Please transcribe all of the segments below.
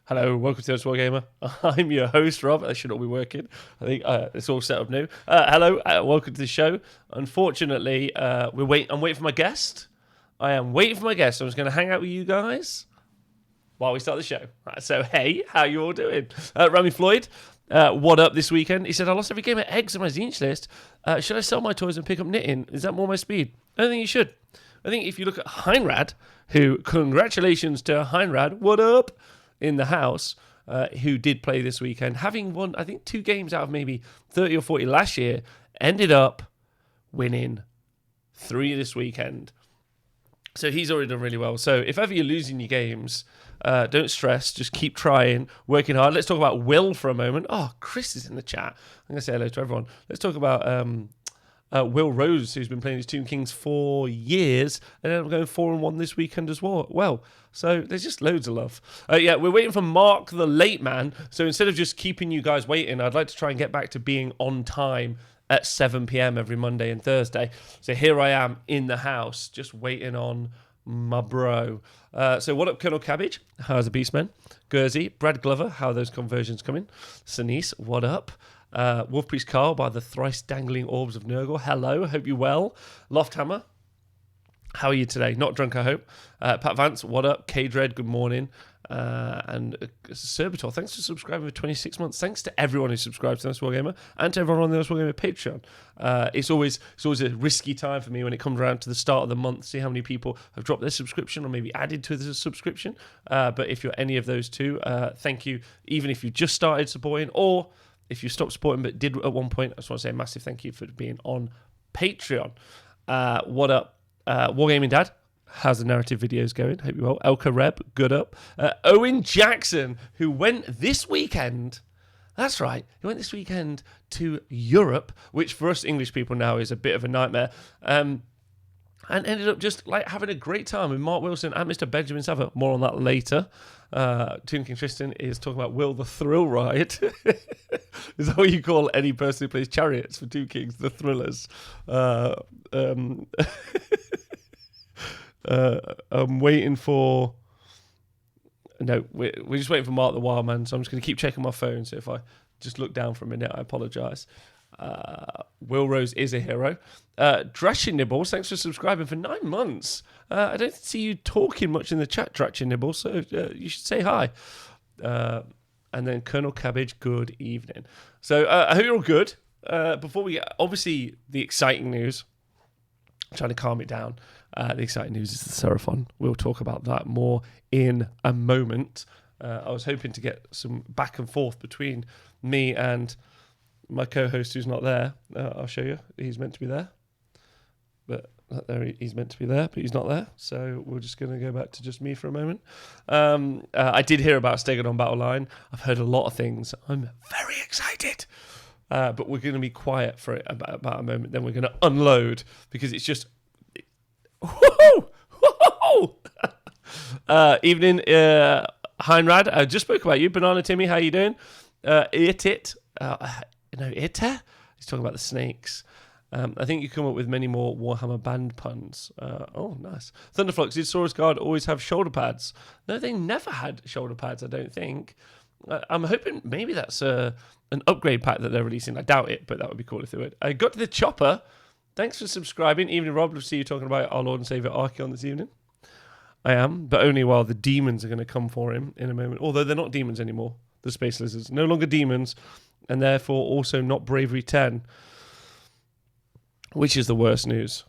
Hello, welcome to THWG Gamer. I'm your host, Rob. That should all be working. I think it's all set up new. Hello, welcome to the show. Unfortunately, I'm waiting for my guest. I am waiting for my guest. I'm just going to hang out with you guys while we start the show. Right, so, hey, how you all doing? Rami Floyd, what up this weekend? He said, I lost every game at eggs on my Zinch list. Should I sell my toys and pick up knitting? Is that more my speed? I don't think you should. I think if you look at Heinrad, who, congratulations to Heinrad, what up? In the house, who did play this weekend, having won, I think, 2 games out of maybe 30 or 40 last year, ended up winning 3 this weekend. So he's already done really well. So if ever you're losing your games, don't stress. Just keep trying, working hard. Let's talk about Will for a moment. Oh, Chris is in the chat. I'm going to say hello to everyone. Let's talk about Will Rose, who's been playing his Tomb Kings for years, and ended up going 4-1 this weekend as well. So there's just loads of love. We're waiting for Mark the Late Man. So instead of just keeping you guys waiting, I'd like to try and get back to being on time at 7 p.m. every Monday and Thursday. So here I am in the house, just waiting on my bro. So what up, Colonel Cabbage? How's the Beastman? Gursey, Brad Glover, how are those conversions coming? Sinise, what up? Wolf Priest Carl by the thrice dangling orbs of Nurgle. Hello, hope you're well. Lofthammer, how are you today? Not drunk, I hope. Pat Vance, what up? K-Dread, good morning. And Serbitor, thanks for subscribing for 26 months. Thanks to everyone who subscribes to THWG Gamer and to everyone on the THWG Gamer Patreon. It's always a risky time for me when it comes around to the start of the month, see how many people have dropped their subscription or maybe added to the subscription. But if you're any of those two, thank you. Even if you just started supporting, or if you stopped supporting but did at one point, I just want to say a massive thank you for being on Patreon. What up, Wargaming Dad? How's the narrative videos going? Hope you well. Elka Reb, good up. Owen Jackson, who went this weekend. That's right. He went this weekend to Europe, which for us English people now is a bit of a nightmare. And ended up just like having a great time with Mark Wilson and Mr. Benjamin Sava. More on that later. Tomb King Tristan is talking about Will the Thrill Ride. Is that what you call any person who plays chariots for Tomb Kings? The Thrillers. I'm waiting for... No, we're just waiting for Mark the Wild Man, so I'm just going to keep checking my phone. So if I just look down for a minute, I apologise. Will Rose is a hero. Drashy Nibbles, thanks for subscribing for 9 months. I don't see you talking much in the chat, Drashy Nibbles, so you should say hi. And then Colonel Cabbage, good evening. So I hope you're all good. Before we get, obviously, the exciting news, I'm trying to calm it down. The exciting news is the Seraphon. We'll talk about that more in a moment. I was hoping to get some back and forth between me and my co-host who's not there. I'll show you. He's meant to be there. But he's meant to be there, but he's not there. So we're just going to go back to just me for a moment. I did hear about Stegadon Battle Line. I've heard a lot of things. I'm very excited. But we're going to be quiet for it about a moment. Then we're going to unload because it's just... Woohoo! Woohoo! Evening, Heinrad. I just spoke about you. Banana Timmy, how you doing? It. Ita? He's talking about the snakes. I think you come up with many more Warhammer band puns. Oh, nice. Thunderflux, did Saurus Guard always have shoulder pads? No, they never had shoulder pads, I don't think. I'm hoping maybe that's an upgrade pack that they're releasing. I doubt it, but that would be cool if they would. I got to the chopper. Thanks for subscribing. Evening, Rob. We'll see you talking about our Lord and Saviour Archaon this evening. I am, but only while the demons are going to come for him in a moment. Although they're not demons anymore. The Space Lizards. No longer demons, and therefore also not Bravery 10. Which is the worst news.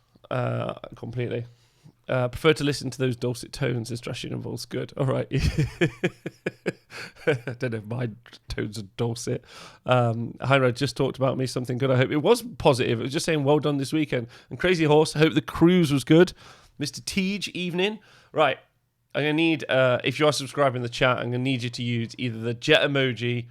Completely. Prefer to listen to those dulcet tones as Drashin involves. Good. All right. I don't know if my tones are dulcet. Heinrad just talked about me something good. I hope it was positive. It was just saying well done this weekend. And Crazy Horse, I hope the cruise was good. Mr. Teej, evening. Right. I'm going to need, if you are subscribing in the chat, I'm going to need you to use either the jet emoji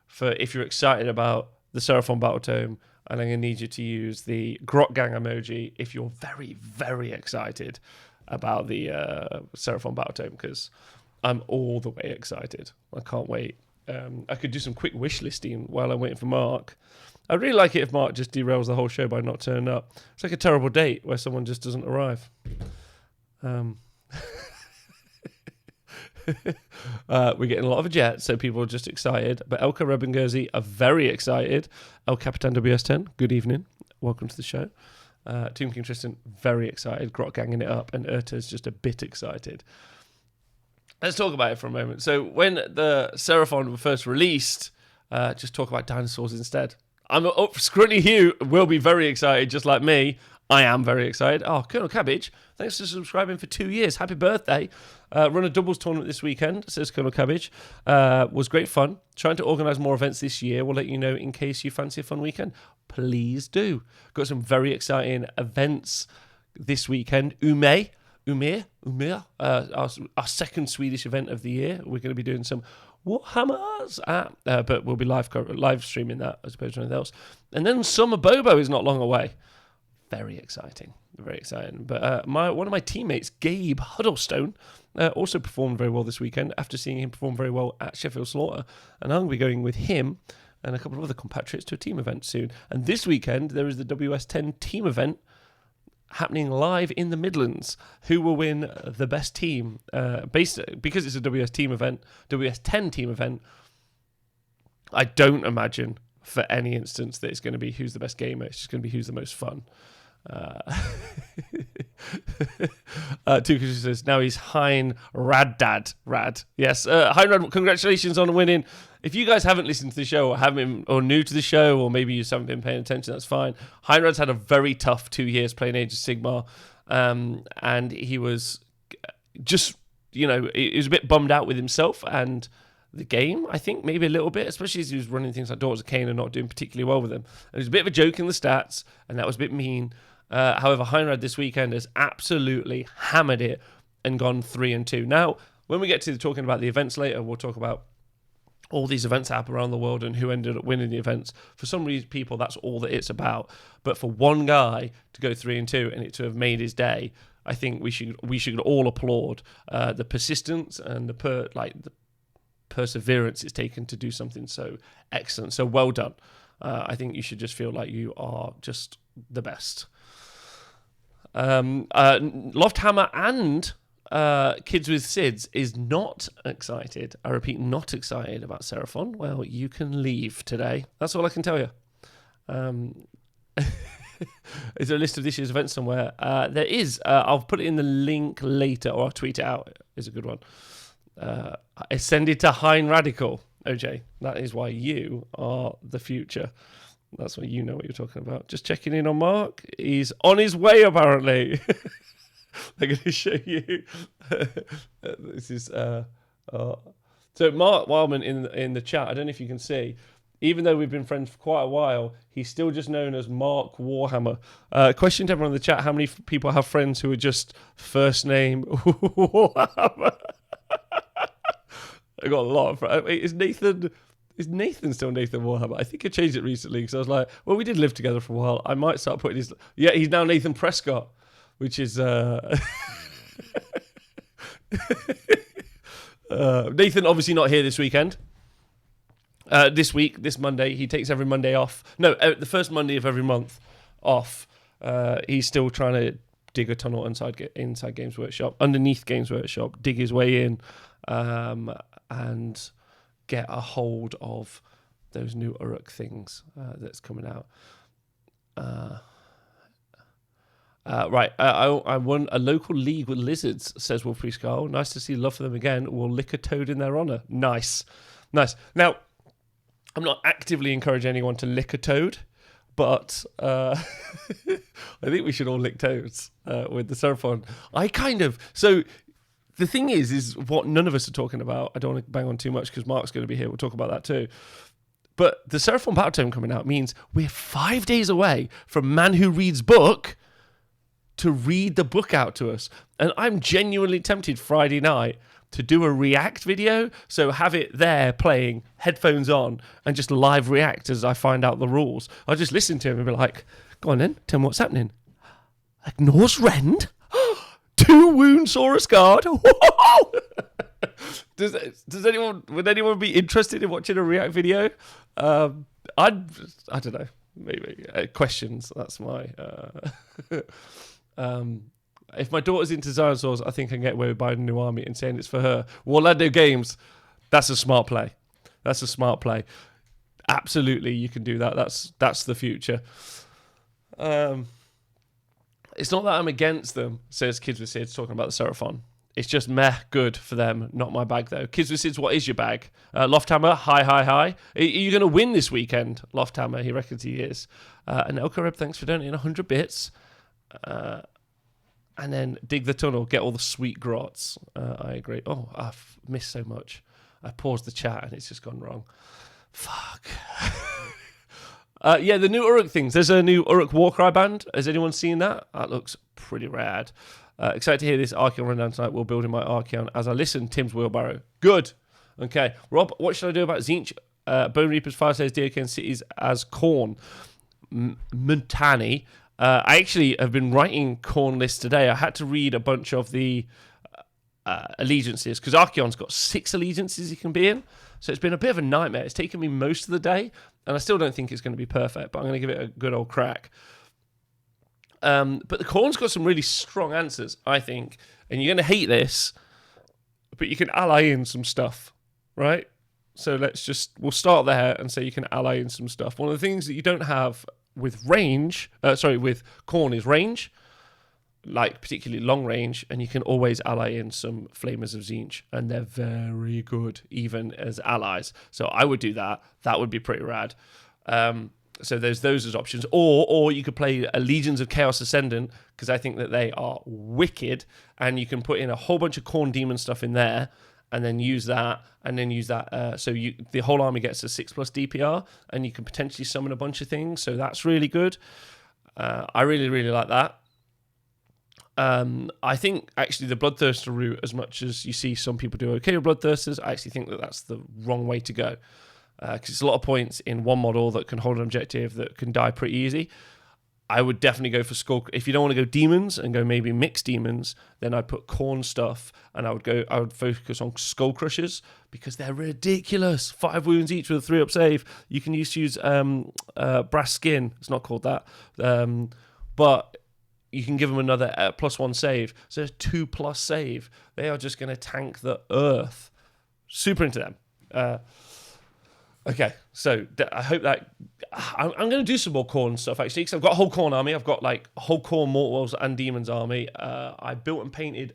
for if you're excited about the Seraphon Battle Tome, and I'm going to need you to use the Grot Gang emoji if you're very, very excited about the Seraphon Battle Tome, because I'm all the way excited. I can't wait. I could do some quick wish listing while I'm waiting for Mark. I'd really like it if Mark just derails the whole show by not turning up. It's like a terrible date where someone just doesn't arrive. We're getting a lot of jet, so people are just excited. But Elka, Reb and Guernsey are very excited. El Capitan WS10, good evening. Welcome to the show. Tomb King Tristan, very excited. Grot ganging it up, and Urta's just a bit excited. Let's talk about it for a moment. So when the Seraphon were first released, just talk about dinosaurs instead. I'm up. Scrutiny Hugh will be very excited, just like me. I am very excited. Oh, Colonel Cabbage, thanks for subscribing for 2 years. Happy birthday. Run a doubles tournament this weekend, says Colonel Cabbage. Was great fun. Trying to organise more events this year. We'll let you know in case you fancy a fun weekend. Please do. Got some very exciting events this weekend. Umir, our second Swedish event of the year. We're going to be doing some Warhammers, but we'll be live streaming that as opposed to anything else. And then Summer Bobo is not long away. Very exciting, very exciting. But one of my teammates, Gabe Huddlestone, also performed very well this weekend after seeing him perform very well at Sheffield Slaughter. And I'm going to be going with him and a couple of other compatriots to a team event soon. And this weekend, there is the WS10 team event happening live in the Midlands. Who will win the best team? Because it's a WS10 team event, I don't imagine for any instance that it's going to be who's the best gamer. It's just going to be who's the most fun. Tuku says now he's Hein Raddad. Rad. Yes. Hein Rad, congratulations on winning. If you guys haven't listened to the show or new to the show, or maybe you just haven't been paying attention, that's fine. Hein Rad's had a very tough 2 years playing Age of Sigmar, and he was just, he was a bit bummed out with himself and the game, I think, maybe a little bit, especially as he was running things like Daughters of Cain and not doing particularly well with them. And it was a bit of a joke in the stats, and that was a bit mean. However, Heinrad this weekend has absolutely hammered it and gone 3-2. Now, when we get to talking about the events later, we'll talk about all these events that happen around the world and who ended up winning the events. For some reason, people, that's all that it's about. But for one guy to go 3-2 and it to have made his day, I think we should all applaud the persistence and the perseverance it's taken to do something so excellent. So well done. I think you should just feel like you are just the best. Lofthammer and Kids with SIDS is not excited. I repeat, not excited about Seraphon. Well, you can leave today. That's all I can tell you. Is there a list of this year's events somewhere? There is. I'll put it in the link later, or I'll tweet it out. It's a good one. I send it to Hein Radical. OJ, that is why you are the future. That's why you know what you're talking about. Just checking in on Mark. He's on his way, apparently. I'm going to show you. This is so Mark Wildman in the chat. I don't know if you can see. Even though we've been friends for quite a while, he's still just known as Mark Warhammer. Question to everyone in the chat: how many people have friends who are just first name Warhammer? I got a lot of friends. Is Nathan still Nathan Warhammer? I think I changed it recently because I was like, well, we did live together for a while. I might start putting his... Yeah, he's now Nathan Prescott, which is... Nathan obviously not here this weekend. This Monday. He takes every Monday off. No, the first Monday of every month off. He's still trying to dig a tunnel inside Games Workshop, underneath Games Workshop, dig his way in, and get a hold of those new Uruk things that's coming out. Right, I won a local league with lizards, says Wolfrey Skull. Nice to see love for them again. We'll lick a toad in their honour. Nice. Now, I'm not actively encouraging anyone to lick a toad, but I think we should all lick toads with the Seraphon. So the thing is what none of us are talking about. I don't want to bang on too much because Mark's going to be here. We'll talk about that too. But the Seraphon Battle Tome coming out means we're 5 days away from Man Who Reads Book to read the book out to us. And I'm genuinely tempted Friday night to do a react video. So have it there playing, headphones on, and just live react as I find out the rules. I'll just listen to him and be like, go on then, tell me what's happening. Ignores Rend? 2 wound Saurus Guard? Would anyone be interested in watching a react video? I don't know. Maybe questions. That's my. If my daughter's into dinosaurs, I think I can get away with buying a new army and saying it's for her. Orlando Games, that's a smart play. That's a smart play. Absolutely, you can do that. That's the future. It's not that I'm against them, says Kids with Sids, talking about the Seraphon. It's just meh good for them, not my bag though. Kids with Sids, what is your bag? Lofthammer, hi. Are you going to win this weekend, Lofthammer? He reckons he is. And Elkareb, thanks for donating 100 bits. And then dig the tunnel, get all the sweet grots. I agree. Oh, I've missed so much. I paused the chat and it's just gone wrong. Fuck. Yeah, the new Uruk things. There's a new Uruk Warcry band. Has anyone seen that? That looks pretty rad. Excited to hear this Archaon rundown tonight. We're building my Archaon as I listen. Tim's Wheelbarrow. Good. Okay. Rob, what should I do about Tzeentch? Bone Reapers, Fire Slayers, Deerkin Cities as Khorne. Muntani. I actually have been writing Khorne lists today. I had to read a bunch of the allegiances because Archaon's got 6 allegiances he can be in. So it's been a bit of a nightmare. It's taken me most of the day, and I still don't think it's going to be perfect, but I'm going to give it a good old crack. But the Khorne's got some really strong answers, I think, and you're going to hate this, but you can ally in some stuff, right? So we'll start there and say you can ally in some stuff. One of the things that you don't have with with Khorne is range, like particularly long range, and you can always ally in some Flamers of Tzeentch, and they're very good even as allies. So I would do that. That would be pretty rad. So there's those as options, or you could play Legions of Chaos Ascendant because I think that they are wicked, and you can put in a whole bunch of Khorne demon stuff in there, and then use that, so the whole army gets a 6+ DPR, and you can potentially summon a bunch of things. So that's really good. I really, really like that. I think actually the Bloodthirster route, as much as you see some people do okay with Bloodthirsters, I actually think that that's the wrong way to go. Because it's a lot of points in one model that can hold an objective that can die pretty easy. I would definitely go for Skull. If you don't want to go demons and go maybe mixed demons, then I'd put Khorne stuff, and I would focus on Skull Crushers because they're ridiculous. 5 wounds each with a 3-up save. You can use Brass Skin. It's not called that, but you can give them another +1 save. So it's 2+ save. They are just going to tank the earth. Super into them. Okay, so I hope that I'm going to do some more Khorne stuff actually, because I've got a whole Khorne army. I've got like a whole Khorne Mortals and Demons army. I built and painted.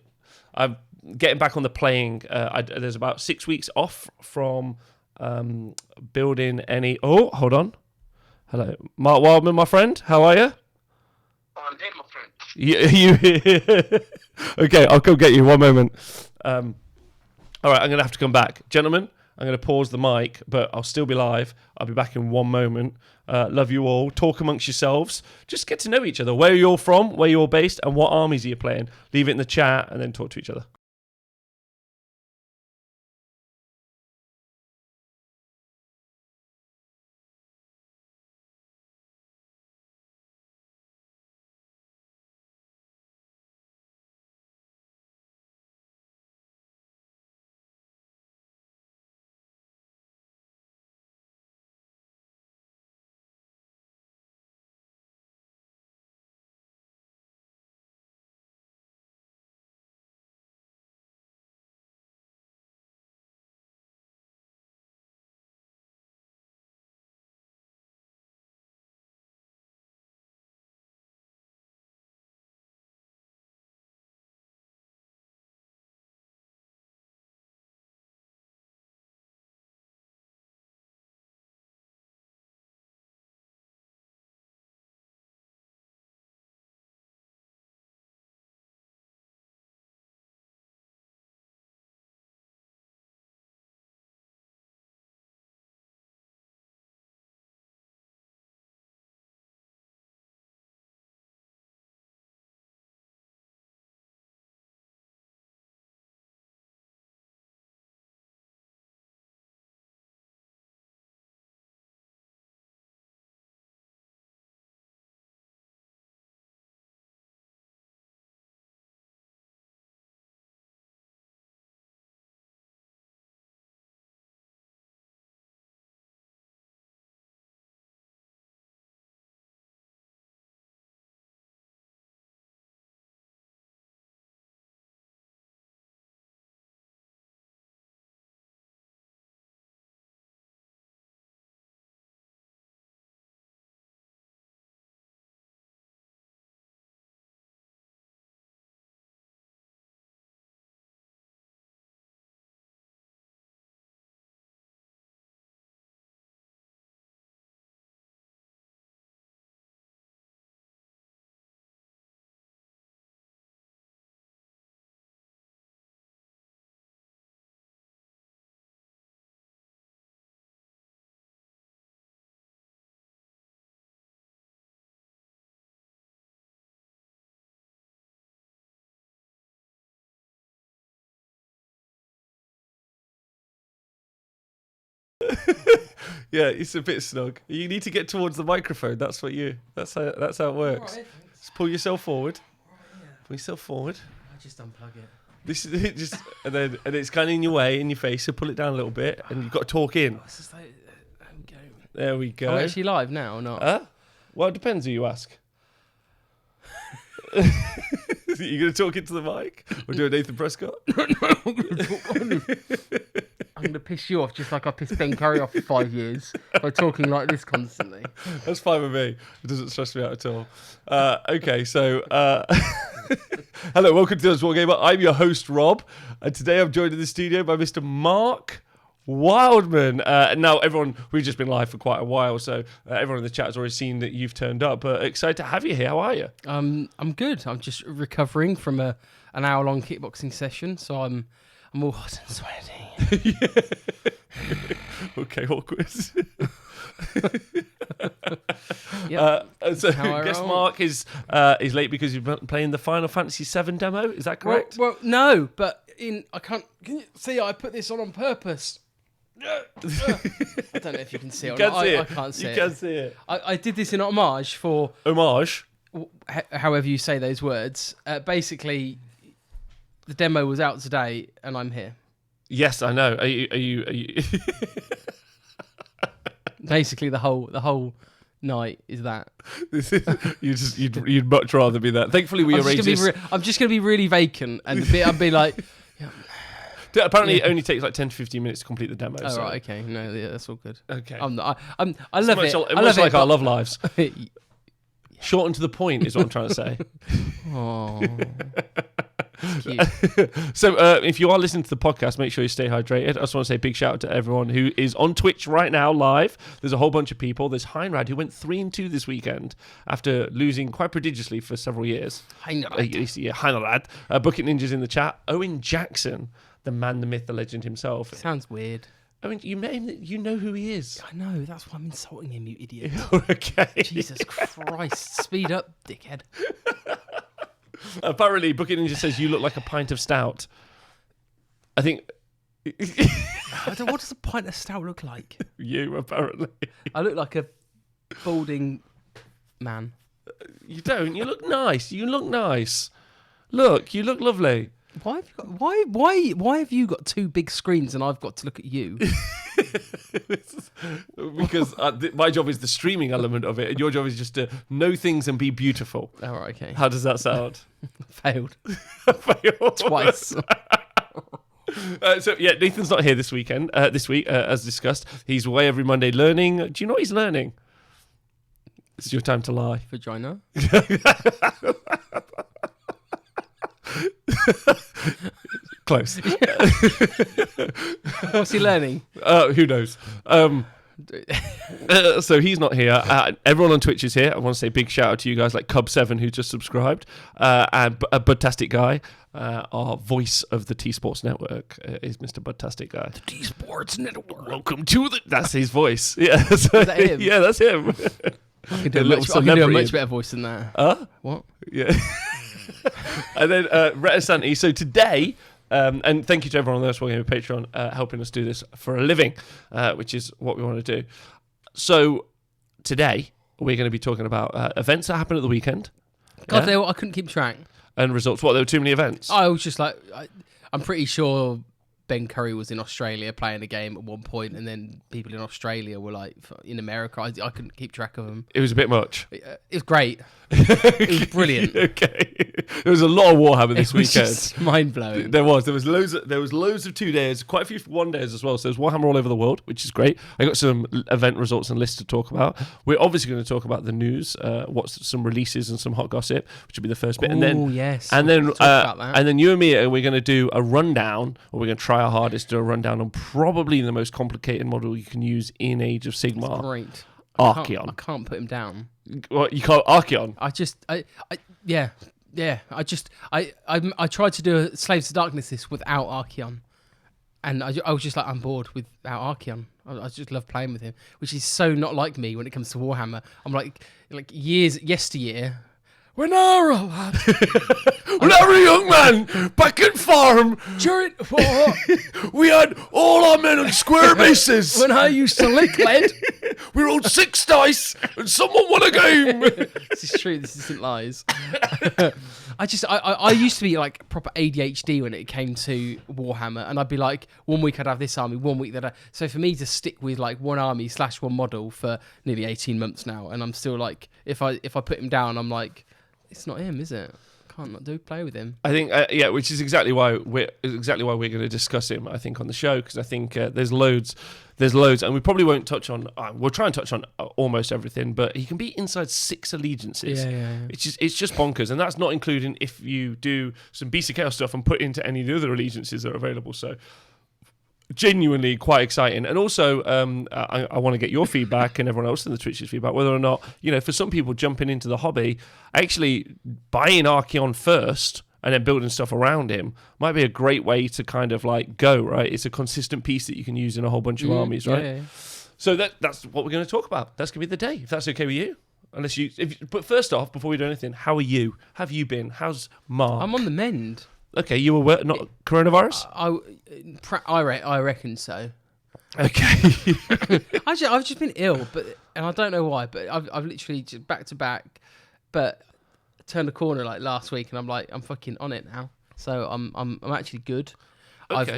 I'm getting back on the playing. There's about 6 weeks off from building any. Oh, hold on. Hello, Mark Wildman, my friend. How are you? I'm here, my friend. You okay, I'll come get you. 1 moment. All right, I'm going to have to come back. Gentlemen, I'm going to pause the mic, but I'll still be live. I'll be back in 1 moment. Love you all. Talk amongst yourselves. Just get to know each other. Where you're from, where you're based, and what armies are you playing. Leave it in the chat and then talk to each other. Yeah, it's a bit snug. You need to get towards the microphone. That's how it works. Right, Just pull yourself forward. yeah. Pull yourself forward. I just unplug it. This is it. Just and it's kind of in your way, in your face. So pull it down a little bit, and you've got to talk in. It's just like, go. There we go. Are we actually live now or not? Well, it depends who you ask. You going to talk into the mic or do a Nathan Prescott? I'm going to piss you off just like I pissed Ben Curry off for 5 years by talking like this constantly. That's fine with me. It doesn't stress me out at all. Okay, so hello, welcome to THWG Gamer. I'm your host, Rob, and today I'm joined in the studio by Mr. Mark Wildman. Now, everyone, we've just been live for quite a while, so everyone in the chat has already seen that you've turned up, but excited to have you here. How are you? I'm good. I'm just recovering from an hour-long kickboxing session, so I'm all hot and sweaty. Okay, awkward. Yep. So How I guess roll. Mark is late because you're playing the Final Fantasy VII demo. Is that correct? Well, no, but I can't. Can you see? I put this on purpose. I don't know if you can see it. You or can not. see it. I can't see You it. can see it. I did this in homage for Homage. however you say those words. Basically, the demo was out today, and I'm here. Yes, I know. Are you? Basically, the whole night is that. You'd much rather be that. Thankfully, we arranged this. I'm just going to be really vacant, and I'll be like, Apparently, it only takes like 10 to 15 minutes to complete the demo. oh so. right, okay, no, yeah, that's all good. Okay. I love much it. Much I love like it, our but- love lives. Short and to the point is what I'm trying to say. Oh, cute. So if you are listening to the podcast, make sure you stay hydrated. I just want to say a big shout out to everyone who is on Twitch right now live. There's a whole bunch of people. There's Heinrad, who went 3-2 this weekend after losing quite prodigiously for several years. Heinrad. Bucket Ninjas in the chat. Owen Jackson, the man, the myth, the legend himself. Sounds weird. I mean, you met him. You know who he is. I know, that's why I'm insulting him, you idiot. Okay. Jesus Christ, speed up, dickhead. Apparently, Bucket Ninja says you look like a pint of stout. I think What does a pint of stout look like? you apparently. I look like a balding man. You don't. You look nice. You look nice. Look, you look lovely. Why have you got why have you got two big screens and I've got to look at you? Because my job is the streaming element of it, and your job is just to know things and be beautiful. Oh, right, okay. How does that sound? Failed Failed. twice. So yeah, Nathan's not here this weekend. This week, as discussed, he's away every Monday learning. Do you know what he's learning? It's your time to lie. Vagina. Close. What's he learning? Who knows? So he's not here. Everyone on Twitch is here. I want to say big shout out to you guys like Cub7 who just subscribed, and a Budtastic Guy. Our voice of the T Sports Network is Mr. Budtastic Guy. The T Sports Network. Welcome to the. That's his voice. Yeah, so, Is that him? Yeah, that's him. I can do A a little much, I can do a celebrity. much better voice than that. What? Yeah. And then Retisanti. So today, and thank you to everyone on the THWG Gamer Patreon helping us do this for a living, which is what we want to do. So today we're going to be talking about events that happened at the weekend. God, I couldn't keep track. And results. What, there were too many events? I was just like, I'm pretty sure Ben Curry was in Australia playing a game at one point, and then people in Australia were like in America. I couldn't keep track of them. It was a bit much. It was great. It was brilliant. Okay. There was a lot of Warhammer this It was weekend. just mind blowing. There was loads of 2 days, quite a few 1 days as well. So there's Warhammer all over the world, which is great. I got some event results and lists to talk about. We're obviously going to talk about the news, what's some releases and some hot gossip, which will be the first bit. And then yes. and then Talk about that. and then you and me we're going to do a rundown, or we're going to try our hardest to do a rundown on probably the most complicated model you can use in Age of Sigmar, Great. Archaon. I can't put him down. What you call Archaon? I tried to do a Slaves to Darkness this without Archaon, and I was just like, I'm bored without Archaon. I just love playing with him, which is so not like me when it comes to Warhammer. I'm like yesteryear, When I were a lad, when I was a young man back at farm, during what? we had all our men on square bases. When I used to lick lead. We rolled 6 dice and someone won a game. This is true. This isn't lies. I used to be like proper ADHD when it came to Warhammer, and I'd be like, 1 week I'd have this army, 1 week so for me to stick with like one army / one model for nearly 18 months now, and I'm still like, if I put him down, I'm like, it's not him, is it? Can't not play with him. I think which is exactly why we're going to discuss him. I think on the show, because I think there's loads, and we probably won't touch on. We'll try and touch on almost everything, but he can be inside 6 allegiances. Yeah. It's just bonkers, and that's not including if you do some Beast of Chaos stuff and put into any of the other allegiances that are available. So. Genuinely quite exciting, and also I want to get your feedback and everyone else in the Twitch's feedback, whether or not, for some people jumping into the hobby, actually buying Archaon first and then building stuff around him might be a great way to kind of like go, right? It's a consistent piece that you can use in a whole bunch of armies, right? Yeah. So that's what we're going to talk about. That's going to be the day, if that's okay with you. But first off, before we do anything, how are you? Have you been? How's Mark? I'm on the mend. Okay, you were not coronavirus? I reckon so. Okay. I've just been ill, and I don't know why, but I've literally just back to back, but turned a corner like last week, and I'm fucking on it now. So I'm actually good. Okay.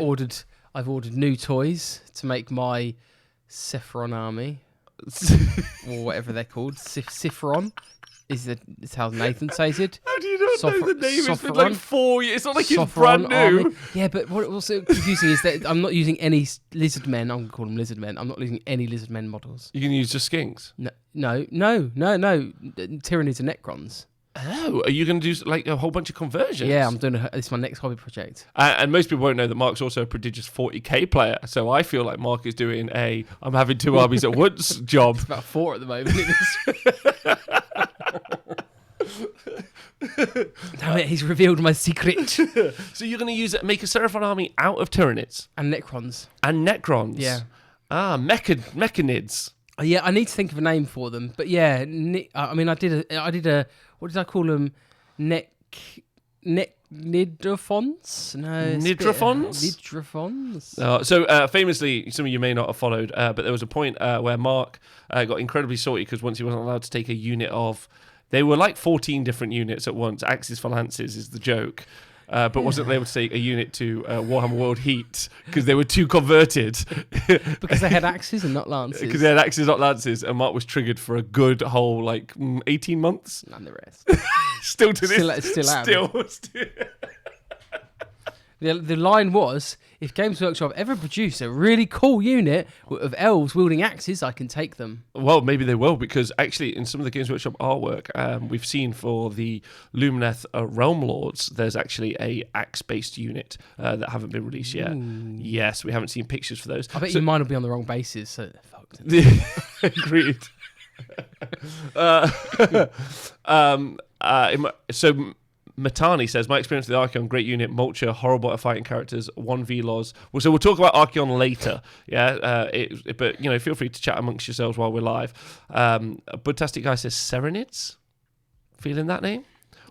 I've ordered new toys to make my Sephiron army, or whatever they're called. Sephiron. Is how Nathan says it. How do you not know the name? It's been like 4 years. It's not like it's brand new. Army. Yeah, but what was so confusing is that I'm not using any lizard men. I'm going to call them lizard men. I'm not using any lizard men models. You can use just skinks? No. Tyranids and Necrons. Oh, are you going to do like a whole bunch of conversions? Yeah, I'm doing it's my next hobby project. And most people won't know that Mark's also a prodigious 40k player. So I feel like Mark is doing I'm having 2 armies at once job. It's about 4 at the moment. Damn it, he's revealed my secret. So you're going to make a Seraphon army out of Tyranids? And Necrons. Yeah. Mechanids. Yeah, I need to think of a name for them. But yeah, I mean, I did a what did I call them? Nidrophons? No. Nidrophons? So famously, some of you may not have followed, but there was a point where Mark got incredibly salty because once he wasn't allowed to take a unit of... They were like 14 different units at once. Axes for Lances is the joke. But wasn't able to take a unit to Warhammer World Heat because they were too converted. Because they had axes and not lances. Because they had axes, not lances, and Mark was triggered for a good whole 18 months. And the rest. Still to still this. Still. The line was, if Games Workshop ever produce a really cool unit of elves wielding axes, I can take them. Well, maybe they will, because actually in some of the Games Workshop artwork we've seen for the Lumineth Realm Lords, there's actually a axe-based unit that haven't been released yet. Ooh. Yes, we haven't seen pictures for those. I bet mine will be on the wrong bases, so they're fucked. Agreed. So Matani says, my experience with Archaon, great unit, Mulcher, horrible at fighting characters, 1v laws. Well, so we'll talk about Archaon later, yeah? But, feel free to chat amongst yourselves while we're live. Budtastic Guy says Serenids? Feeling that name?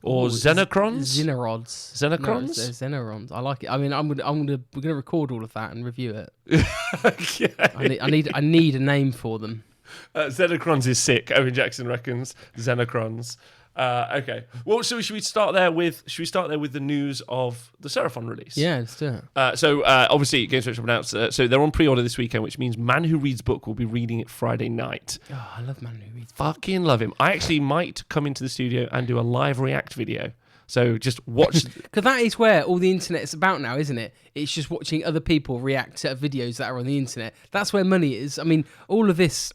Or Xenocrons? Xenocrons? Xenorons. I like it. I mean, we're gonna record all of that and review it. Okay. I need a name for them. Xenocrons is sick, Owen Jackson reckons. Xenocrons. Okay. Well, so should we start there with the news of the Seraphon release? Yeah, let's do it. Obviously, Games Workshop announced so they're on pre-order this weekend, which means Man Who Reads Book will be reading it Friday night. Oh, I love Man Who Reads Book. Fucking love him. I actually might come into the studio and do a live react video. So just watch. Because that is where all the internet's about now, isn't it? It's just watching other people react to videos that are on the internet. That's where money is. I mean, all of this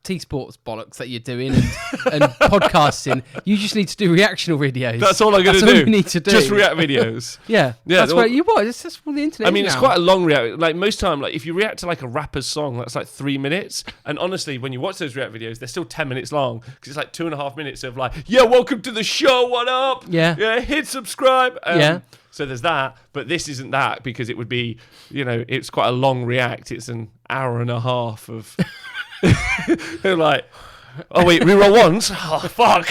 T-Sports bollocks that you're doing and podcasting, you just need to do reactional videos. That's all I'm going to do. That's all you need to do. Just react videos. Yeah. That's where you what? That's what the internet. I mean, is it's now. quite a long react. Like most time, like if you react to like a rapper's song, that's like 3 minutes. And honestly, when you watch those react videos, they're still 10 minutes long because it's like 2.5 minutes of like, yeah, welcome to the show. What up? Yeah. Hit subscribe. Yeah. So there's that, but this isn't that because it would be, it's quite a long react. It's an hour and a half of. They're like, Oh wait, reroll once. Oh fuck.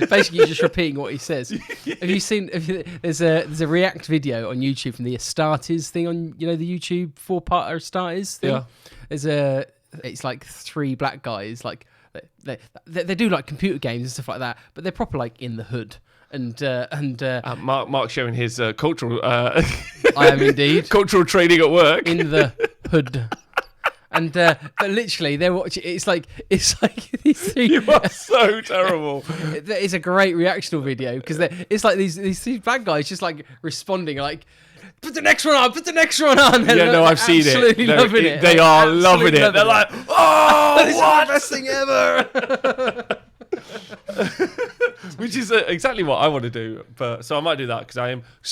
Basically, you're just repeating what he says. Have you seen? There's a React video on YouTube from the Astartes thing on the YouTube 4-parter Astartes thing. Yeah. It's like 3 black guys like they do like computer games and stuff like that, but they're proper like in the hood. And Mark showing his cultural. I am indeed cultural training at work in the hood. And but literally, they're watching. It's like these 3. You are so terrible. It's a great reactional video because it's like these 3 black guys just like responding like, put the next one on, put the next one on. Yeah, no, I've seen it. Absolutely loving it. They are loving it. They're like, oh, this is the best thing ever. Which is exactly what I want to do. But so I might do that because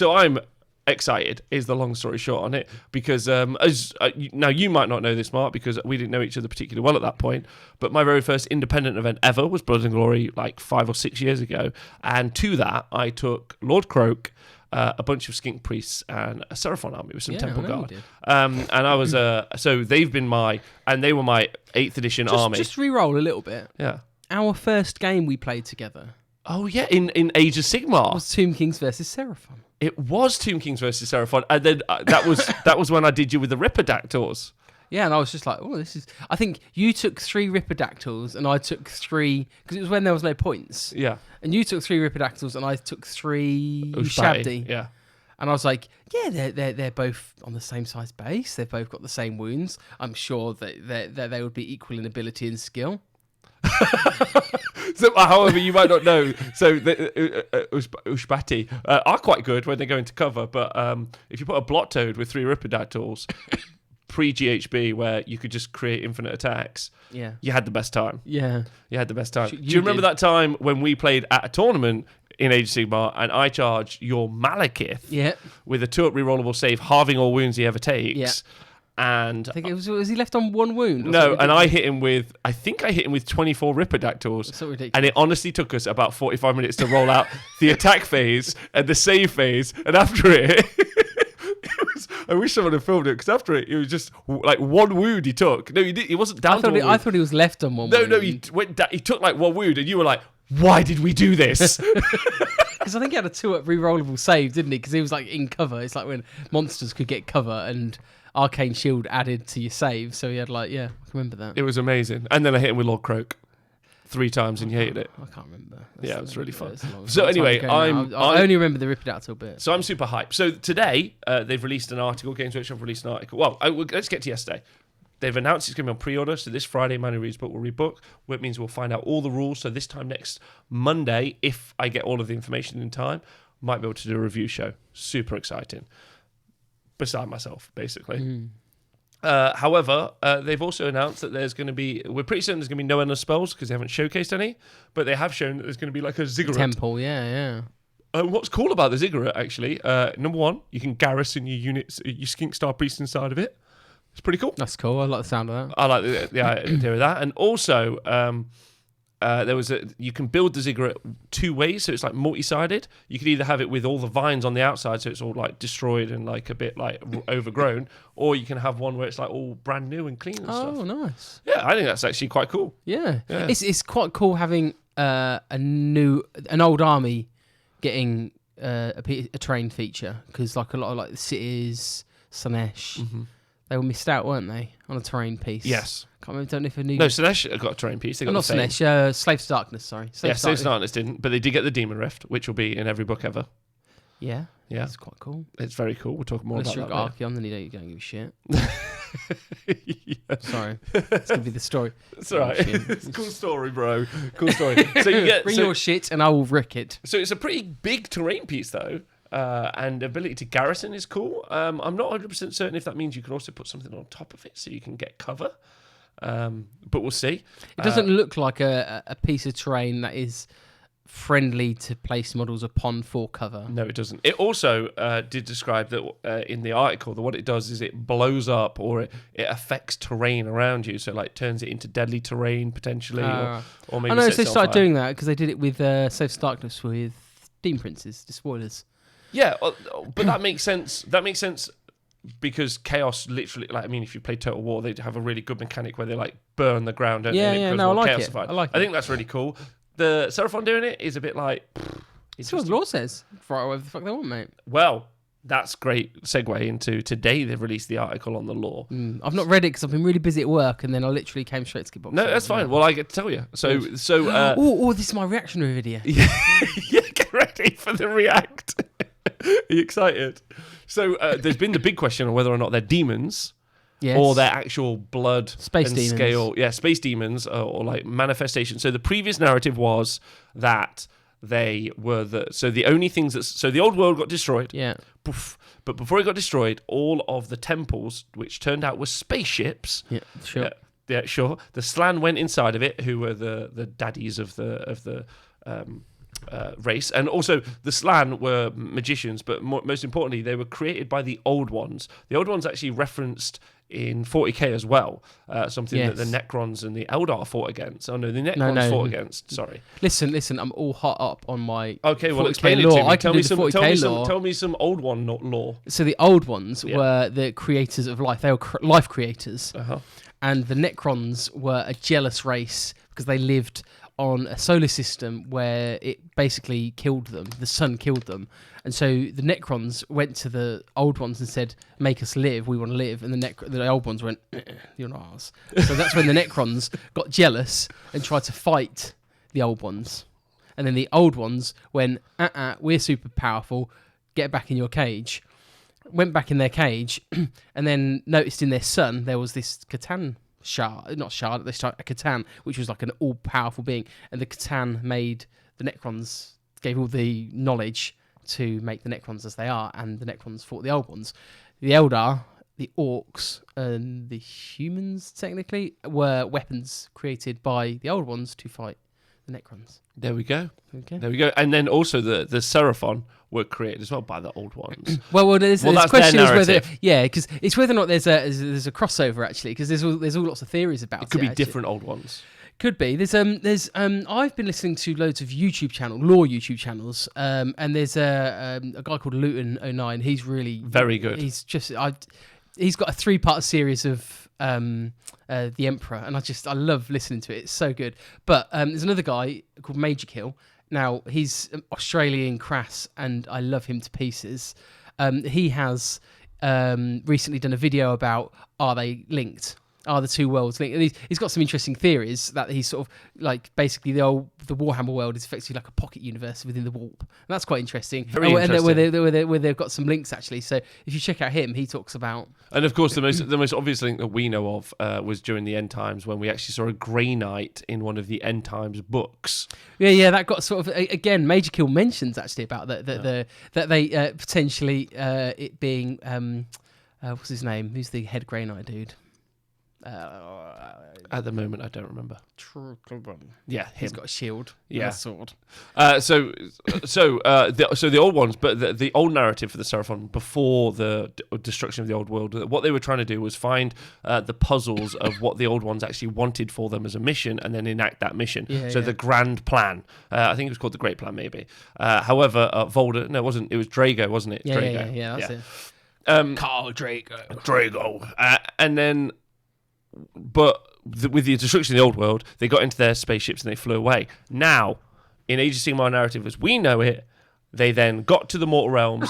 I'm excited is the long story short on it because now you might not know this, Mark, because we didn't know each other particularly well at that point, but my very first independent event ever was Blood and Glory like 5 or 6 years ago, and to that I took Lord Croak, a bunch of skink priests and a Seraphon army with some temple guard, and I was so they were my 8th edition army. Just re-roll a little bit. Yeah, our first game we played together. Oh yeah, in Age of Sigmar was Tomb Kings versus Seraphon. It was Tomb Kings versus Seraphon, and then that was when I did you with the Ripperdactyls. Yeah, and I was just like, oh, this is. I think you took 3 Ripperdactyls, and I took 3 because it was when there was no points. Yeah, and you took 3 Ripperdactyls, and I took 3 Ushabti. Yeah, and I was like, yeah, they're both on the same size base. They've both got the same wounds. I'm sure that they would be equal in ability and skill. So, however, you might not know. So, the Ushbati are quite good when they go into cover. But if you put a Blot Toad with 3 Ripperdactyls pre-GHB, where you could just create infinite attacks, you had the best time. Yeah, you had the best time. Do you remember that time when we played at a tournament in Age of Sigmar and I charged your Malekith with a 2-up rerollable save, halving all wounds he ever takes? Yeah. And I think was he left on 1 wound? No, and I hit him with 24 Ripperdactyls. That's so ridiculous. And it honestly took us about 45 minutes to roll out the attack phase and the save phase. And after it, I wish someone had filmed it because after it was just like 1 wound he took. No, he wasn't down to 1 wound. I thought he was left on 1 wound. No, he took like 1 wound, and you were like, "Why did we do this?" Because I think he had a 2-up rerollable save, didn't he? Because he was like in cover. It's like when monsters could get cover and Arcane Shield added to your save, so he had I can remember that. It was amazing. And then I hit him with Lord Croak 3 times and you hated it. I can't remember. It was really fun. So anyway, I only remember the Ripperdactyl bit. So I'm super hyped. So today, they've released an article, Games Workshop released an article. Well, let's get to yesterday. They've announced it's going to be on pre-order, so this Friday, Manu Reed's book will rebook, which means we'll find out all the rules. So this time next Monday, if I get all of the information in time, might be able to do a review show. Super exciting. Beside myself, basically. However, they've also announced that we're pretty certain there's going to be no endless spells because they haven't showcased any, but they have shown that there's going to be like a ziggurat. Temple, yeah. What's cool about the ziggurat, actually, number 1, you can garrison your units, your Skink Star Priest inside of it. It's pretty cool. That's cool. I like the sound of that. I like the idea of that. And also, you can build the ziggurat 2 ways, so it's like multi-sided. You could either have it with all the vines on the outside, so it's all like destroyed and like a bit like overgrown, or you can have one where it's like all brand new and clean and stuff. Oh, nice. Yeah, I think that's actually quite cool. Yeah. It's quite cool having an old army getting a terrain feature, because like a lot of like the cities, Slanesh, they were missed out, weren't they, on a terrain piece? Yes. Can't remember. Don't know if a new. No, Slanesh got a terrain piece. They got not the Slanesh. Slaves to Darkness. Sorry. Slaves to Darkness didn't, but they did get the Demon Rift, which will be in every book ever. Yeah. Yeah. It's quite cool. It's very cool. We'll talk more about that. Unless you're Archaon, then you don't give a shit. Sorry. It's going to be the story. It's all right. It's a cool story, bro. Cool story. So you get bring your shit and I will wreck it. So it's a pretty big terrain piece, though. And ability to garrison is cool. I'm not 100% certain if that means you can also put something on top of it so you can get cover. But we'll see. It doesn't look like a piece of terrain that is friendly to place models upon for cover. No, it doesn't. It also did describe that in the article that what it does is it blows up or it affects terrain around you, so like turns it into deadly terrain potentially, or maybe. I know sets they it on started fire. doing that because they did it with Slaves to Darkness with Demon Princes, the spoilers. Yeah, but that makes sense. That makes sense because Chaos literally, like, I mean, if you play Total War, they have a really good mechanic where they like burn the ground, don't they? And it becomes no, I more like it. Chaosified. I like I it. think that's really cool. The Seraphon doing it is a bit like. It's what the law says. Right, whatever the fuck they want, mate. Well, that's great segue into today. They've released the article on the law. I've not read it because I've been really busy at work, and then I literally came straight to Skipbox. No, that's fine. Well, I get to tell you. So. This is my reactionary video. Yeah, get ready for the react. Are you excited? So there's been the big question on whether or not they're demons. Yes. Or their actual blood Space and demons. scale. Yeah, space demons or like manifestation. So the previous narrative was that they were the only things so the old world got destroyed. Yeah. Poof. But before it got destroyed, all of the temples, which turned out were spaceships. Yeah, sure. Yeah, sure. The Slan went inside of it, who were the daddies of the race, and also the Slan were magicians. But most importantly, they were created by the Old Ones. The Old Ones actually referenced in 40k as well, something that the Necrons and the Eldar fought against. Oh no, the Necrons fought against. Sorry. Listen. I'm all hot up on my. Okay, well, 40K explain it law. to me. I can Tell me some Old One lore. So the Old Ones were the creators of life. They were life creators, and the Necrons were a jealous race because they lived on a solar system where it basically killed them. The sun killed them. And so the Necrons went to the Old Ones and said, make us live, we want to live. And the Old Ones went, you're not ours. So that's when the Necrons got jealous and tried to fight the Old Ones. And then the Old Ones went, we're super powerful, get back in your cage. Went back in their cage and then noticed in their sun there was this Catan they started a Catan, which was like an all-powerful being, and the Catan made the Necrons, gave all the knowledge to make the Necrons as they are, and the Necrons fought the Old Ones. The Eldar, the Orcs, and the humans, technically, were weapons created by the Old Ones to fight the Necrons. There we go. Okay. There we go. And then also the Seraphon were created as well by the Old Ones. There's that's question their is whether narrative. because it's whether or not there's a crossover actually, because there's all lots of theories about it. It could be actually. different Old Ones. Could be. There's I've been listening to loads of lore YouTube channels, and there's a guy called Luton09. He's really very good. He's got a 3-part series of the Emperor, and I love listening to it. It's so good. But there's another guy called Major Kill. Now he's Australian crass, and I love him to pieces. He has recently done a video about are they linked? Are the two worlds linked? And he's got some interesting theories that he's sort of like basically the Warhammer world is effectively like a pocket universe within the warp. And that's quite interesting. Very interesting. And where they've got some links actually. So if you check out him, he talks about. And of course, the most obvious link that we know of was during the End Times when we actually saw a Grey Knight in one of the End Times books. Yeah, that got sort of again. Major Kill mentions actually about that they potentially it being what's his name? Who's the head Grey Knight dude? At the moment, I don't remember. Yeah, him. He's got a shield. Yeah, and a sword. So the Old Ones, but the old narrative for the Seraphon before the destruction of the old world, what they were trying to do was find the puzzles of what the Old Ones actually wanted for them as a mission, and then enact that mission. The grand plan. I think it was called the Great Plan, maybe. However, Volder, no, it wasn't. It was Drago, wasn't it? Drago. Yeah, that's it. Carl Drago, and then. But with the destruction of the old world, they got into their spaceships and they flew away. Now, in Age of Sigmar narrative as we know it, they then got to the mortal realms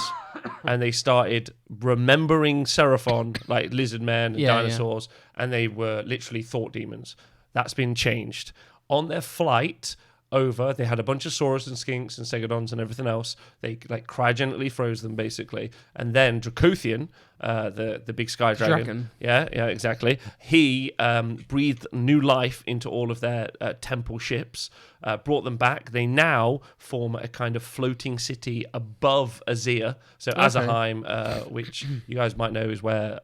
and they started remembering Seraphon, like lizard men and dinosaurs, and they were literally thought demons. That's been changed. On their flight over, they had a bunch of Saurus and Skinks and Segadons and everything else. They like cryogenically froze them basically, and then Dracothian, the big sky dragon. Yeah, exactly. He breathed new life into all of their temple ships, brought them back. They now form a kind of floating city above Azir. So Azerheim, which you guys might know is where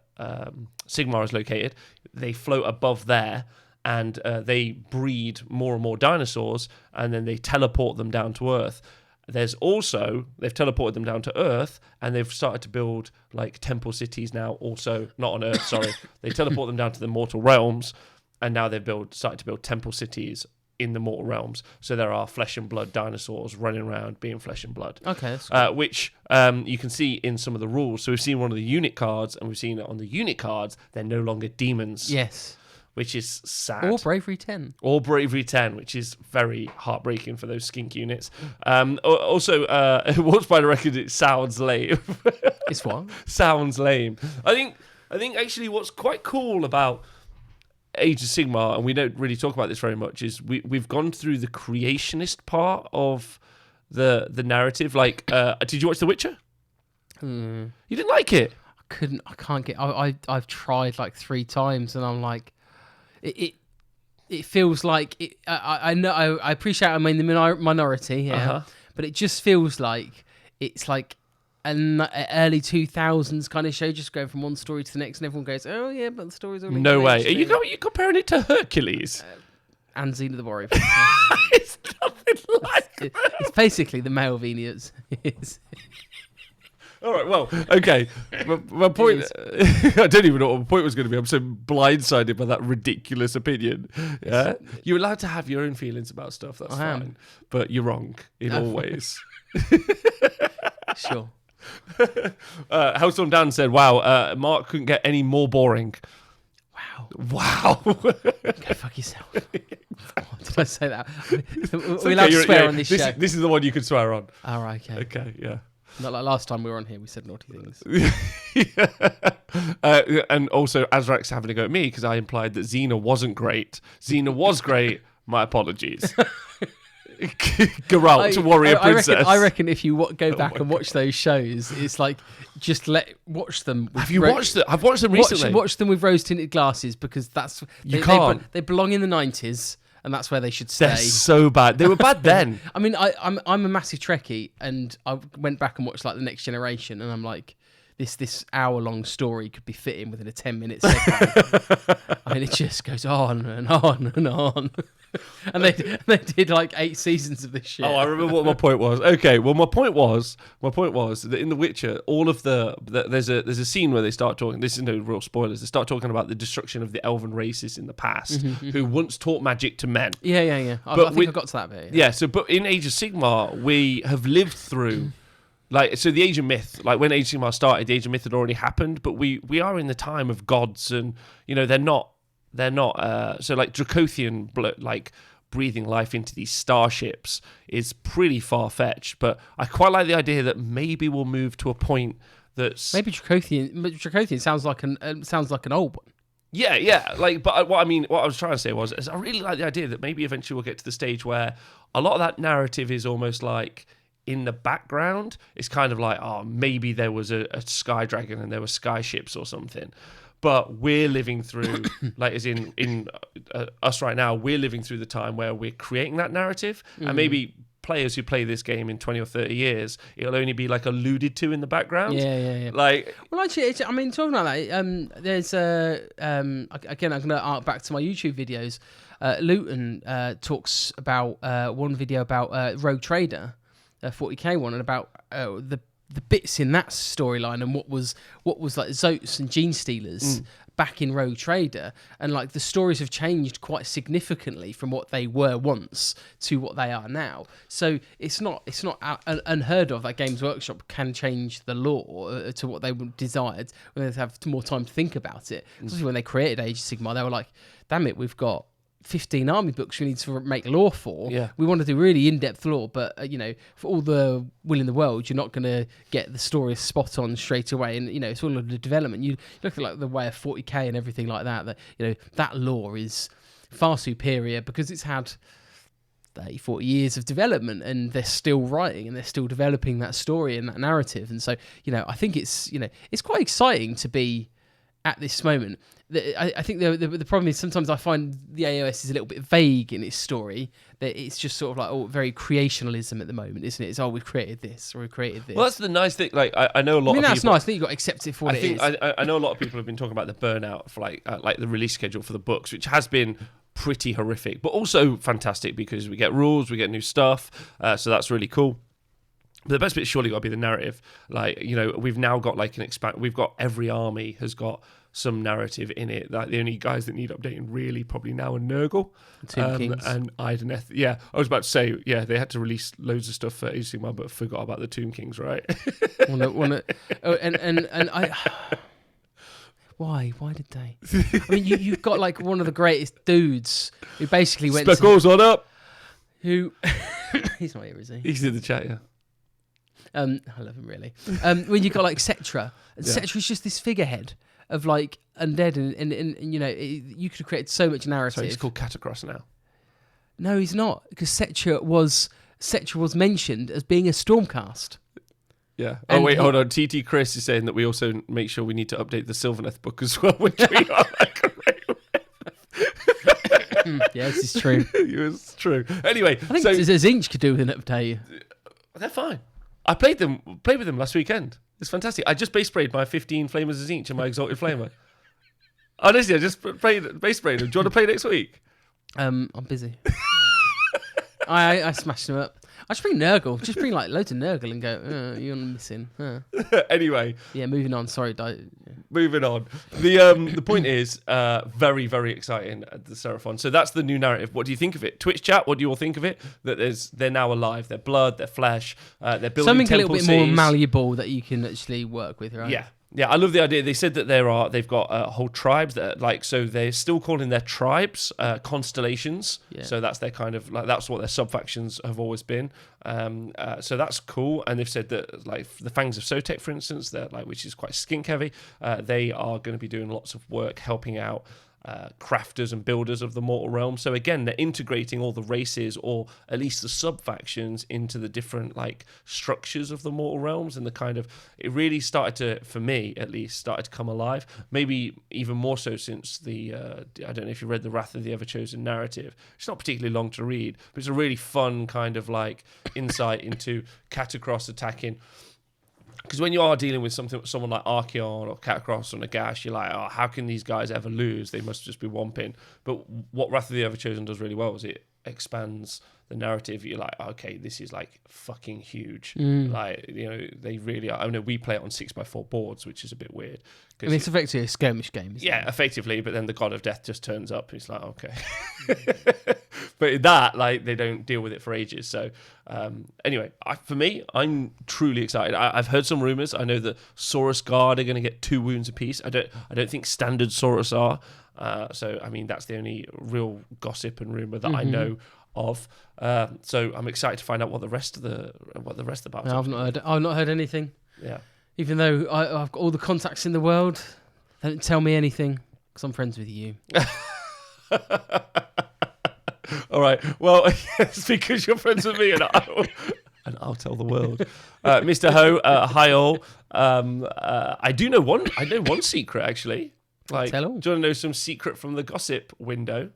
Sigmar is located. They float above there. And they breed more and more dinosaurs, and then they teleport them down to Earth. They've teleported them down to Earth, and they've started to build like temple cities now. Also, not on Earth, sorry. They teleport them down to the mortal realms, and now they've started to build temple cities in the mortal realms. So there are flesh and blood dinosaurs running around being flesh and blood. Okay, that's cool. Which you can see in some of the rules. So we've seen one of the unit cards, and we've seen it on the unit cards. They're no longer demons. Yes. Which is sad. Or Bravery 10. Or Bravery 10, which is very heartbreaking for those skink units. Also, what's by the record, it sounds lame. It's what? Sounds lame. I think actually what's quite cool about Age of Sigmar, and we don't really talk about this very much, is we've gone through the creationist part of the narrative. Like, did you watch The Witcher? You didn't like it? I can't get. I've tried like 3 times, and I'm like, it feels like it. I know. I appreciate I'm in the minority, yeah, but it just feels like it's like an early 2000s kind of show, just going from one story to the next, and everyone goes, "Oh yeah, but the story's all no way." Are you comparing it to Hercules? And Xena the Warrior. It's nothing like. It's basically the male Venus. All right, well, okay. My point, I don't even know what my point was going to be. I'm so blindsided by that ridiculous opinion. Yeah, you're allowed to have your own feelings about stuff. That's fine, but you're wrong in all ways. Sure. Hellstorm Dan said, "Wow, Mark couldn't get any more boring." Wow. Go fuck yourself. Did I say that? We're allowed to swear on this show. This is the one you can swear on. All right, okay. Okay, yeah. Not like last time we were on here, we said naughty things. And also, Azrax's having a go at me because I implied that Xena wasn't great. Xena was great. My apologies. Geralt, warrior princess. I reckon if you go back and watch those shows, it's like just watch them. Have you watched them? I've watched them recently. Watch them with rose tinted glasses because that's you can't. They belong in the 90s. And that's where they should stay. They're so bad. They were bad then. I mean, I'm a massive Trekkie, and I went back and watched like The Next Generation, and I'm like, this hour-long story could be fitting within a 10-minute segment. I mean, it just goes on and on and on. And they did like 8 seasons of this shit. Oh, I remember what my point was. Okay, well, my point was that in The Witcher, all of there's a scene where they start talking. This is no real spoilers. They start talking about the destruction of the elven races in the past, who once taught magic to men. Yeah. I think I got to that bit. Yeah. So, but in Age of Sigmar, we have lived through. So the Age of Myth, like when Age of Sigmar started, the Age of Myth had already happened, but we are in the time of gods, and they're not so like Dracothian like breathing life into these starships is pretty far-fetched, but I quite like the idea that maybe we'll move to a point that's maybe Dracothian sounds like an old one. Yeah. Like, but what I was trying to say is I really like the idea that maybe eventually we'll get to the stage where a lot of that narrative is almost like in the background. It's kind of like, oh, maybe there was a sky dragon and there were sky ships or something. But we're living through, like as in us right now, we're living through the time where we're creating that narrative. And maybe players who play this game in 20 or 30 years, it'll only be like alluded to in the background. Yeah. Like, well, actually, talking about that, there's again, I'm going to arc back to my YouTube videos. Luton talks about one video about Rogue Trader, 40k one, and about the bits in that storyline and what was like Zotes and Gene Stealers back in Rogue Trader, and like the stories have changed quite significantly from what they were once to what they are now. So it's not unheard of that Games Workshop can change the lore to what they desired when they have more time to think about it. Especially when they created Age of Sigmar, they were like, damn it, we've got 15 army books we need to make lore for. Yeah. We want to do really in-depth lore, but for all the will in the world, you're not going to get the story spot on straight away. And it's all of the development. You look at like the way of 40k and everything like that. That lore is far superior because it's had 30, 40 years of development, and they're still writing and they're still developing that story and that narrative. And so I think it's quite exciting to be at this moment. I think the problem is sometimes I find the AOS is a little bit vague in its story. That it's just sort of like very creationalism at the moment, isn't it? It's we've created this or we've created this. Well, that's the nice thing. Like I know a lot. That's nice. I think you got to accept it for what it is. I know a lot of people have been talking about the burnout for like the release schedule for the books, which has been pretty horrific, but also fantastic because we get rules, we get new stuff, so that's really cool. But the best bit's surely got to be the narrative. Like, you know, we've now got like we've got every army has got some narrative in it. Like the only guys that need updating really probably now are Nurgle Tomb Kings. and Ideneth. Yeah, I was about to say, yeah, they had to release loads of stuff for Age of Sigmar, but forgot about the Tomb Kings, right? And I. Why did they? I mean, you've got like one of the greatest dudes who basically went. Speckles on up. Who? He's not here, is he? He's in the chat, yeah. I love him really. When you got like Cetra, Cetra's just this figurehead of like undead, and you know you could have created so much narrative. So he's called Catacross now. No, he's not, because Cetra was mentioned as being a Stormcast. Yeah. And Oh wait, hold on. TT Chris is saying that we also make sure we need to update the Sylvaneth book as well, which we are like Yeah, this is true. It's true. Anyway, I think Zinch could do with an update. They're fine. I played with them last weekend. It's fantastic. I just base sprayed my 15 Flamers of Zinch and my Exalted Flamer. Honestly, I just base sprayed them. Do you want to play next week? I'm busy. I smashed them up. I just bring Nurgle. Just bring like loads of Nurgle and go, you're missing. Anyway. Yeah, moving on. Sorry. Moving on. The point is, very, very exciting at the Seraphon. So that's the new narrative. What do you think of it? Twitch chat, what do you all think of it? That they're now alive. They're blood, they're flesh. They're building something a little bit more cities. malleable that you can actually work with, right? Yeah. Yeah, I love the idea. They said that they've got whole tribes that are like, so they're still calling their tribes constellations. Yeah. So that's their kind of like, that's what their sub-factions have always been. So that's cool. And they've said that like the Fangs of Sotek, for instance, that like, which is quite skink heavy, they are going to be doing lots of work helping out crafters and builders of the mortal realm. So again, they're integrating all the races, or at least the sub-factions, into the different like structures of the mortal realms, and the kind of, it really started to, for me at least, started to come alive. Maybe even more so since the I don't know if you read the Wrath of the Everchosen narrative. It's not particularly long to read, but it's a really fun kind of like insight into Catacross attacking. Because when you are dealing with someone like Archaon or Catacross or Nagash, you're like, oh, how can these guys ever lose? They must just be womping. But what Wrath of the Everchosen does really well is it expands the narrative. You're like, okay, this is like fucking huge. Like, you know, they really are. I know we play it on 6x4 boards, which is a bit weird. I mean, it's effectively a skirmish game, isn't it? Effectively, but then the God of Death just turns up. It's like, okay. But in that, like, they don't deal with it for ages. So, anyway, for me, I'm truly excited. I've heard some rumors. I know that Saurus Guard are going to get 2 wounds apiece. I don't think standard Saurus are. So, I mean, that's the only real gossip and rumor that I know of. So, I'm excited to find out what the rest of the battle. No, I've not heard anything. Yeah. Even though I've got all the contacts in the world, they don't tell me anything because I'm friends with you. All right. Well, it's because you're friends with me, and I'll tell the world. Mr. Ho, hi all. I know one secret actually. Like, tell all. Do you want to know some secret from the gossip window?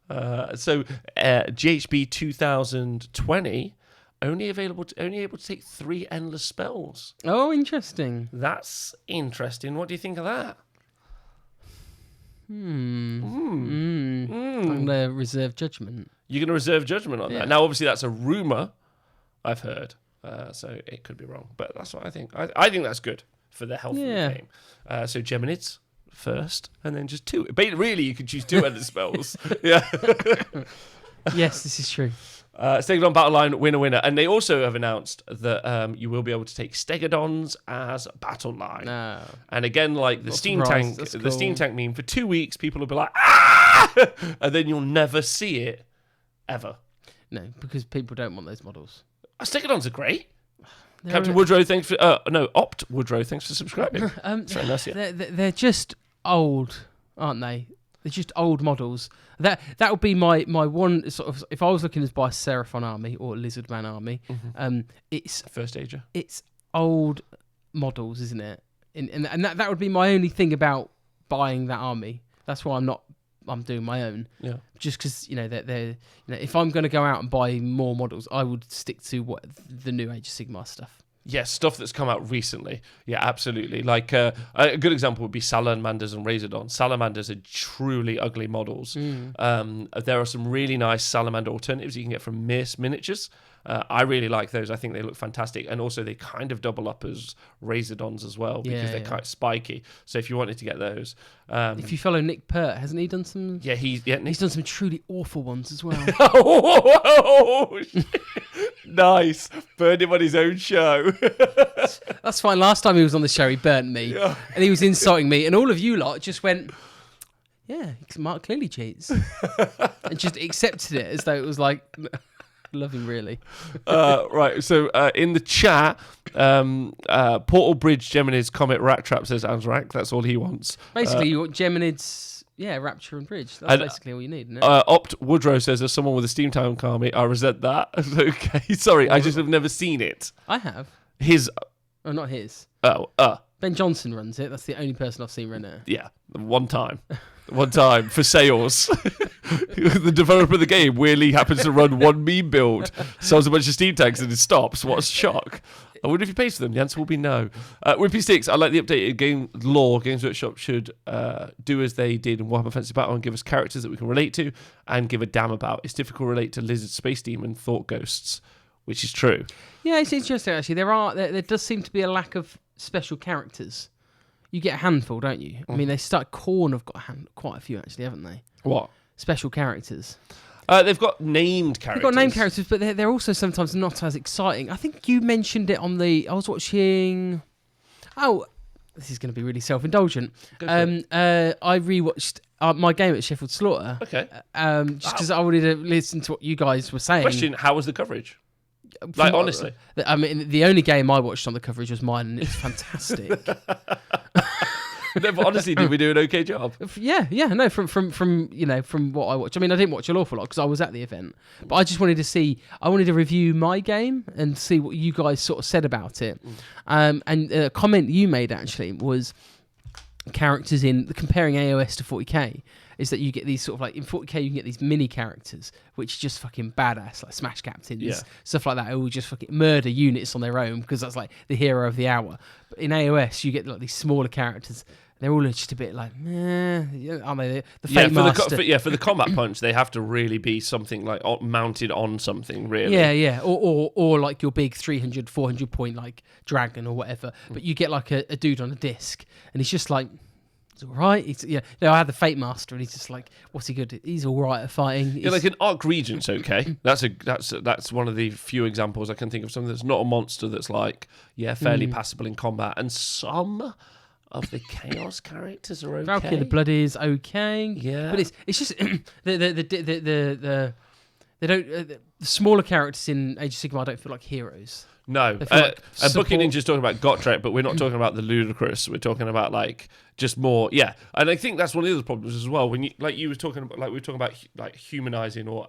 So GHB 2020 only able to take 3 endless spells. Oh, interesting. That's interesting. What do you think of that? I'm going to reserve judgment. You're going to reserve judgment on that. Now, obviously, that's a rumor I've heard, so it could be wrong, but that's what I think. I think that's good for the health of the game. So Geminids first, and then just 2. But really, you could choose 2 endless spells. Yeah. Yes, this is true. Stegodon Battle Line, winner. And they also have announced that you will be able to take Stegodons as Battle Line. No. And again, like the Steam Tank, the Steam Tank meme, for 2 weeks, people will be like, ah! And then you'll never see it, ever. No, because people don't want those models. Stegodons are great. Captain Woodrow, thanks for... Opt Woodrow, thanks for subscribing. Sorry, nice, yeah. They're just old, aren't they? They're just old models. That would be my one sort of, if I was looking to buy a Seraphon army or a Lizardman army, it's First Ager. It's old models, isn't it? And that would be my only thing about buying that army. That's why I'm doing my own. Yeah. Just because they're if I'm going to go out and buy more models, I would stick to what the new Age of Sigmar stuff. Yes, stuff that's come out recently. Yeah, absolutely. Like a good example would be salamanders and razordons. Salamanders are truly ugly models. There are some really nice salamander alternatives you can get from Miss Miniatures. I really like those. I think they look fantastic, and also they kind of double up as razordons as well because they're quite spiky. So if you wanted to get those, if you follow Nick Pert, hasn't he done some? Yeah, he's done some truly awful ones as well. Oh, nice. Burned him on his own show. That's fine. Last time he was on the show, he burnt me, and he was insulting me, and all of you lot just went, "Yeah, Mark clearly cheats," and just accepted it as though it was like. Love him really. Right, so in the chat, Portal Bridge Geminids Comet Rat Trap says Anzrak. That's all he wants. Basically, you want Geminids, Rapture and Bridge. That's basically all you need, isn't it? Opt Woodrow says, as someone with a Steamtown army, I resent that. Okay, sorry, I just have never seen it. I have. His. Oh, not his. Oh, Ben Johnson runs it. That's the only person I've seen run it. Yeah, one time for sales. The developer of the game weirdly happens to run one meme build, sells a bunch of Steam tanks and it stops. What a shock. I wonder if he pays for them. The answer will be no. Wimpy Sticks, I like the updated game lore. Games Workshop should do as they did in Warhammer Fantasy Battle and give us characters that we can relate to and give a damn about. It's difficult to relate to Lizard, Space Demon, Thought Ghosts, which is true. Yeah, it's interesting actually. There does seem to be a lack of special characters. You get a handful, don't you? I mean, Khorne have got quite a few actually, haven't they? What? Special characters. They've got named characters. They've got named characters, but they're also sometimes not as exciting. I think you mentioned it on the... I was watching... Oh, this is going to be really self-indulgent. I rewatched my game at Sheffield Slaughter. Okay. Just because I wanted to listen to what you guys were saying. Question, how was the coverage? Like, honestly. I mean, the only game I watched on the coverage was mine, and it's fantastic. No, but honestly, did we do an okay job? Yeah, no. From what I watched. I mean, I didn't watch an awful lot because I was at the event, but I just wanted to see. I wanted to review my game and see what you guys sort of said about it. And a comment you made actually was characters in comparing AOS to 40k. Is that you get these sort of like in 40k you can get these mini characters which are just fucking badass, like Smash Captains, stuff like that, who will just fucking murder units on their own because that's like the hero of the hour. But in AOS you get like these smaller characters. They're all just a bit like, aren't they? The Fate Master. For the combat punch, they have to really be something like mounted on something, really. Yeah. Or like your big 300, 400 point like dragon or whatever. But you get like a dude on a disc, and he's just like, he's all right. I had the Fate Master, and he's just like, what's he good? He's all right at fighting. Yeah, like an Arc Regent's okay. That's one of the few examples I can think of. Something that's not a monster that's like, fairly passable in combat, and some of the Chaos characters are okay. Valkyrie the Blood is okay. Yeah, but it's just the smaller characters in Age of Sigmar don't feel like heroes. No, like and Booking Ninja's talking about Gotrek, but we're not talking about the ludicrous. We're talking about like just more, And I think that's one of the other problems as well. When we were talking about like humanizing or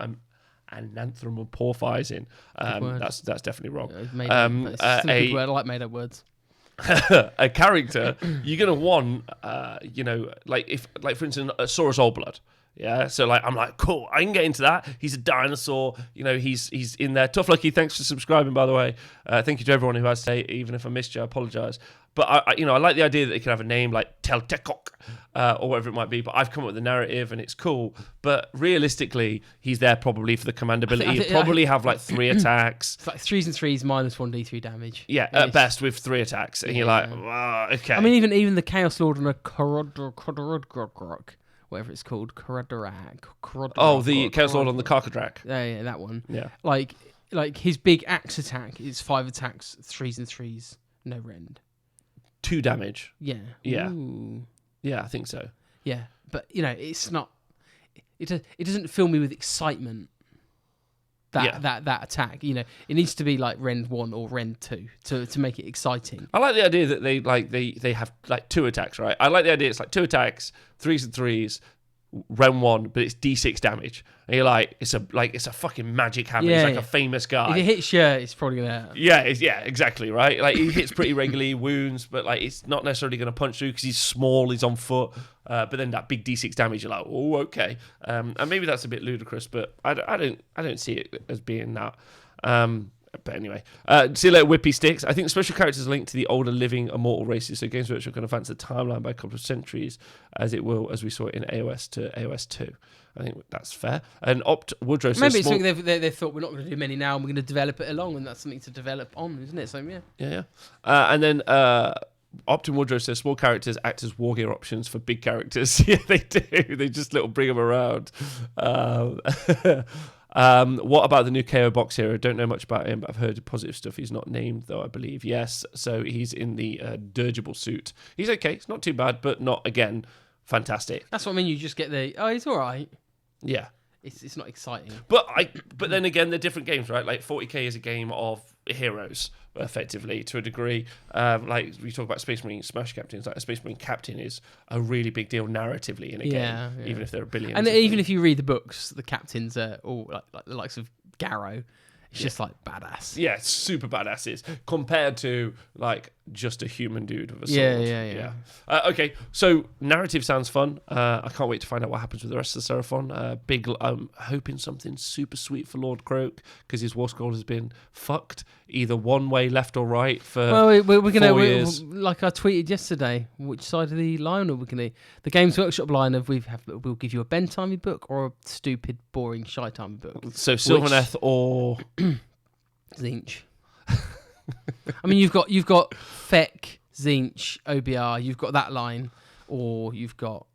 anthropomorphizing. That's definitely wrong. It's a good word. I like made up words. A character you're gonna want, like for instance, Saurus Oldblood. Yeah, so like I'm like, cool, I can get into that. He's a dinosaur, he's in there. Tough Lucky, thanks for subscribing, by the way. Thank you to everyone who has to say, even if I missed you, I apologise. But I like the idea that they can have a name like Teltekok or whatever it might be. But I've come up with the narrative and it's cool. But realistically, he's there probably for the commandability. He'd probably have like 3 attacks. It's like 3s and 3s minus 1d3 damage. Yeah, at best with 3 attacks, and you're like, wow, okay. I mean, even the Chaos Lord on a Korodorok, whatever it's called, Korodorok. Oh, the Chaos Lord on the Karkadrak. Yeah, that one. Yeah, like his big axe attack is 5 attacks, 3s and 3s, no rend. 2 damage. Yeah. Ooh. Yeah, I think so. Yeah, but it's not. It doesn't fill me with excitement. That attack, it needs to be like Rend 1 or Rend 2 to make it exciting. I like the idea that they have like 2 attacks, right? I like the idea it's like 2 attacks, 3s and 3s, Rend 1, but it's D6 damage. And you're like, it's a fucking magic hammer. He's like a famous guy. If it hits you, it's probably gonna hurt. Yeah, exactly, right? Like he hits pretty regularly, wounds, but like it's not necessarily gonna punch through because he's small, he's on foot. But then that big D6 damage, you're like, oh, okay. And maybe that's a bit ludicrous, but I don't see it as being that. But anyway, see you later, Whippy Sticks. I think the special characters are linked to the older living immortal races, so Games Workshop can advance the timeline by a couple of centuries, as it will, as we saw in AOS to AOS 2. I think that's fair. And Opt Woodrow says... Maybe it's something they thought we're not going to do many now, and we're going to develop it along, and that's something to develop on, isn't it? So, yeah. Yeah. And then... Optim Woodrow says small characters act as wargear options for big characters. Yeah, they do. They just bring them around. What about the new KO box hero? Don't know much about him, but I've heard positive stuff. He's not named, though, I believe. Yes, so he's in the dirigible suit. He's okay. It's not too bad, but not, again, fantastic. That's what I mean. You just get he's all right. Yeah. It's not exciting. But then again, they're different games, right? Like 40k is a game of heroes, effectively, to a degree. Like we talk about Space Marine Smash Captains, like a Space Marine Captain is a really big deal narratively in a game, even if there are billions. And even if you read the books, the captains are all like the likes of Garrow. It's just like badass. Yeah, super badasses compared to like just a human dude with a sword. Yeah. Okay, so narrative sounds fun. I can't wait to find out what happens with the rest of the Seraphon. I'm hoping something super sweet for Lord Croak because his war scroll has been fucked either one way, left or right for. Well, we're 4 gonna years. like I tweeted yesterday. Which side of the line are we gonna? The Games Workshop line of we'll give you a Ben timey book or a stupid, boring, shy timey book. So Sylvaneth or Zinch. I mean, you've got Feck, Zinch, OBR. You've got that line, or you've got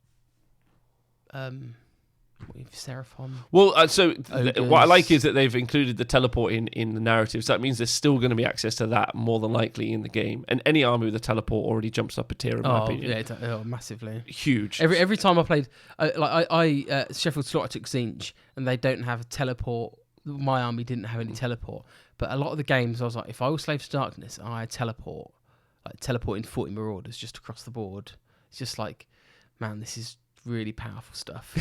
Seraphon. Well, what I like is that they've included the teleport in the narrative. So that means there's still going to be access to that more than likely in the game. And any army with a teleport already jumps up a tier, in my opinion. Yeah, massively. Huge. Every time I played, Sheffield Slaughter took Zinch, and they don't have a teleport. My army didn't have any teleport. But a lot of the games, I was like, if I was Slaves to Darkness and I had teleport, like teleporting 40 Marauders just across the board, it's just like, man, this is really powerful stuff.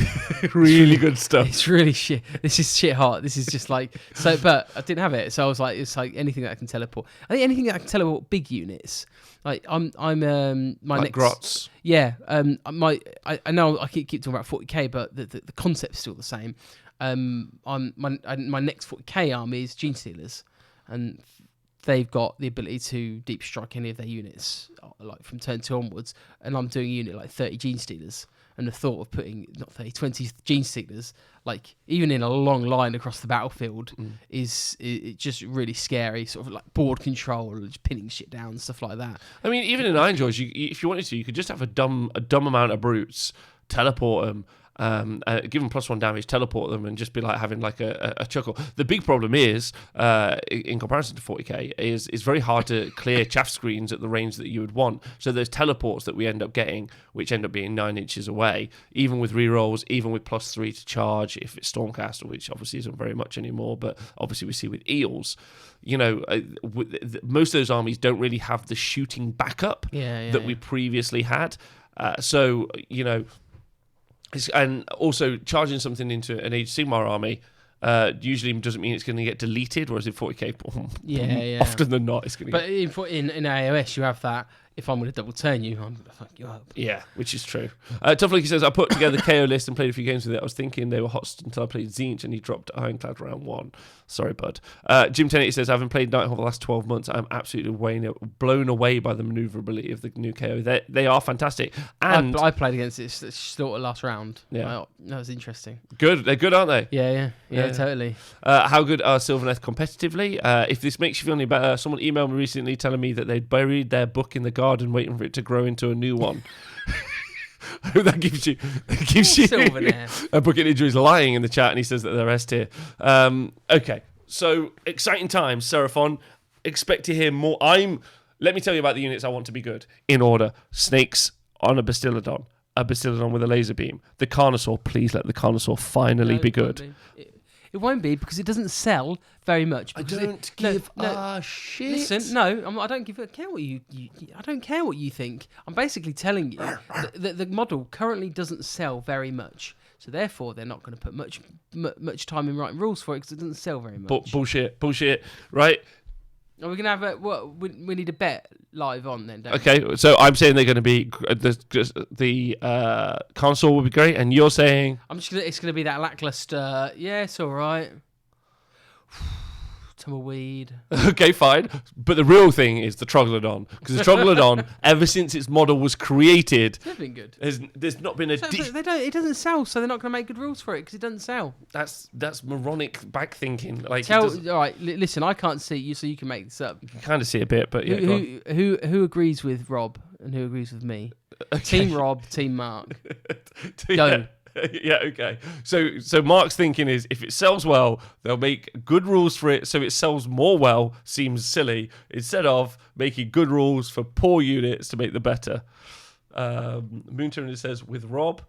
Really good stuff. It's really shit. This is shit hot. This is just like so. But I didn't have it, so I was like, it's like anything that I can teleport. I think anything that I can teleport big units. Like I'm my like next Grots. Yeah. I know I keep talking about 40k, but the concept's still the same. My next 40k army is Gene Stealers, and they've got the ability to deep strike any of their units, like from turn 2 onwards. And I'm doing a unit like 30 Gene Stealers, and the thought of putting 20 Gene Stealers, like even in a long line across the battlefield, is just really scary. Sort of like board control, just pinning shit down, stuff like that. I mean, even in Iron Jaws, if you wanted to, you could just have a dumb amount of brutes, teleport them. Give them +1 damage, teleport them, and just be like having like a chuckle. The big problem is, in comparison to 40k, is very hard to clear chaff screens at the range that you would want. So there's teleports that we end up getting, which end up being 9 inches away, even with rerolls, even with +3 to charge if it's Stormcast, which obviously isn't very much anymore, but obviously we see with Eels. You know, most of those armies don't really have the shooting backup that we previously had. So, you know, and also charging something into an Age Sigmar army usually doesn't mean it's going to get deleted, whereas in 40k, often than not, it's going to get... But in AOS, you have that. If I'm going to double turn you, I'm going to fuck you up. Yeah, which is true. Tough Leaky says, I put together the KO list and played a few games with it. I was thinking they were hot until I played Zinch and he dropped Ironclad round 1. Sorry, bud. Jim Tennant says, I haven't played Nighthawk the last 12 months. I'm absolutely blown away by the maneuverability of the new KO. They are fantastic. And I played against it sort of last round. Yeah. That was interesting. Good. They're good, aren't they? Yeah, totally. How good are Sylvaneth competitively? If this makes you feel any better, someone emailed me recently telling me that they'd buried their book in the garden waiting for it to grow into a new one. that gives you Sylvaneth. A book injury is lying in the chat, and he says that they're S tier. Okay, so exciting times, Seraphon. Expect to hear more. Let me tell you about the units I want to be good in order. Snakes on a Bastillodon with a laser beam. The Carnosaur, please let the Carnosaur finally be good. It won't be because it doesn't sell very much. I don't give a shit. Listen, no, I don't care what you. I don't care what you think. I'm basically telling you that the model currently doesn't sell very much. So therefore, they're not going to put much time in writing rules for it because it doesn't sell very much. Bullshit. Right. Are we going to have we need a bet live on then, don't we? Okay, so I'm saying they're going to be the console will be great, and you're saying it's going to be that lackluster. Yeah, it's all right. Tumbleweed. Okay, fine. But the real thing is the Troglodon. Because the Troglodon, ever since its model was created, It's never been good. there's not been a... It doesn't sell, so they're not going to make good rules for it because it doesn't sell. That's moronic back thinking. Like, All right, listen, I can't see you, so you can make this up. you can kind of see a bit, but yeah, go on. Who agrees with Rob and who agrees with me? Okay. Team Rob, Team Mark. Yeah. Go. Yeah, okay. So Mark's thinking is if it sells well, they'll make good rules for it so it sells more well. Seems silly instead of making good rules for poor units to make the better. Moonturner says with Rob.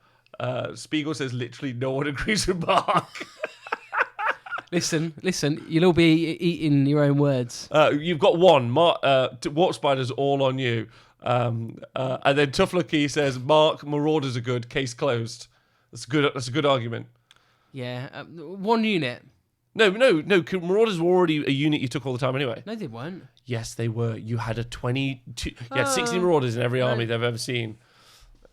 Spiegel says literally no one agrees with Mark. Listen, you'll all be eating your own words. You've got one. Warp Spider's all on you. And then Tough Lucky says Mark, Marauders are good. Case closed. That's a good argument. Yeah, one unit. No. Marauders were already a unit you took all the time anyway. No, they weren't. Yes, they were. You had 16 Marauders in every army they've ever seen.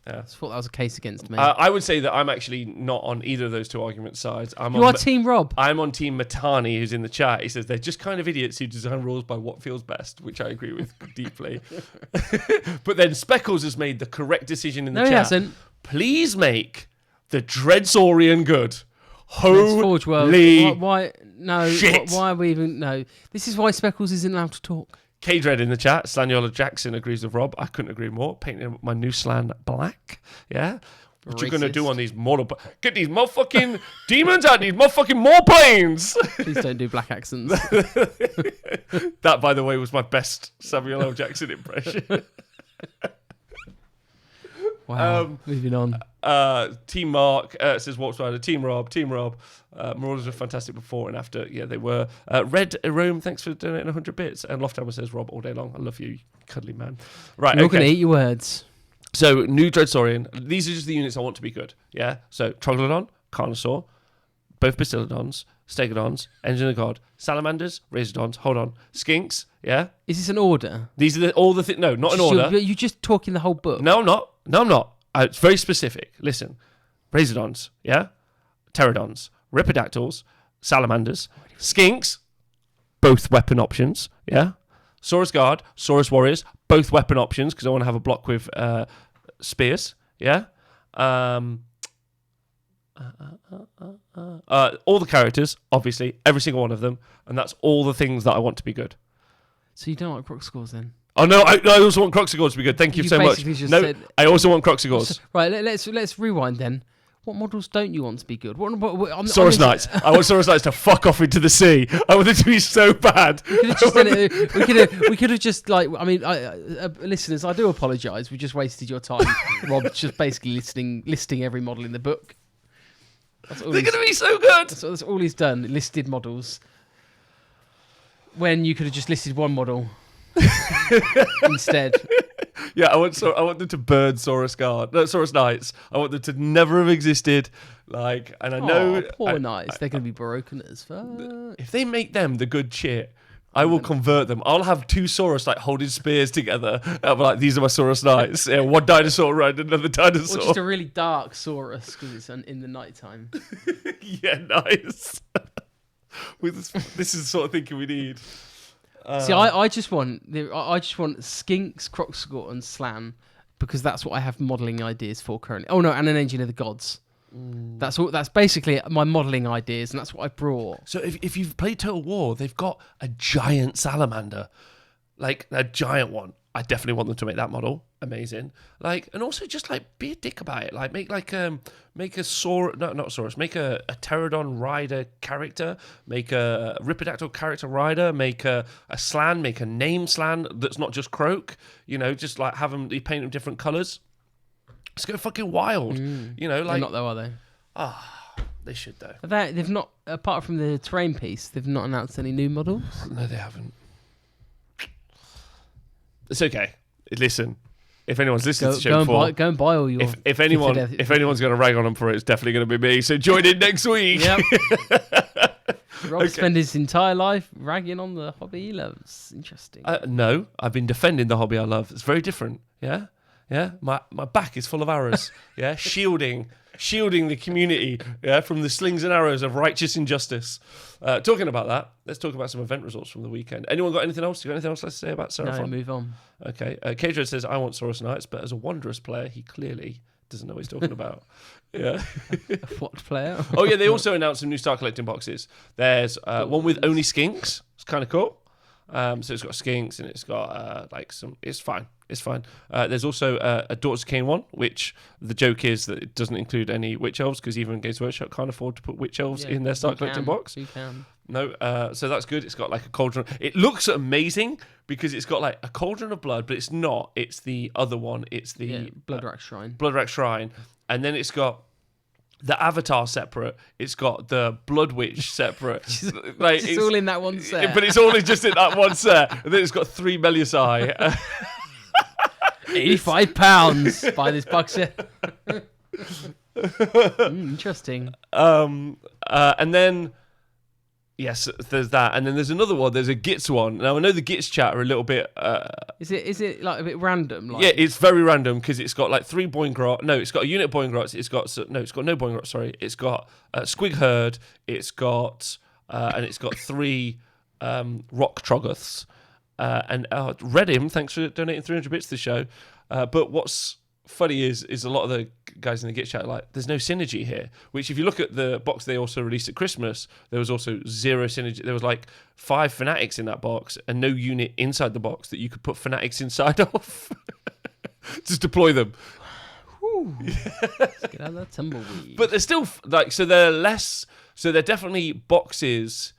I thought that was a case against me. I would say that I'm actually not on either of those two argument sides. You are Team Rob. I'm on Team Matani, who's in the chat. He says they're just kind of idiots who design rules by what feels best, which I agree with deeply. But then Speckles has made the correct decision in the chat. No, he hasn't. Please make the Dreadsaurian good. Forge World. Holy Why? No. shit. Why are we even? No. This is why Speckles isn't allowed to talk. K-Dread in the chat. Slaniola Jackson agrees with Rob. I couldn't agree more. Painting my new Slan black. Yeah. What you going to do on these model... Get these motherfucking demons out. These motherfucking more planes. Please don't do black accents. That, by the way, was my best Samuel L. Jackson impression. Wow. Moving on. Team Mark says Warp Spider. Team Rob. Marauders were fantastic before and after. Yeah, they were. Red Rome, thanks for donating 100 bits. And Lofthammer says Rob all day long. I love you, you cuddly man. Right, You're going to eat your words. So, new Dreadsaurian. These are just the units I want to be good. Yeah? So, Troglodon, Carnosaur, both Bastillodons, Stegodons, Engine of God, Salamanders, Razordons, hold on, Skinks, yeah? Is this an order? These are all the things. No, not an order. You're just talking the whole book. No, I'm not. It's very specific. Listen. Razordons, yeah? Pterodons, Ripidactyls, Salamanders, Skinks, both weapon options, yeah? Saurus Guard, Saurus Warriors, both weapon options because I want to have a block with spears, yeah? All the characters, obviously, every single one of them, and that's all the things that I want to be good. So you don't like Croc scores then? Oh no, I also want Croxigors to be good. Thank you so much. No, said... I also want Croxigors. Right, let's rewind then. What models don't you want to be good? Saurus Knights. I want Saurus Knights to fuck off into the sea. I want them to be so bad. We could have just like. I mean, listeners, I do apologise. We just wasted your time. Rob just basically listing every model in the book. They're going to be so good. That's all he's done. Listed models. When you could have just listed one model instead. Yeah, I want them to burn Saurus Knights. I want them to never have existed. Like, and I know poor Knights, they're going to be broken as fuck. If they make them the good shit, I will convert them. I'll have two Saurus like holding spears together. I'll be like, these are my Saurus Knights. Yeah, one dinosaur riding another dinosaur. Or just a really dark Saurus because it's in the nighttime. Yeah, nice. This is the sort of thinking we need. See, I just want Skinks, Croxigor, and Slan because that's what I have modelling ideas for currently. Oh no, and an Engine of the Gods. That's basically my modelling ideas, and that's what I brought. So if you've played Total War, they've got a giant salamander, like a giant one. I definitely want them to make that model. Amazing. Like, and also just like be a dick about it. Like make a Pterodon rider character, make a Ripidactyl character rider, make a Slan, make a name Slan that's not just Croak. You know, just like have them, you paint them different colours. Let's go fucking wild. You know, like they're not though, are they? They should though. They've not, apart from the terrain piece, they've not announced any new models. No, they haven't. It's okay. Listen, if anyone's listened to the show before, go and buy all your. If anyone's going to rag on them for it, it's definitely going to be me. So join in next week. Yep. Rob spent his entire life ragging on the hobby he loves. Interesting. No, I've been defending the hobby I love. It's very different. Yeah. My back is full of arrows. Yeah, shielding shielding the community from the slings and arrows of righteous injustice. Talking about that, let's talk about some event results from the weekend. Anyone got anything else? You got anything else to say about Seraphon? No, move on. Okay. Kadro says, I want Saurus Knights, but as a Wanderers player, he clearly doesn't know what he's talking about. Yeah. What player? Oh, yeah, they also announced some new Star Collecting boxes. There's one with only skinks. It's kind of cool. So it's got skinks and it's got it's fine. It's fine. There's also a Daughters of Cain one, which the joke is that it doesn't include any witch elves because even Games Workshop can't afford to put witch elves in their Star Collecting box. You can. No, so that's good. It's got like a cauldron. It looks amazing because it's got like a cauldron of blood, but it's not. It's the other one. It's the Bloodrack Shrine. Bloodrack Shrine, and then it's got the Avatar separate. It's got the Blood Witch separate. It's all in that one set. But it's all just in that one set. And then it's got 3 Meliusai. £85. Buy this box set. Interesting. And then yes, there's that, and then there's another one. There's a Gits one. Now I know the Gits chat are a little bit. Is it like a bit random? Like? Yeah, it's very random because it's got like 3 Boingrot. No, it's got a unit of Boingrots. It's got no Boingrot. Sorry, it's got Squig Herd. It's got 3 Rock Troggoths. And Redim, thanks for donating 300 bits to the show. But what's funny is a lot of the guys in the Git chat are like, there's no synergy here. Which, if you look at the box they also released at Christmas, there was also 0 synergy. There was like 5 Fanatics in that box and no unit inside the box that you could put Fanatics inside of. Just deploy them. Let's get out of that tumbleweed. But they're still so they're less. So they're definitely boxes.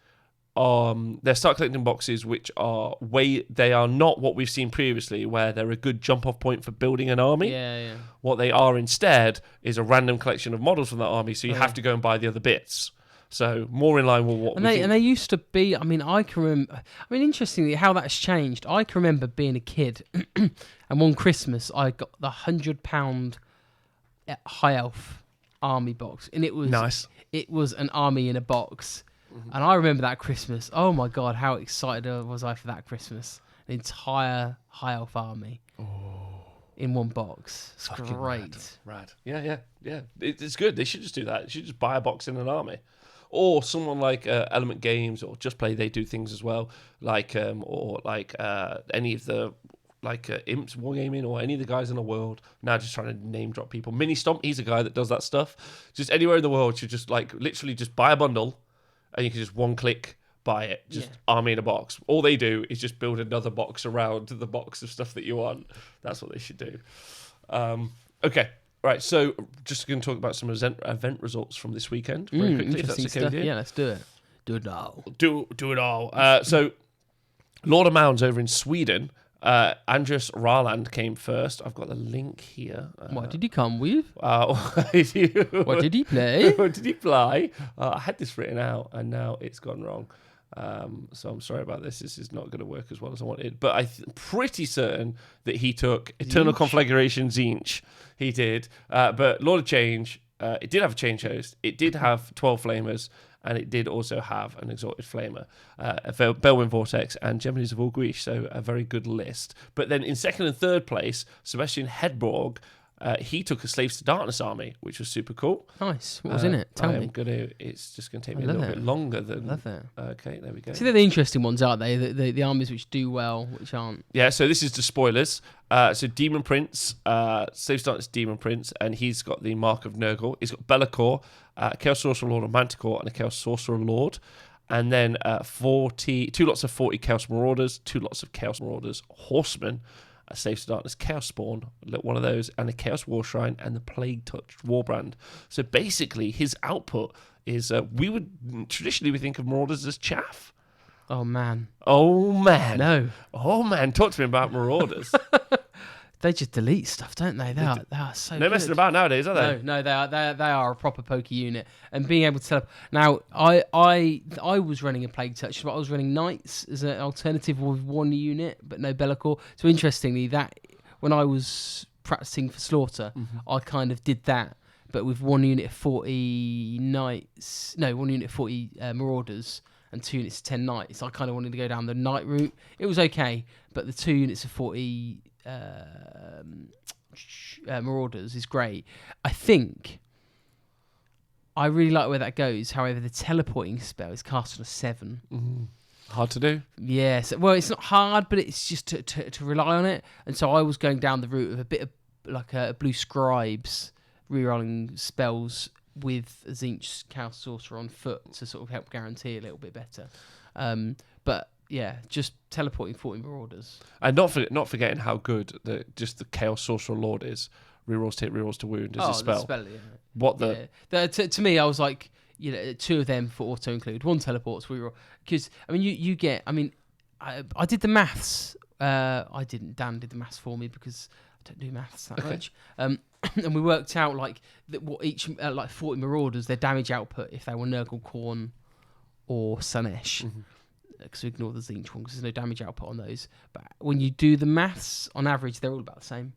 They're Start Collecting boxes which are they are not what we've seen previously, where they're a good jump off point for building an army. Yeah. What they are instead is a random collection of models from that army, so you have to go and buy the other bits. So more in line with what and they used to be. I mean, I can remember. I mean, interestingly, how that's changed. I can remember being a kid, and one Christmas I got the £100 High Elf army box, and it was nice. It was an army in a box. And I remember that Christmas. Oh my God, how excited was I for that Christmas? An entire High Elf army in one box. It's great. Rad. Yeah. It's good. They should just do that. They should just buy a box in an army. Or someone like Element Games or Just Play, they do things as well. Like any of the Imps Wargaming or any of the guys in the world. Now just trying to name drop people. Mini Stomp, he's a guy that does that stuff. Just anywhere in the world, should just literally just buy a bundle. And you can just one click buy it, army in a box. All they do is just build another box around the box of stuff that you want. That's what they should do. Okay, right. So just going to talk about some event results from this weekend very quickly. If that's okay with you. Yeah, let's do it. Do it all. Do it all. So Lord of Mounds over in Sweden. Andrus Raland came first. I've got the link here. What did he come with? What did he play? What did he play? I had this written out and now it's gone wrong. So I'm sorry about this. This is not going to work as well as I wanted. But I'm pretty certain that he took Eternal Conflagration Tzeentch. He did. But Lord of Change, it did have a change host. It did have 12 flamers. And it did also have an Exalted Flamer, a Belwyn Vortex, and Geminies of Orgrish, so a very good list. But then in second and third place, Sebastian Hedborg, he took a Slaves to Darkness army, which was super cool. Nice. What was in it? Tell me. It's just going to take me a little bit longer than... I love it. Okay, there we go. See, they're the interesting ones, aren't they? The armies which do well, which aren't. Yeah, so this is the spoilers. So Demon Prince, Slaves to Darkness Demon Prince, and he's got the Mark of Nurgle. He's got Be'lakor, Chaos Sorcerer Lord of Manticore, and a Chaos Sorcerer Lord. And then 2 lots of 40 Chaos Marauders, 2 lots of Chaos Marauders Horsemen, a Slaves to Darkness Chaos Spawn, one of those, and a Chaos War Shrine, and the Plague Touched Warbrand. So basically, his output is, we would traditionally think of Marauders as chaff. Oh, man. No. Oh, man. Talk to me about Marauders. They just delete stuff, don't they? They are so no good. Messing about nowadays, are they? No, they are a proper pokey unit. And being able to set up... Now, I was running a Plague Touch, but I was running Knights as an alternative with 1 unit, but no Be'lakor. So interestingly, that when I was practicing for Slaughter, I kind of did that, but with 1 unit of 40 Knights... No, 1 unit of 40 Marauders and 2 units of 10 Knights. I kind of wanted to go down the Knight route. It was okay, but the 2 units of 40... Marauders is great. I think I really like where that goes. However, the teleporting spell is cast on a 7. Hard to do. Yes. Well, it's not hard, but it's just to rely on it. And so I was going down the route of a bit of like a Blue Scribes rerolling spells with a Tzeentch Chaos Sorcerer on foot to sort of help guarantee a little bit better. But yeah, just teleporting 40 Marauders. And not forgetting how good the Chaos Sorcerer Lord is. Rerolls hit, rerolls to wound as a spell. The spell, yeah. What the? Yeah. To me, I was like, 2 of them for auto include. 1 teleports, reroll. Because, I mean, you get, I mean, I did the maths. I didn't. Dan did the maths for me because I don't do maths that much. And we worked out like what each, like 40 Marauders, their damage output if they were Nurgle, Khorne, or Slanesh. Because we ignore the Tzeentch one because there's no damage output on those. But when you do the maths, on average, they're all about the same.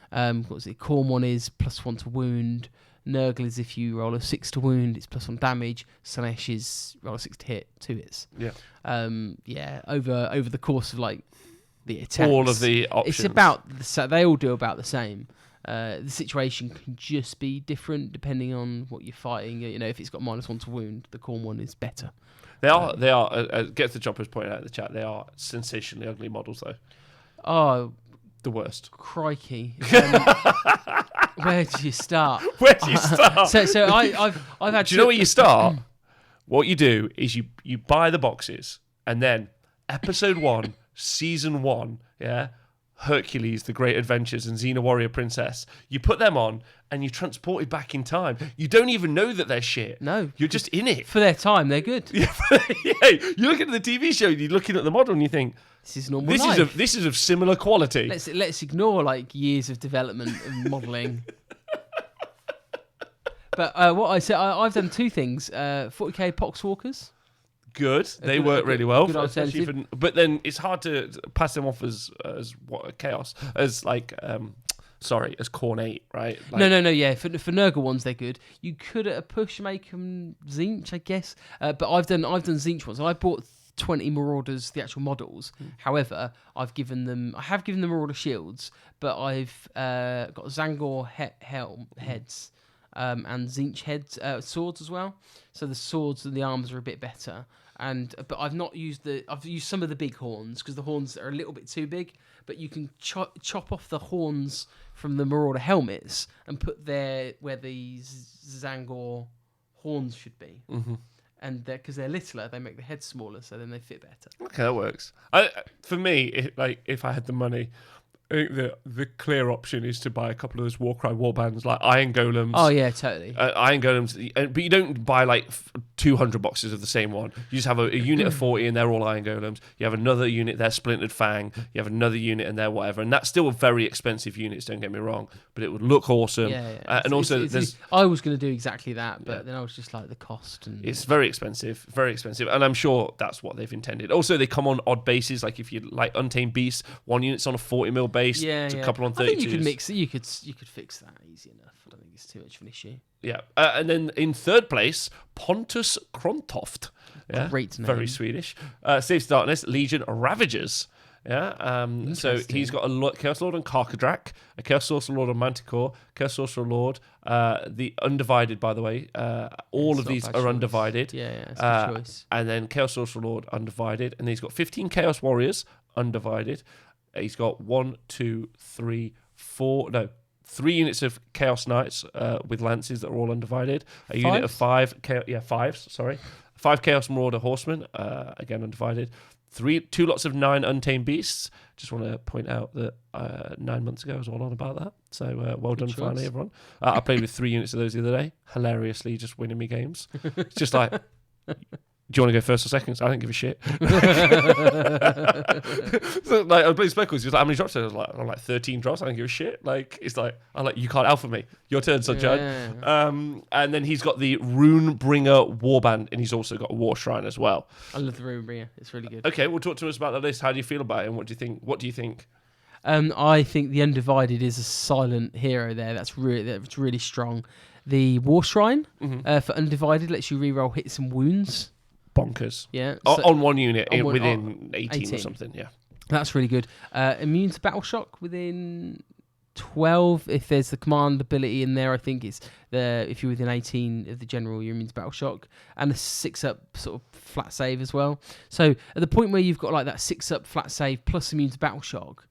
What was it? Khorne one is +1 to wound. Nurgle is if you roll a 6 to wound, it's +1 damage. Slanesh is roll a 6 to hit, 2 hits. Yeah. Over the course of like the attacks, all of the options. It's about they all do about the same. The situation can just be different depending on what you're fighting. If it's got -1 to wound, the Khorne one is better. They are. Gets the Choppers pointed out in the chat. They are sensationally ugly models, though. Oh, the worst. Crikey! Where do you start? Where do you start? So I've had. Do you know where you start? What you do is you buy the boxes, and then episode 1, season 1, yeah, Hercules, The Great Adventures, and Xena Warrior Princess. You put them on, and you're transported back in time. You don't even know that they're shit. No, you're just in it for their time. They're good. Yeah, you look at the TV show, you're looking at the model, and you think, this is normal life. This is of similar quality. Let's ignore like years of development and modelling. But what I said, I've done 2 things. 40k Poxwalkers. Good. They work really well. But then it's hard to pass them off as what chaos as like as Khorne 8, right? Like, no. Yeah, for Nurgle ones they're good. You could at a push make them Tzeentch, I guess. But I've done Tzeentch ones. I bought 20 Marauders, the actual models. However, I have given them Marauder shields, but I've got Zangor helm heads. And Tzeentch heads, swords as well. So the swords and the arms are a bit better. But I've not used I've used some of the big horns because the horns are a little bit too big. But you can chop off the horns from the Marauder helmets and put where the Zangor horns should be. And because they're littler, they make the head smaller, so then they fit better. Okay, that works. For me, if I had the money, I think the clear option is to buy a couple of those Warcry warbands, like Iron Golems. Oh yeah, totally. Iron Golems, but you don't buy like 200 boxes of the same one. You just have a unit of 40 and they're all Iron Golems. You have another unit, they're Splintered Fang. You have another unit and they're whatever. And that's still very expensive units, don't get me wrong. But it would look awesome. Yeah. And also, I was going to do exactly that, but then I was just like, the cost. It's very expensive, very expensive. And I'm sure that's what they've intended. Also, they come on odd bases. Like if you like Untamed Beasts, one unit's on a 40mm base, a couple on 32s. I think you could mix it. You could fix that easy enough. I don't think it's too much of an issue. Yeah. And then in third place, Pontus Krontoft. Yeah. Great name. Very Swedish. Saves Darkness, Legion Ravagers. Yeah. So he's got a Chaos Lord on Karkadrak, a Chaos Sorcerer Lord on Manticore, Chaos Sorcerer Lord, the Undivided, by the way. All of these are undivided. Yeah, it's a good choice. And then Chaos Sorcerer Lord undivided. And he's got 15 Chaos Warriors undivided. He's got 3 units of Chaos Knights with lances that are all undivided. A unit of 5 Chaos Marauder Horsemen, again undivided. 2 lots of 9 Untamed Beasts. Just want to point out that 9 months ago I was all on about that. So well done, finally, everyone. I played with 3 units of those the other day. Hilariously, just winning me games. It's just like, do you want to go first or second? I don't give a shit. So, like, I was playing Speckles. He was like, how many drops? I was like, I'm like 13 drops. I don't give a shit. Like, it's like, I'm like, you can't alpha me. Your turn, Sunshine. Yeah. And then he's got the Runebringer Warband, and he's also got a War Shrine as well. I love the Runebringer. It's really good. Okay, well, talk to us about the list. How do you feel about it, and what do you think? I think the Undivided is a silent hero there. That's really strong. The War Shrine for Undivided lets you reroll hits and wounds. Bonkers. Yeah. On one unit within 18 or something. Yeah. That's really good. Immune to battle shock within 12 if there's the command ability in there. I think it's if you're within 18 of the general, you're immune to battle shock, and a 6-up sort of flat save as well. So at the point where you've got like that 6-up flat save plus immune to battle shock,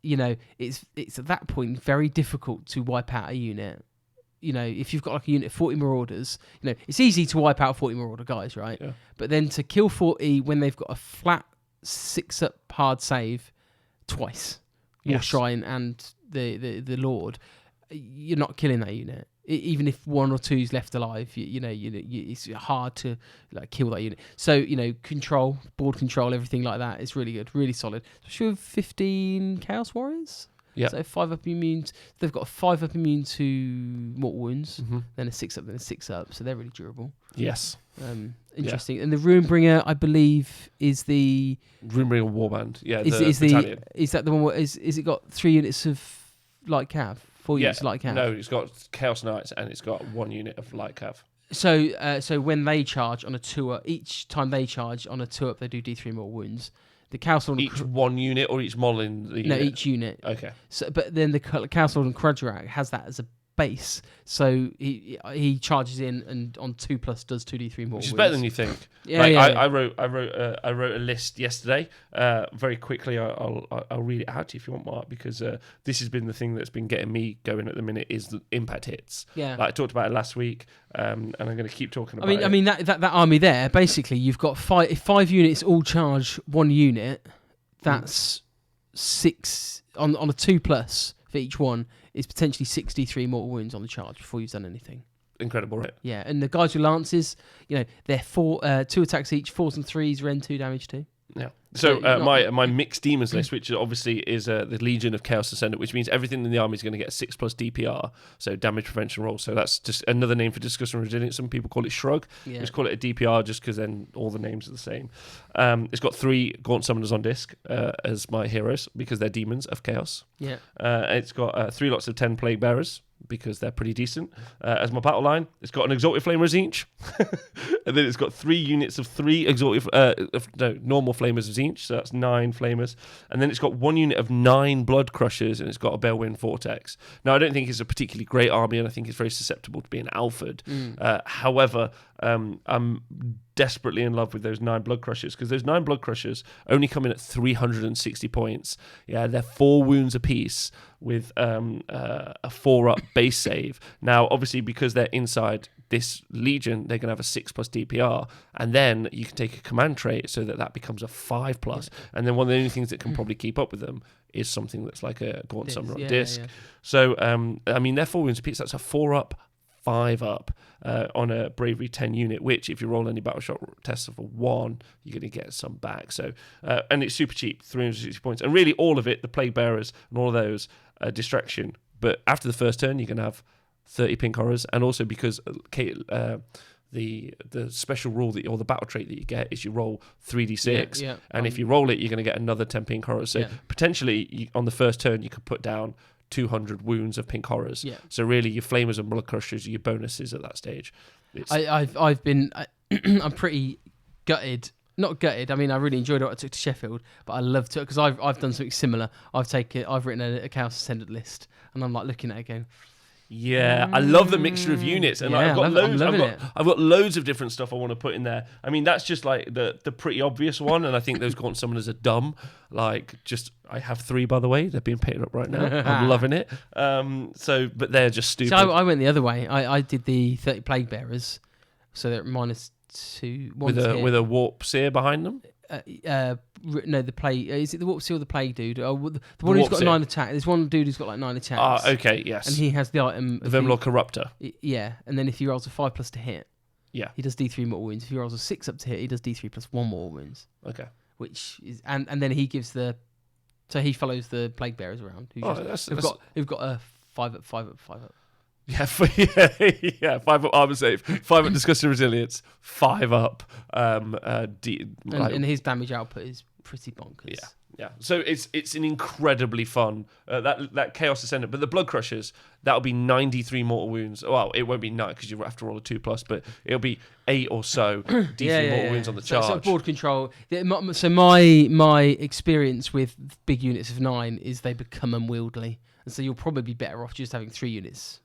it's at that point very difficult to wipe out a unit. If you've got like a unit of 40 Marauders, it's easy to wipe out 40 Marauder guys, right? Yeah. But then to kill 40 when they've got a flat 6-up hard save twice, War Shrine and the Lord, you're not killing that unit. Even if 1 or 2's left alive, it's hard to like kill that unit. So control, board control, everything like that is really good, really solid. Especially with 15 Chaos Warriors. Yeah. So 5-up immune. They've got a 5-up immune to mortal wounds, then a 6-up, then a 6-up. So they're really durable. Yes. Interesting. And the Runebringer, I believe, is the Runebringer Warband. Yeah. Is battalion. Is that the one? Is it got 3 units of light cav? 4 units of light cav? No, it's got Chaos Knights and it's got 1 unit of light cav. So when they charge on a 2-up, each time they charge on a 2-up, they do D3 more wounds. The Chaos Lord each one unit or each model in the unit? No, each unit. Okay. So, but then the Chaos Lord and Krudrak has that as a base, so he charges in and on 2+ does 2d3 more. Which is better than you think. I wrote a list yesterday. Very quickly, I'll read it out to you if you want, Mark, because this has been the thing that's been getting me going at the minute is the impact hits. Yeah, like I talked about it last week, and I'm going to keep talking about it. I mean that army there, basically you've got 5 units all charge 1 unit. That's 6 on a 2+ for each one. Is potentially 63 mortal wounds on the charge before you've done anything. Incredible, right? Yeah, and the guys with lances, they're 2 attacks each, 4s and 3s, Ren 2 damage too. Yeah. So my mixed demons list, which obviously is the Legion of Chaos Ascendant, which means everything in the army is going to get 6+ DPR, so damage prevention roll. So that's just another name for Disgusting Resilience. Some people call it Shrug. Yeah. Just call it a DPR just because then all the names are the same. It's got 3 Gaunt Summoners on disc as my heroes because they're demons of chaos. Yeah. It's got 3 lots of 10 Plague Bearers because they're pretty decent. As my battle line, it's got an Exalted Flamers each. And then it's got 3 units of 3 normal Flamers each, so that's 9 Flamers. And then it's got 1 unit of 9 Blood Crushers, and it's got a Bellwind Vortex. Now, I don't think it's a particularly great army, and I think it's very susceptible to being alphaed. However, I'm desperately in love with those 9 Blood Crushers because those 9 Blood Crushers only come in at 360 points. Yeah, they're 4 wounds apiece with a 4-up base save. Now, obviously, because they're inside this Legion, they're going to have a 6+ DPR, and then you can take a command trait so that becomes a 5+. And then one of the only things that can probably keep up with them is something that's like a Gaunt Summoner on disc. Yeah. So, I mean, they're 4 wounds apiece. That's a 4-up, 5-up on a Bravery 10 unit, which if you roll any battle shot tests of a 1, you're going to get some back. So, and it's super cheap, 360 points. And really all of it, the Plague Bearers and all of those, distraction. But after the first turn, you're going to have 30 pink horrors. And also because the special rule or the battle trait that you get is you roll 3d6. And if you roll it, you're going to get another 10 pink horrors. So potentially on the first turn, you could put down 200 wounds of pink horrors. Yeah. So really, your Flamers and Blood Crushers are your bonuses at that stage. I've been I'm pretty gutted. Not gutted. I mean, I really enjoyed what I took to Sheffield, but I loved it because I've done something similar. I've written a Chaos Ascendant list, and I'm like looking at it going. Yeah, I love the mixture of units, and I've got loads of different stuff I want to put in there. I mean, that's just like the pretty obvious one, and I think those Gaunt Summoners are dumb. I have 3, by the way. They're being painted up right now. I'm loving it. But they're just stupid. So I went the other way. I did the 30 Plague Bearers, so they're -2. With a Warp Seer behind them. No, the plague. Is it the Warp Seal or the Plague dude? The one who's got 9 attack. There's one dude who's got like 9 attacks. Okay, yes. And he has the item. The Vermlord Corruptor. Yeah, and then if he rolls a 5+ to hit, he does D3 mortal wounds. If he rolls a 6-up to hit, he does D3 + 1 mortal wounds. Okay. Which is and then he gives so he follows the Plague Bearers around. Who've got a 5-up, 5-up, 5-up. Yeah, 5-up armor save, 5-up Disgusting Resilience, 5-up. And his damage output is pretty bonkers. Yeah. So it's an incredibly fun that Chaos Ascendant, but the Blood Crushers, that'll be 93 mortal wounds. Well, it won't be 9 because you have to roll a 2+, but it'll be 8 or so D3 mortal wounds on the charge. So board control. So my experience with big units of 9 is they become unwieldy. and so you'll probably be better off just having 3 units.